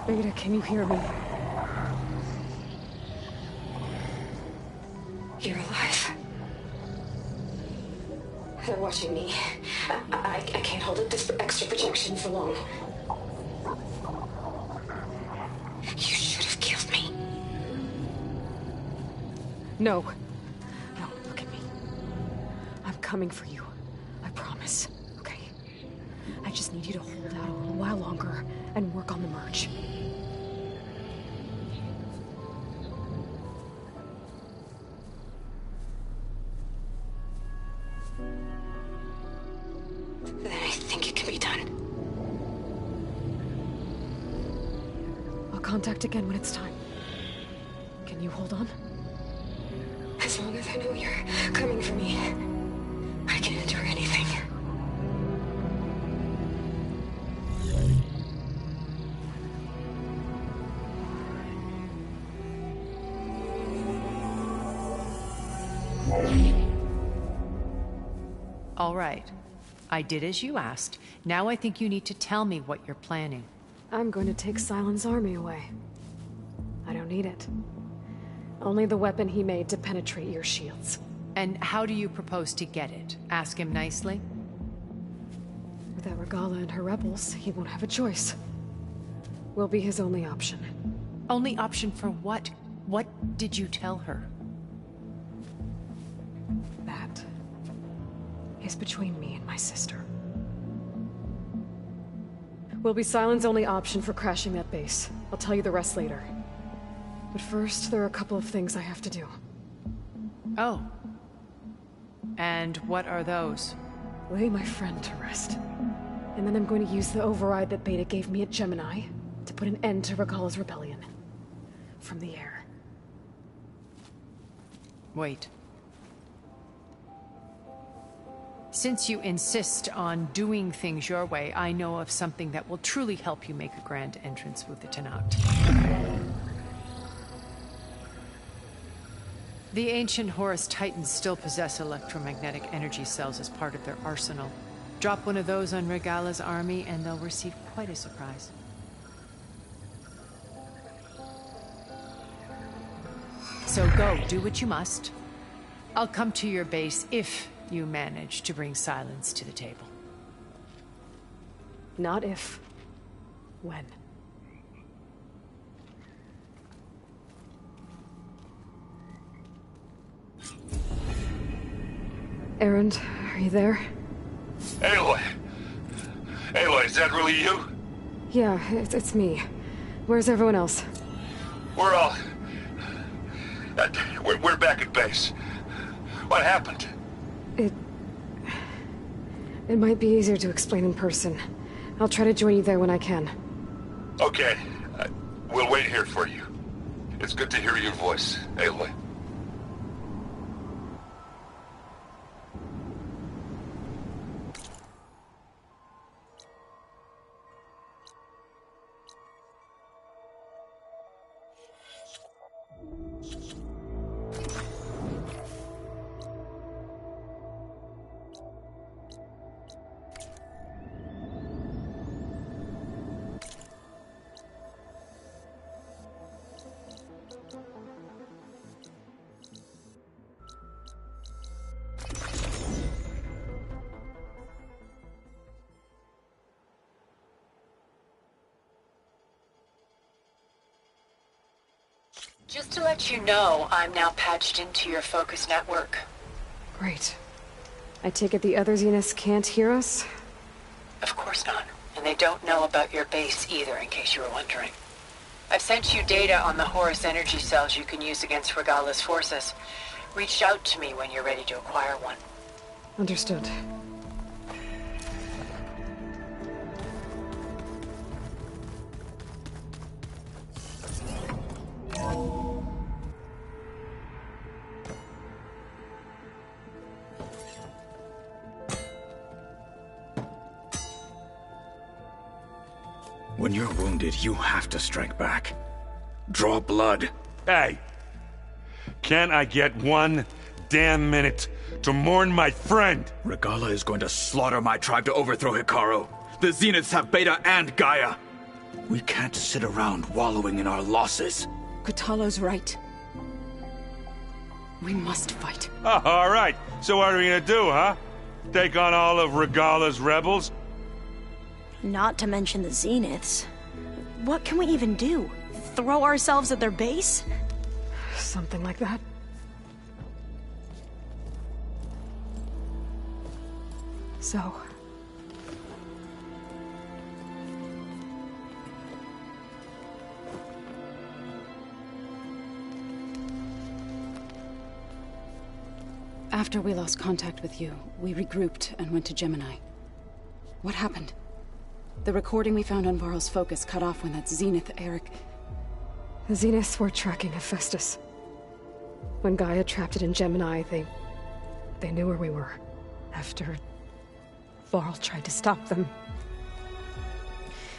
Beta, can you hear me? You're alive. They're watching me. I can't hold up this extra protection for long. You should have killed me. No. No, look at me. I'm coming for you. I promise. Okay? I just need you to hold out a little while longer and work on the merge. Then I think it can be done. I'll contact again when it's time. Can you hold on? As long as I know you're coming for me, I can endure anything. All right. I did as you asked. Now I think you need to tell me what you're planning. I'm going to take Sylens' army away. I don't need it. Only the weapon he made to penetrate your shields. And how do you propose to get it? Ask him nicely? Without Regalla and her rebels, he won't have a choice. We'll be his only option. Only option for what? What did you tell her? That is between me and my sister. Will be Sylens' only option for crashing that base. I'll tell you the rest later. But first, there are a couple of things I have to do. Oh. And what are those? Lay my friend to rest. And then I'm going to use the override that Beta gave me at Gemini to put an end to Regalla's rebellion. From the air. Wait. Since you insist on doing things your way, I know of something that will truly help you make a grand entrance with the Tenakth. The ancient Horus Titans still possess electromagnetic energy cells as part of their arsenal. Drop one of those on Regalla's army and they'll receive quite a surprise. So go, do what you must. I'll come to your base if you manage to bring Sylens to the table. Not if. When. Erend, are you there? Aloy! Aloy, is that really you? Yeah, it's me. Where's everyone else? We're all... we're back at base. What happened? It might be easier to explain in person. I'll try to join you there when I can. Okay. We'll wait here for you. It's good to hear your voice, Aloy. Just to let you know, I'm now patched into your focus network. Great. I take it the other Zeniths can't hear us? Of course not. And they don't know about your base either, in case you were wondering. I've sent you data on the Horus energy cells you can use against Regalla's forces. Reach out to me when you're ready to acquire one. Understood. When you're wounded, you have to strike back. Draw blood. Hey! Can't I get one damn minute to mourn my friend? Regalla is going to slaughter my tribe to overthrow Hekarro. The Zeniths have Beta and Gaia. We can't sit around wallowing in our losses. Kotallo's right. We must fight. Oh, all right. So what are we gonna do, huh? Take on all of Regalla's rebels? Not to mention the Zeniths. What can we even do? Throw ourselves at their base? Something like that. So... After we lost contact with you, we regrouped and went to Gemini. What happened? The recording we found on Varl's focus cut off when that Zenith, Eric... The Zeniths were tracking Hephaestus. When Gaia trapped it in Gemini, they knew where we were. After Varl tried to stop them.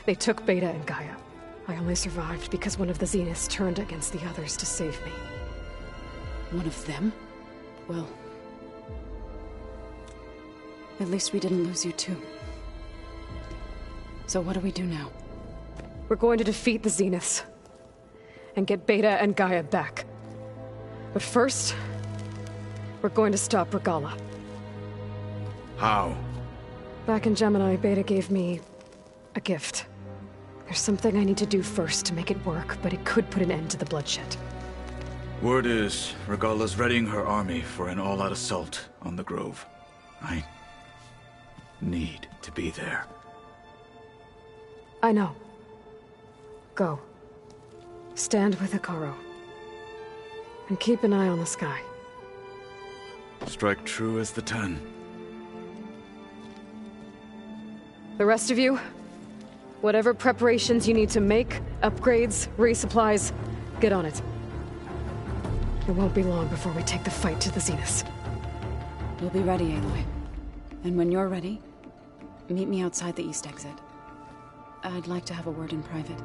They took Beta and Gaia. I only survived because one of the Zeniths turned against the others to save me. One of them? Well... at least we didn't lose you too. So what do we do now? We're going to defeat the Zeniths. And get Beta and Gaia back. But first... we're going to stop Regalla. How? Back in Gemini, Beta gave me... a gift. There's something I need to do first to make it work, but it could put an end to the bloodshed. Word is, Regalla's readying her army for an all-out assault on the Grove. I... need to be there. I know. Go. Stand with Hekarro. And keep an eye on the sky. Strike true as the 10. The rest of you, whatever preparations you need to make, upgrades, resupplies, get on it. It won't be long before we take the fight to the Zeniths. We'll be ready, Aloy. And when you're ready, meet me outside the east exit. I'd like to have a word in private.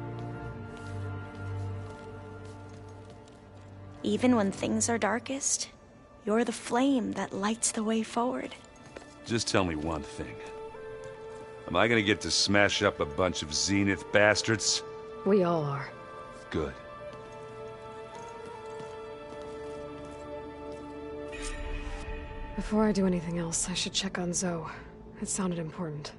Even when things are darkest, you're the flame that lights the way forward. Just tell me one thing. Am I gonna get to smash up a bunch of Zenith bastards? We all are. Good. Before I do anything else, I should check on Zoe. It sounded important.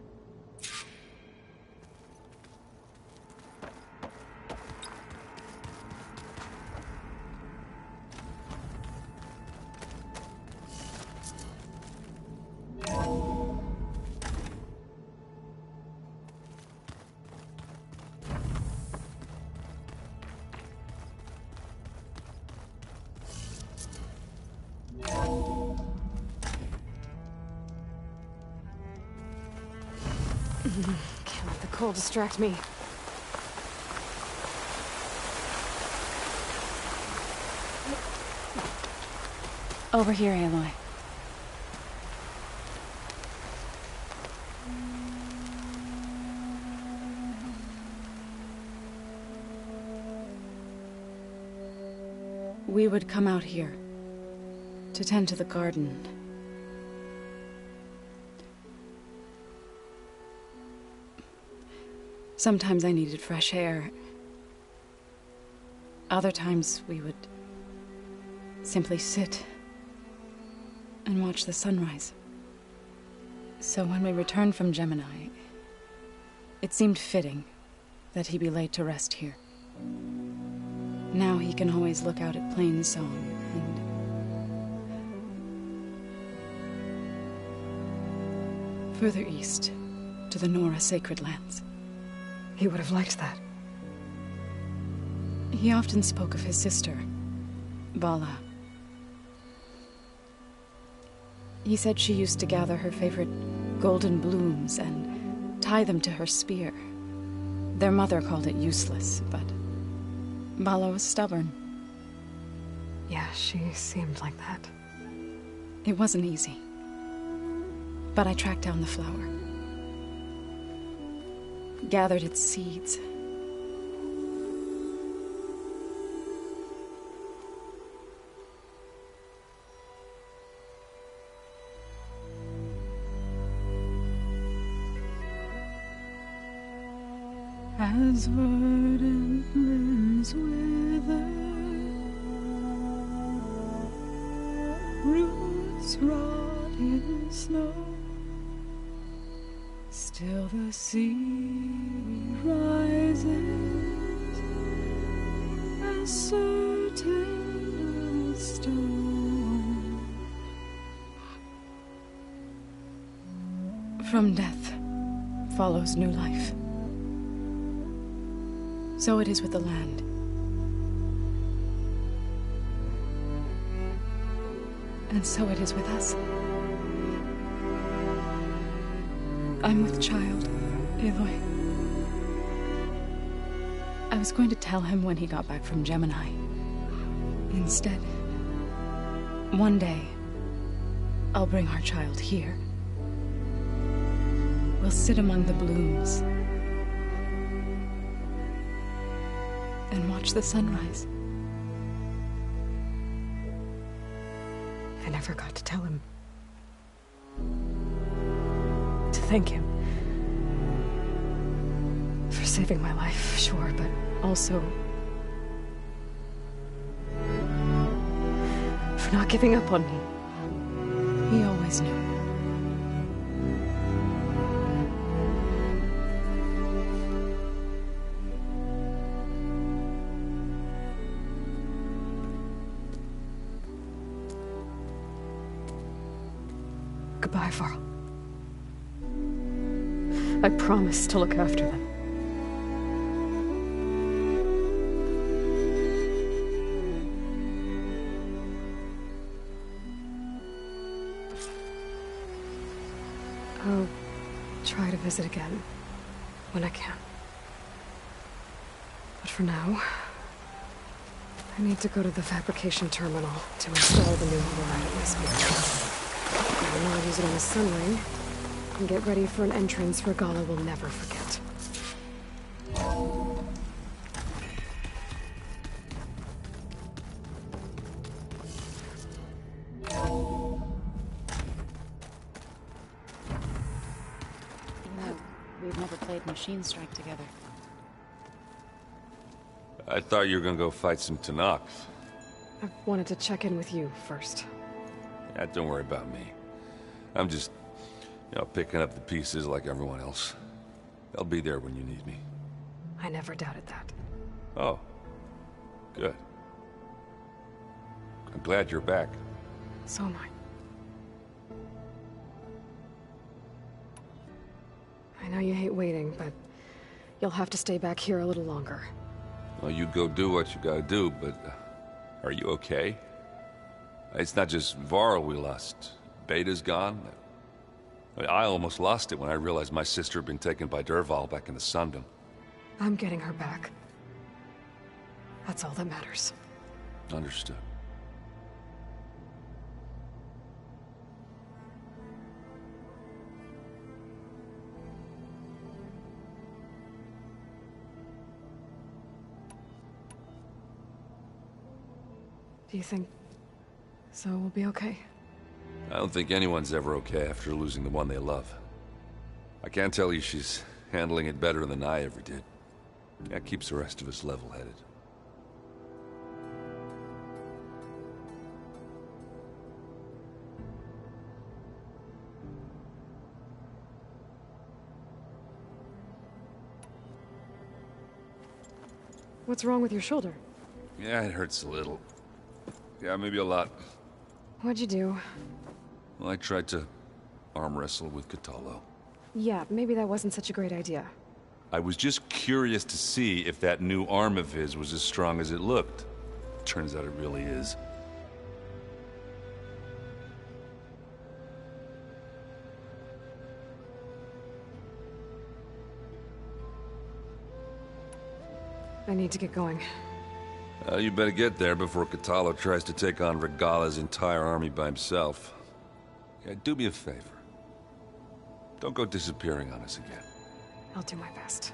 Can't let the cold distract me. Over here, Aloy. We would come out here to tend to the garden. Sometimes I needed fresh air. Other times we would simply sit and watch the sunrise. So when we returned from Gemini, it seemed fitting that he be laid to rest here. Now he can always look out at Plainsong and further east to the Nora Sacred Lands. He would have liked that. He often spoke of his sister, Vala. He said she used to gather her favorite golden blooms and tie them to her spear. Their mother called it useless, but Vala was stubborn. Yeah, she seemed like that. It wasn't easy. But I tracked down the flower. Gathered its seeds. As verdant limbs wither, roots rot in snow, still the sea rises, as certain as stone. From death follows new life. So it is with the land. And so it is with us. I'm with child, Aloy. I was going to tell him when he got back from Gemini. Instead, one day, I'll bring our child here. We'll sit among the blooms and watch the sunrise. I never got to tell him. To thank him. For saving my life, sure, but also for not giving up on me. He always knew. Goodbye, Varl. I promise to look after them. I'll try to visit again when I can. But for now, I need to go to the fabrication terminal to install the new override at my spear. And I'll use it on the sunring and get ready for an entrance Regalla will never forget. We've never played Machine Strike together. I thought you were gonna go fight some Tenaks. I wanted to check in with you first. Yeah, don't worry about me. I'm just, picking up the pieces like everyone else. I'll be there when you need me. I never doubted that. Oh. Good. I'm glad you're back. So am I. I know you hate waiting, but you'll have to stay back here a little longer. Well, you go do what you gotta do, but are you okay? It's not just Varl we lost. Beta's gone. I almost lost it when I realized my sister had been taken by Dervahl back in the Sundom. I'm getting her back. That's all that matters. Understood. Do you think Zoe will be okay? I don't think anyone's ever okay after losing the one they love. I can't tell you she's handling it better than I ever did. That keeps the rest of us level-headed. What's wrong with your shoulder? Yeah, it hurts a little. Yeah, maybe a lot. What'd you do? Well, I tried to arm wrestle with Kotallo. Yeah, maybe that wasn't such a great idea. I was just curious to see if that new arm of his was as strong as it looked. Turns out it really is. I need to get going. You better get there before Kotallo tries to take on Regalla's entire army by himself. Yeah, do me a favor. Don't go disappearing on us again. I'll do my best.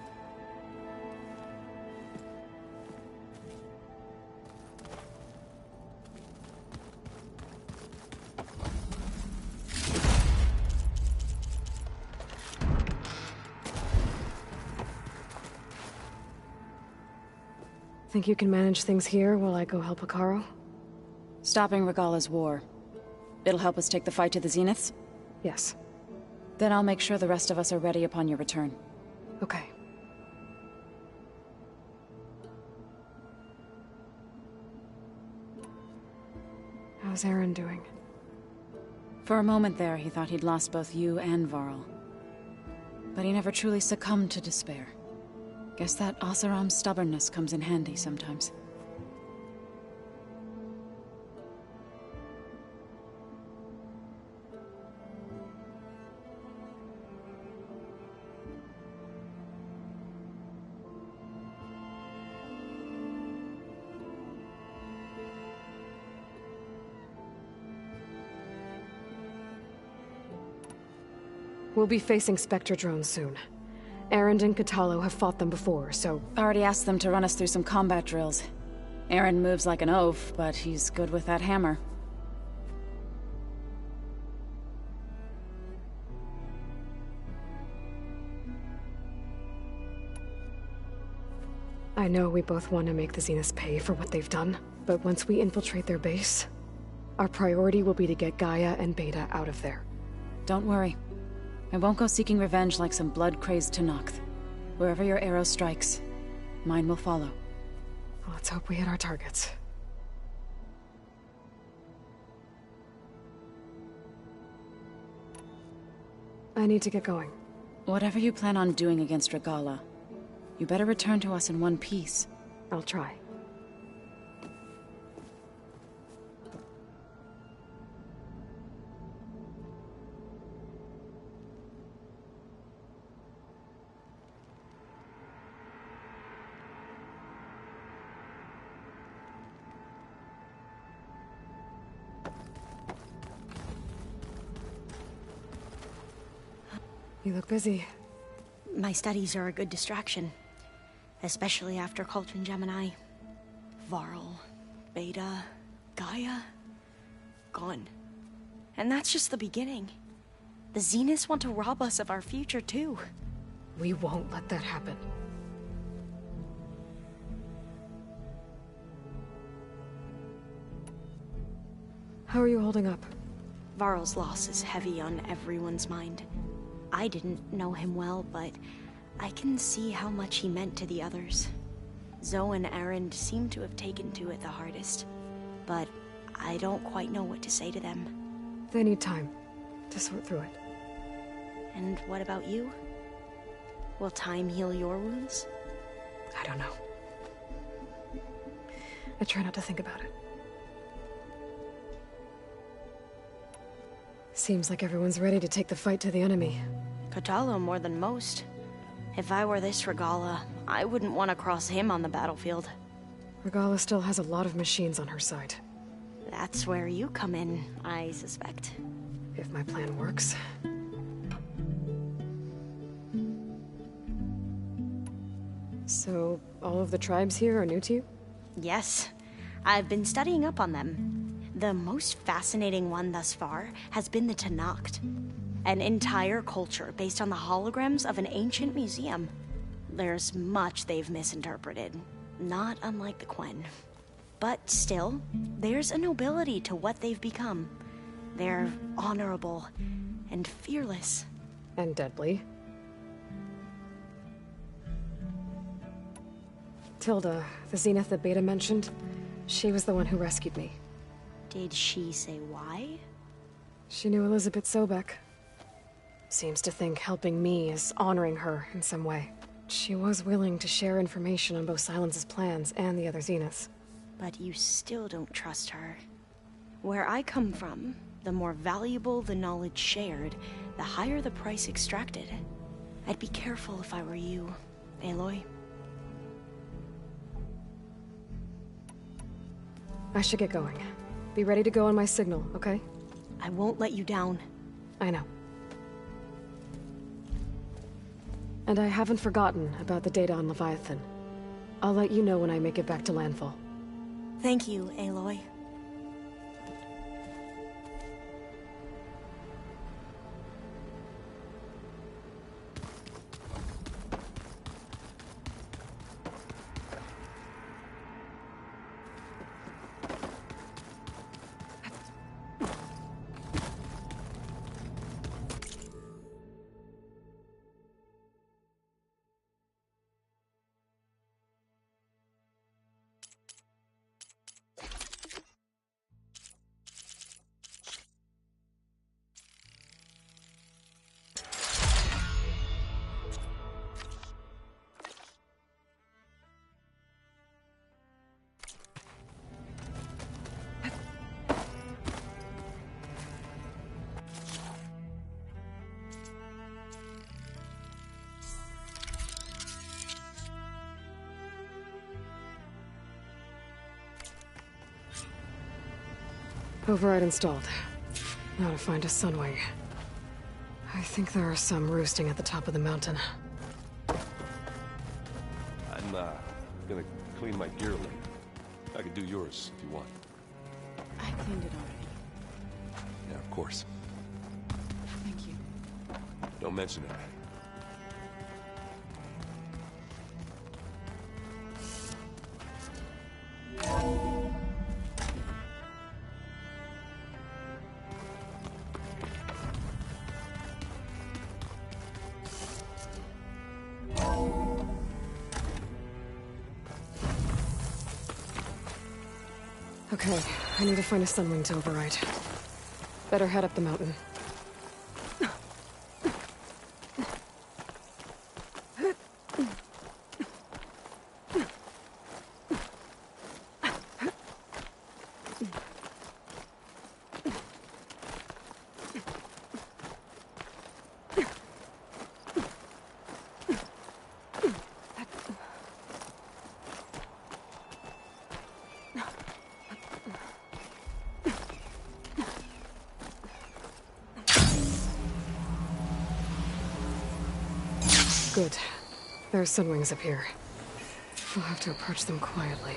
Think you can manage things here while I go help Hekarro? Stopping Regalla's war. It'll help us take the fight to the Zeniths? Yes. Then I'll make sure the rest of us are ready upon your return. Okay. How's Aaron doing? For a moment there, he thought he'd lost both you and Varl. But he never truly succumbed to despair. Guess that Oseram's stubbornness comes in handy sometimes. We'll be facing Spectre drones soon. Erend and Kotallo have fought them before, so... Already asked them to run us through some combat drills. Erend moves like an oaf, but he's good with that hammer. I know we both want to make the Zeniths pay for what they've done, but once we infiltrate their base, our priority will be to get Gaia and Beta out of there. Don't worry. I won't go seeking revenge like some blood-crazed Tenakth. Wherever your arrow strikes, mine will follow. Let's hope we hit our targets. I need to get going. Whatever you plan on doing against Regalla, you better return to us in one piece. I'll try. You look busy. My studies are a good distraction. Especially after Cauldron Gemini. Varl, Beta, Gaia... gone. And that's just the beginning. The Zeniths want to rob us of our future, too. We won't let that happen. How are you holding up? Varl's loss is heavy on everyone's mind. I didn't know him well, but I can see how much he meant to the others. Zoe and Erend seem to have taken to it the hardest, but I don't quite know what to say to them. They need time to sort through it. And what about you? Will time heal your wounds? I don't know. I try not to think about it. Seems like everyone's ready to take the fight to the enemy. Kotallo more than most. If I were this Regala, I wouldn't want to cross him on the battlefield. Regala still has a lot of machines on her side. That's where you come in, I suspect. If my plan works. So, all of the tribes here are new to you? Yes. I've been studying up on them. The most fascinating one thus far has been the Tenakth. An entire culture based on the holograms of an ancient museum. There's much they've misinterpreted, not unlike the Quen. But still, there's a nobility to what they've become. They're honorable and fearless. And deadly. Tilda, the Zenith that Beta mentioned, she was the one who rescued me. Did she say why? She knew Elizabeth Sobek. Seems to think helping me is honoring her in some way. She was willing to share information on both Silence's plans and the other Zeniths. But you still don't trust her. Where I come from, the more valuable the knowledge shared, the higher the price extracted. I'd be careful if I were you, Aloy. I should get going. Be ready to go on my signal, okay? I won't let you down. I know. And I haven't forgotten about the data on Leviathan. I'll let you know when I make it back to landfall. Thank you, Aloy. Override installed. Now to find a Sunwing. I think there are some roosting at the top of the mountain. I'm, gonna clean my gear later. I could do yours if you want. I cleaned it already. Yeah, of course. Thank you. Don't mention it. Okay, I need to find a Sunwing to override. Better head up the mountain. Good. There are Sunwings up here. We'll have to approach them quietly.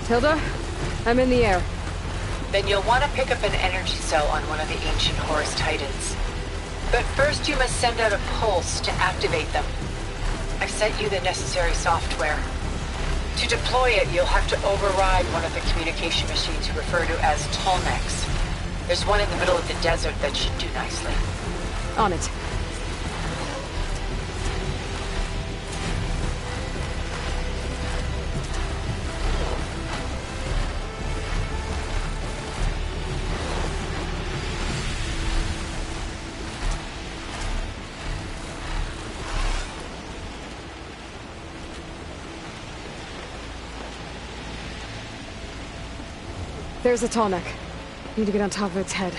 Tilda, I'm in the air. Then you'll want to pick up an energy cell on one of the ancient Horus Titans. But first you must send out a pulse to activate them. I've sent you the necessary software. To deploy it, you'll have to override one of the communication machines you refer to as Tolmecs. There's one in the middle of the desert that should do nicely. On it. There's a Tolmec. Need to get on top of its head.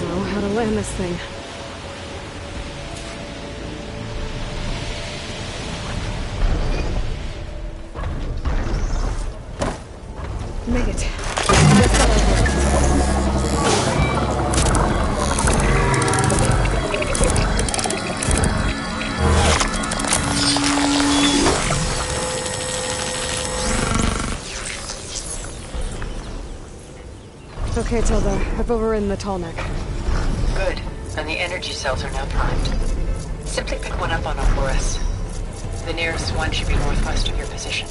Know how to land this thing. Made it. Let's go over. Okay, Tilda. I've overridden the Tolmec. Good. And the energy cells are now primed. Simply pick one up on a Horus. The nearest one should be northwest of your position.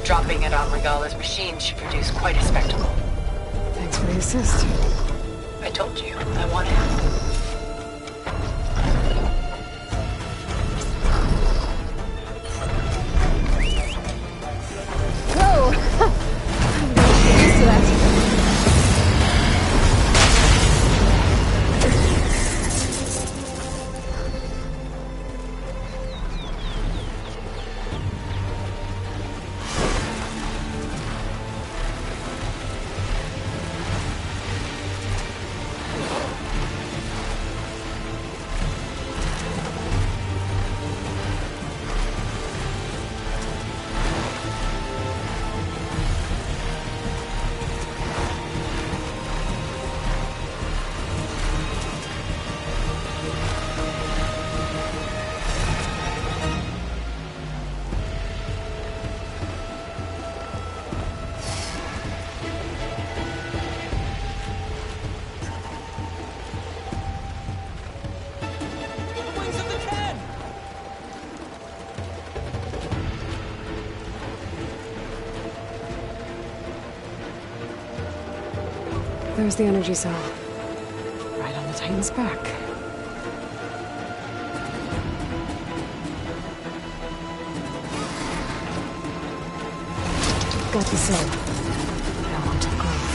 Dropping it on Regala's machine should produce quite a spectacle. Thanks for the assist. I told you, I wanted it. Whoa! I'm gonna get used to that. There's the energy cell. Right on the Titan's back. Got the cell. Now onto the grove.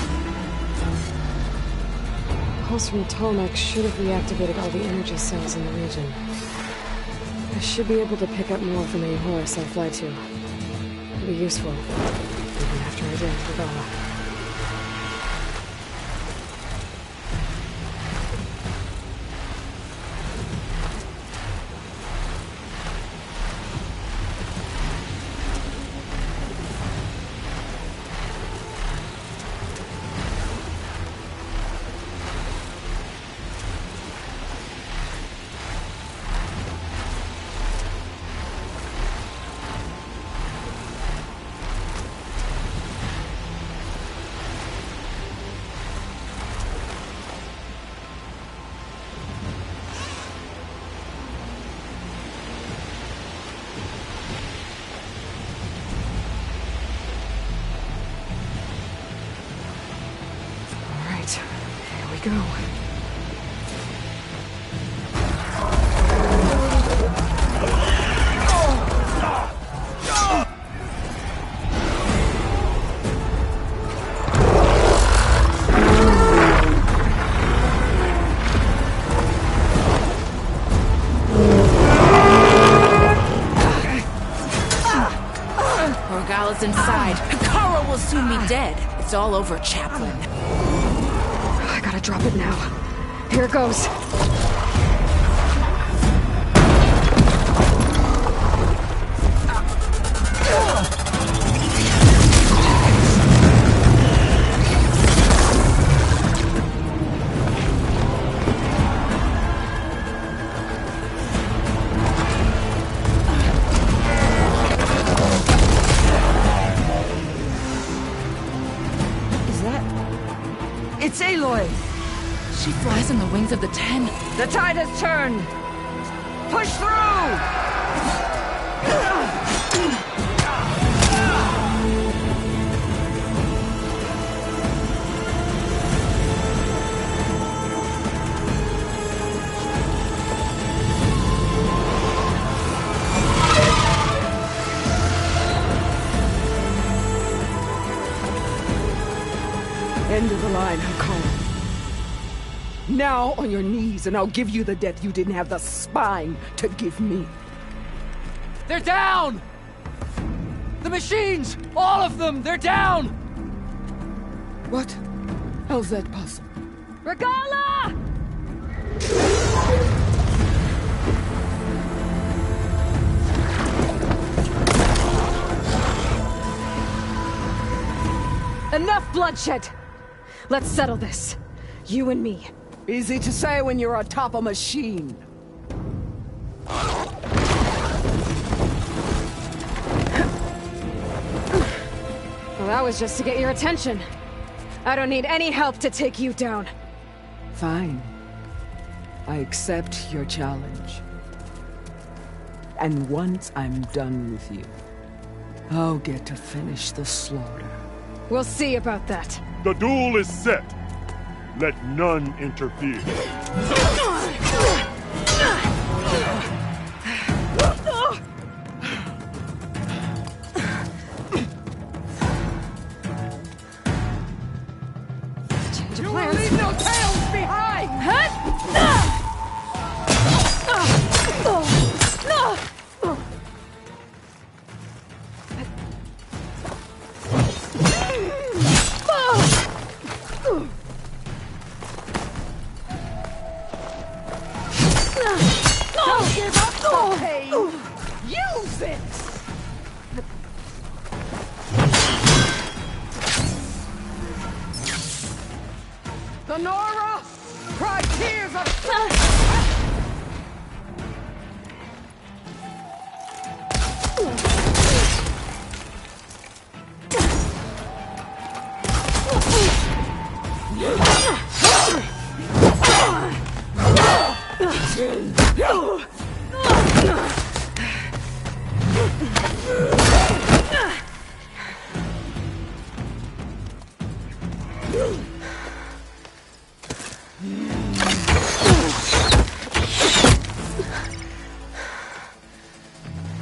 Pulse from Tolmec should have reactivated all the energy cells in the region. I should be able to pick up more from any Horus I fly to. It'll be useful, even after I deal with Regala. Here we go. Regala's inside. Kara will soon be dead. It's all over, Chaplain. I gotta drop it now. Here it goes. flies on the wings of the 10. The tide has turned! Push through! End of the line, Hakon. Now on your knees, and I'll give you the death you didn't have the spine to give me. They're down! The machines! All of them! They're down! What? How's that possible? Regala! Enough bloodshed! Let's settle this. You and me. Easy to say when you're atop a machine. Well, that was just to get your attention. I don't need any help to take you down. Fine. I accept your challenge. And once I'm done with you, I'll get to finish the slaughter. We'll see about that. The duel is set. Let none interfere. You will leave no tails behind! Don't give up the pain! Use it! The Nora! Cry tears of...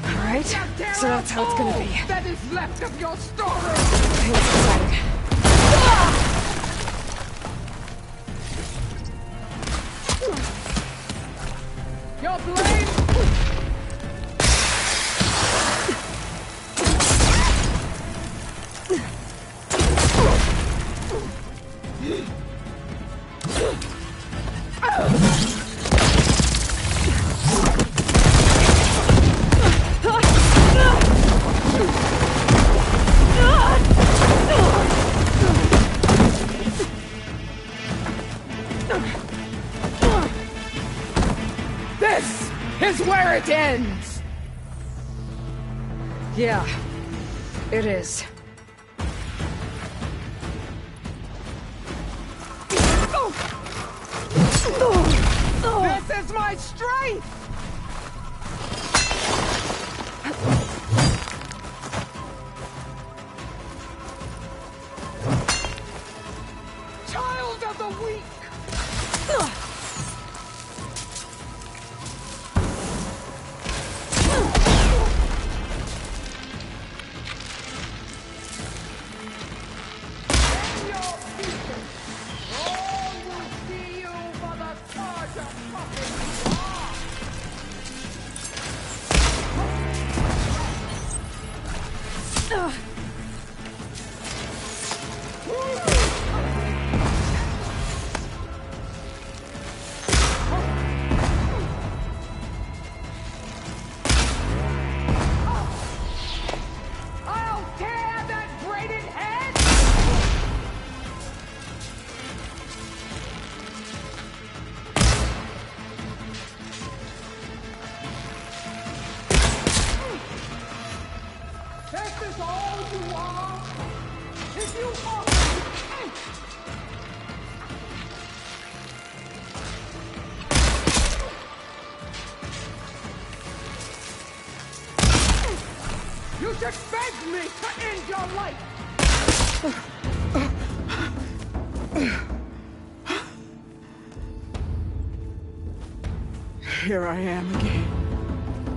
Alright, so that's how it's gonna be. That is left of your story! It's exciting. Your blade! This is where it ends! Yeah, it is. This is my strength! Child of the weak! don't expect me to end your life! Here I am again,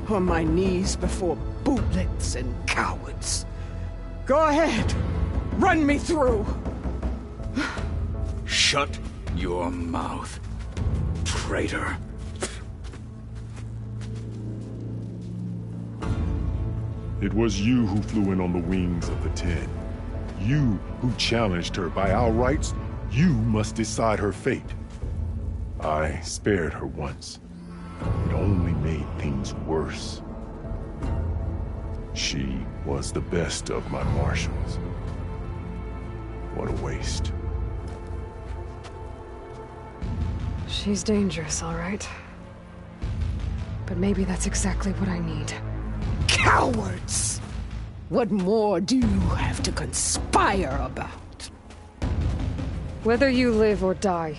on my knees before bootlets and cowards. Go ahead, run me through. Shut your mouth, traitor. It was you who flew in on the wings of the Ten. You who challenged her by our rights. You must decide her fate. I spared her once. It only made things worse. She was the best of my marshals. What a waste. She's dangerous, all right. But maybe that's exactly what I need. Cowards! What more do you have to conspire about? Whether you live or die.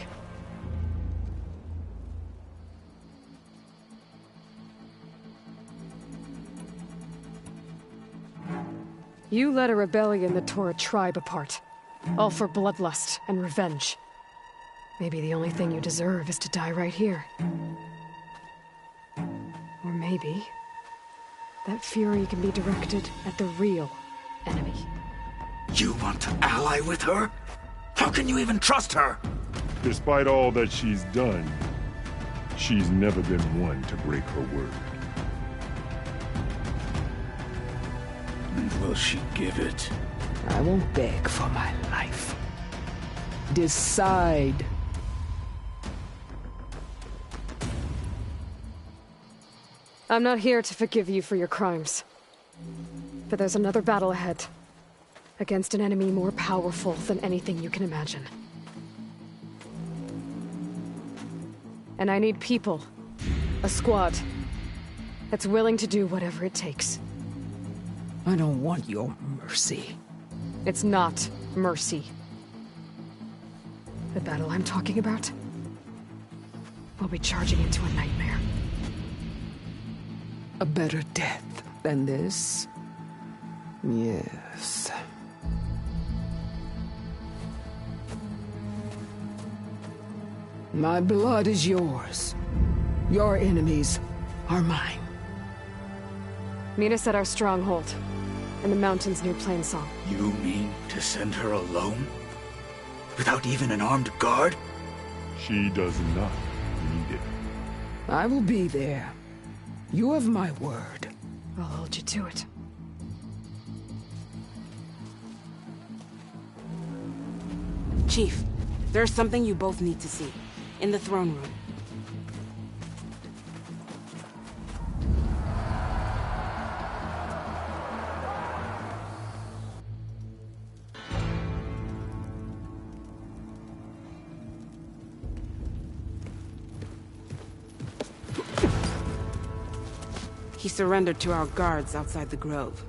You led a rebellion that tore a tribe apart. All for bloodlust and revenge. Maybe the only thing you deserve is to die right here. Or maybe that fury can be directed at the real enemy. You want to ally with her? How can you even trust her? Despite all that she's done, she's never been one to break her word. And will she give it? I won't beg for my life. Decide. I'm not here to forgive you for your crimes. But there's another battle ahead. Against an enemy more powerful than anything you can imagine. And I need people. A squad. That's willing to do whatever it takes. I don't want your mercy. It's not mercy. The battle I'm talking about will be charging into a nightmare. A better death than this? Yes. My blood is yours. Your enemies are mine. Meet us at our stronghold, in the mountains near Plainsong. You mean to send her alone? Without even an armed guard? She does not need it. I will be there. You have my word. I'll hold you to it. Chief, there's something you both need to see. In the throne room. He surrendered to our guards outside the grove.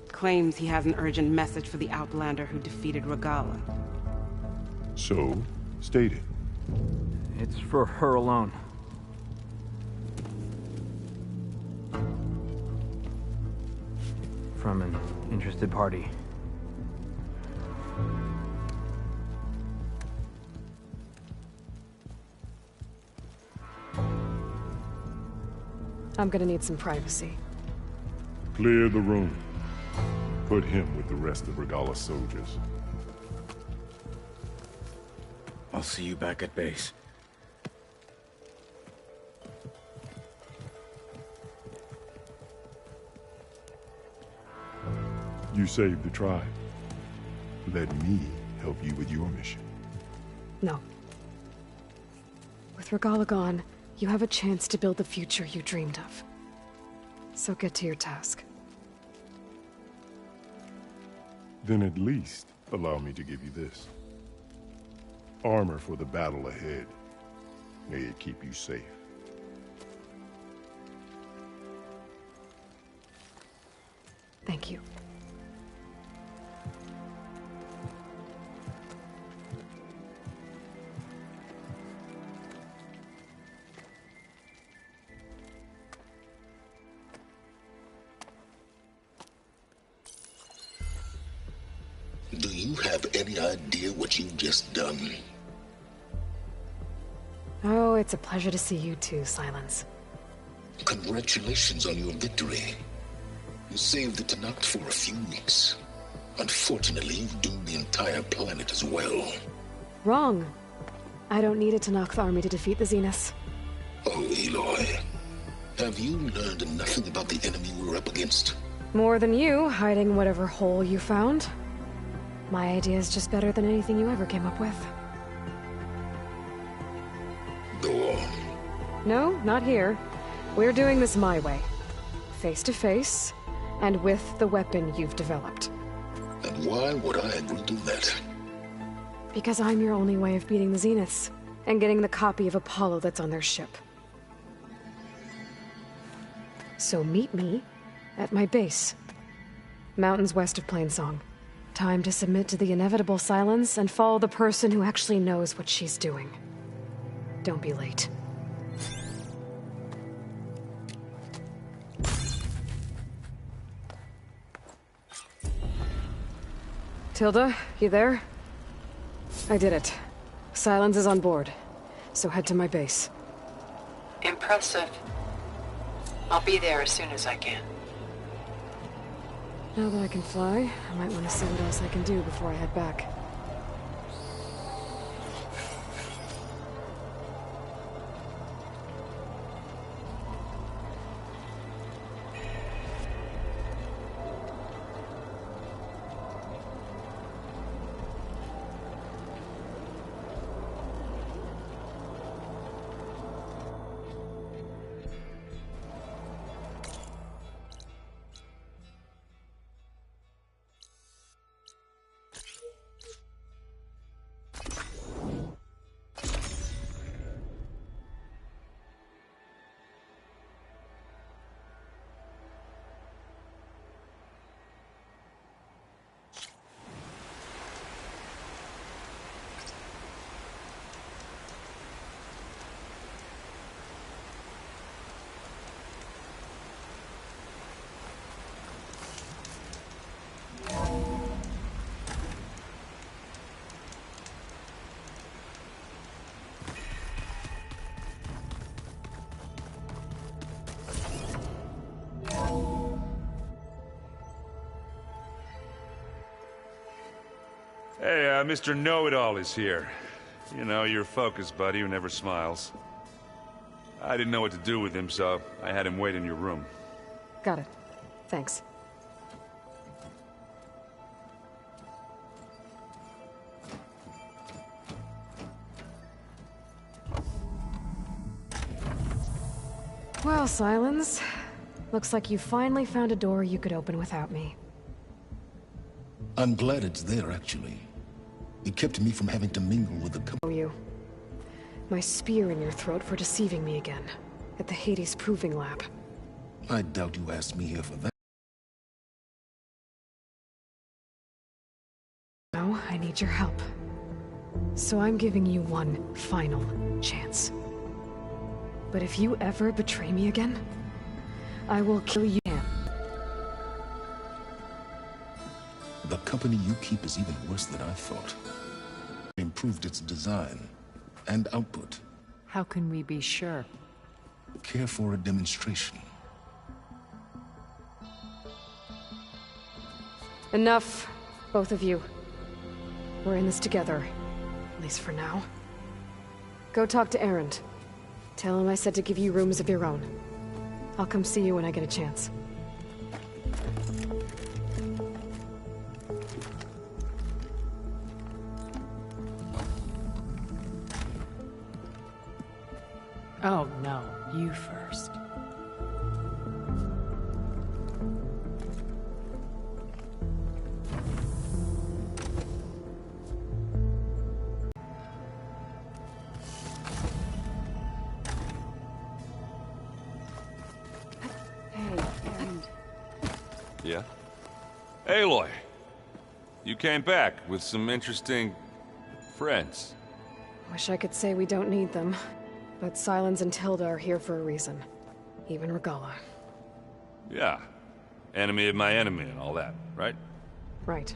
Claims he has an urgent message for the Outlander who defeated Regalla. So, state it. It's for her alone. From an interested party. I'm gonna need some privacy. Clear the room. Put him with the rest of Regalla's soldiers. I'll see you back at base. You saved the tribe. Let me help you with your mission. No. With Regalla gone, you have a chance to build the future you dreamed of. So get to your task. Then at least allow me to give you this. Armor for the battle ahead. May it keep you safe. Thank you. have any idea what you've just done? Oh, it's a pleasure to see you too, Silence. Congratulations on your victory. You saved the Tenakth for a few weeks. Unfortunately, you've doomed the entire planet as well. Wrong. I don't need a Tenakth army to defeat the Zeniths. Oh, Aloy. Have you learned nothing about the enemy we're up against? More than you, hiding whatever hole you found. My idea is just better than anything you ever came up with. Go on. No, not here. We're doing this my way. Face to face, and with the weapon you've developed. And why would I agree to that? Because I'm your only way of beating the Zeniths, and getting the copy of Apollo that's on their ship. So meet me at my base. Mountains west of Plainsong. Time to submit to the inevitable silence and follow the person who actually knows what she's doing. Don't be late. Tilda, you there? I did it. Silence is on board, so head to my base. Impressive. I'll be there as soon as I can. Now that I can fly, I might want to see what else I can do before I head back. Hey, Mr. Know-It-All is here. You know, your focus buddy who never smiles. I didn't know what to do with him, so I had him wait in your room. Got it. Thanks. Well, Silence. Looks like you finally found a door you could open without me. I'm glad it's there, actually. It kept me from having to mingle with the you. My spear in your throat for deceiving me again. At the Hades Proving Lab. I doubt you asked me here for that. No, I need your help. So I'm giving you one final chance. But if you ever betray me again, I will kill you. The company you keep is even worse than I thought. It improved its design and output. How can we be sure? Care for a demonstration. Enough, both of you. We're in this together, at least for now. Go talk to Erend. Tell him I said to give you rooms of your own. I'll come see you when I get a chance. Oh, no. You first. Yeah? Aloy! You came back with some interesting... friends. Wish I could say we don't need them. But Silence and Tilda are here for a reason. Even Regalla. Yeah. Enemy of my enemy and all that, right? Right.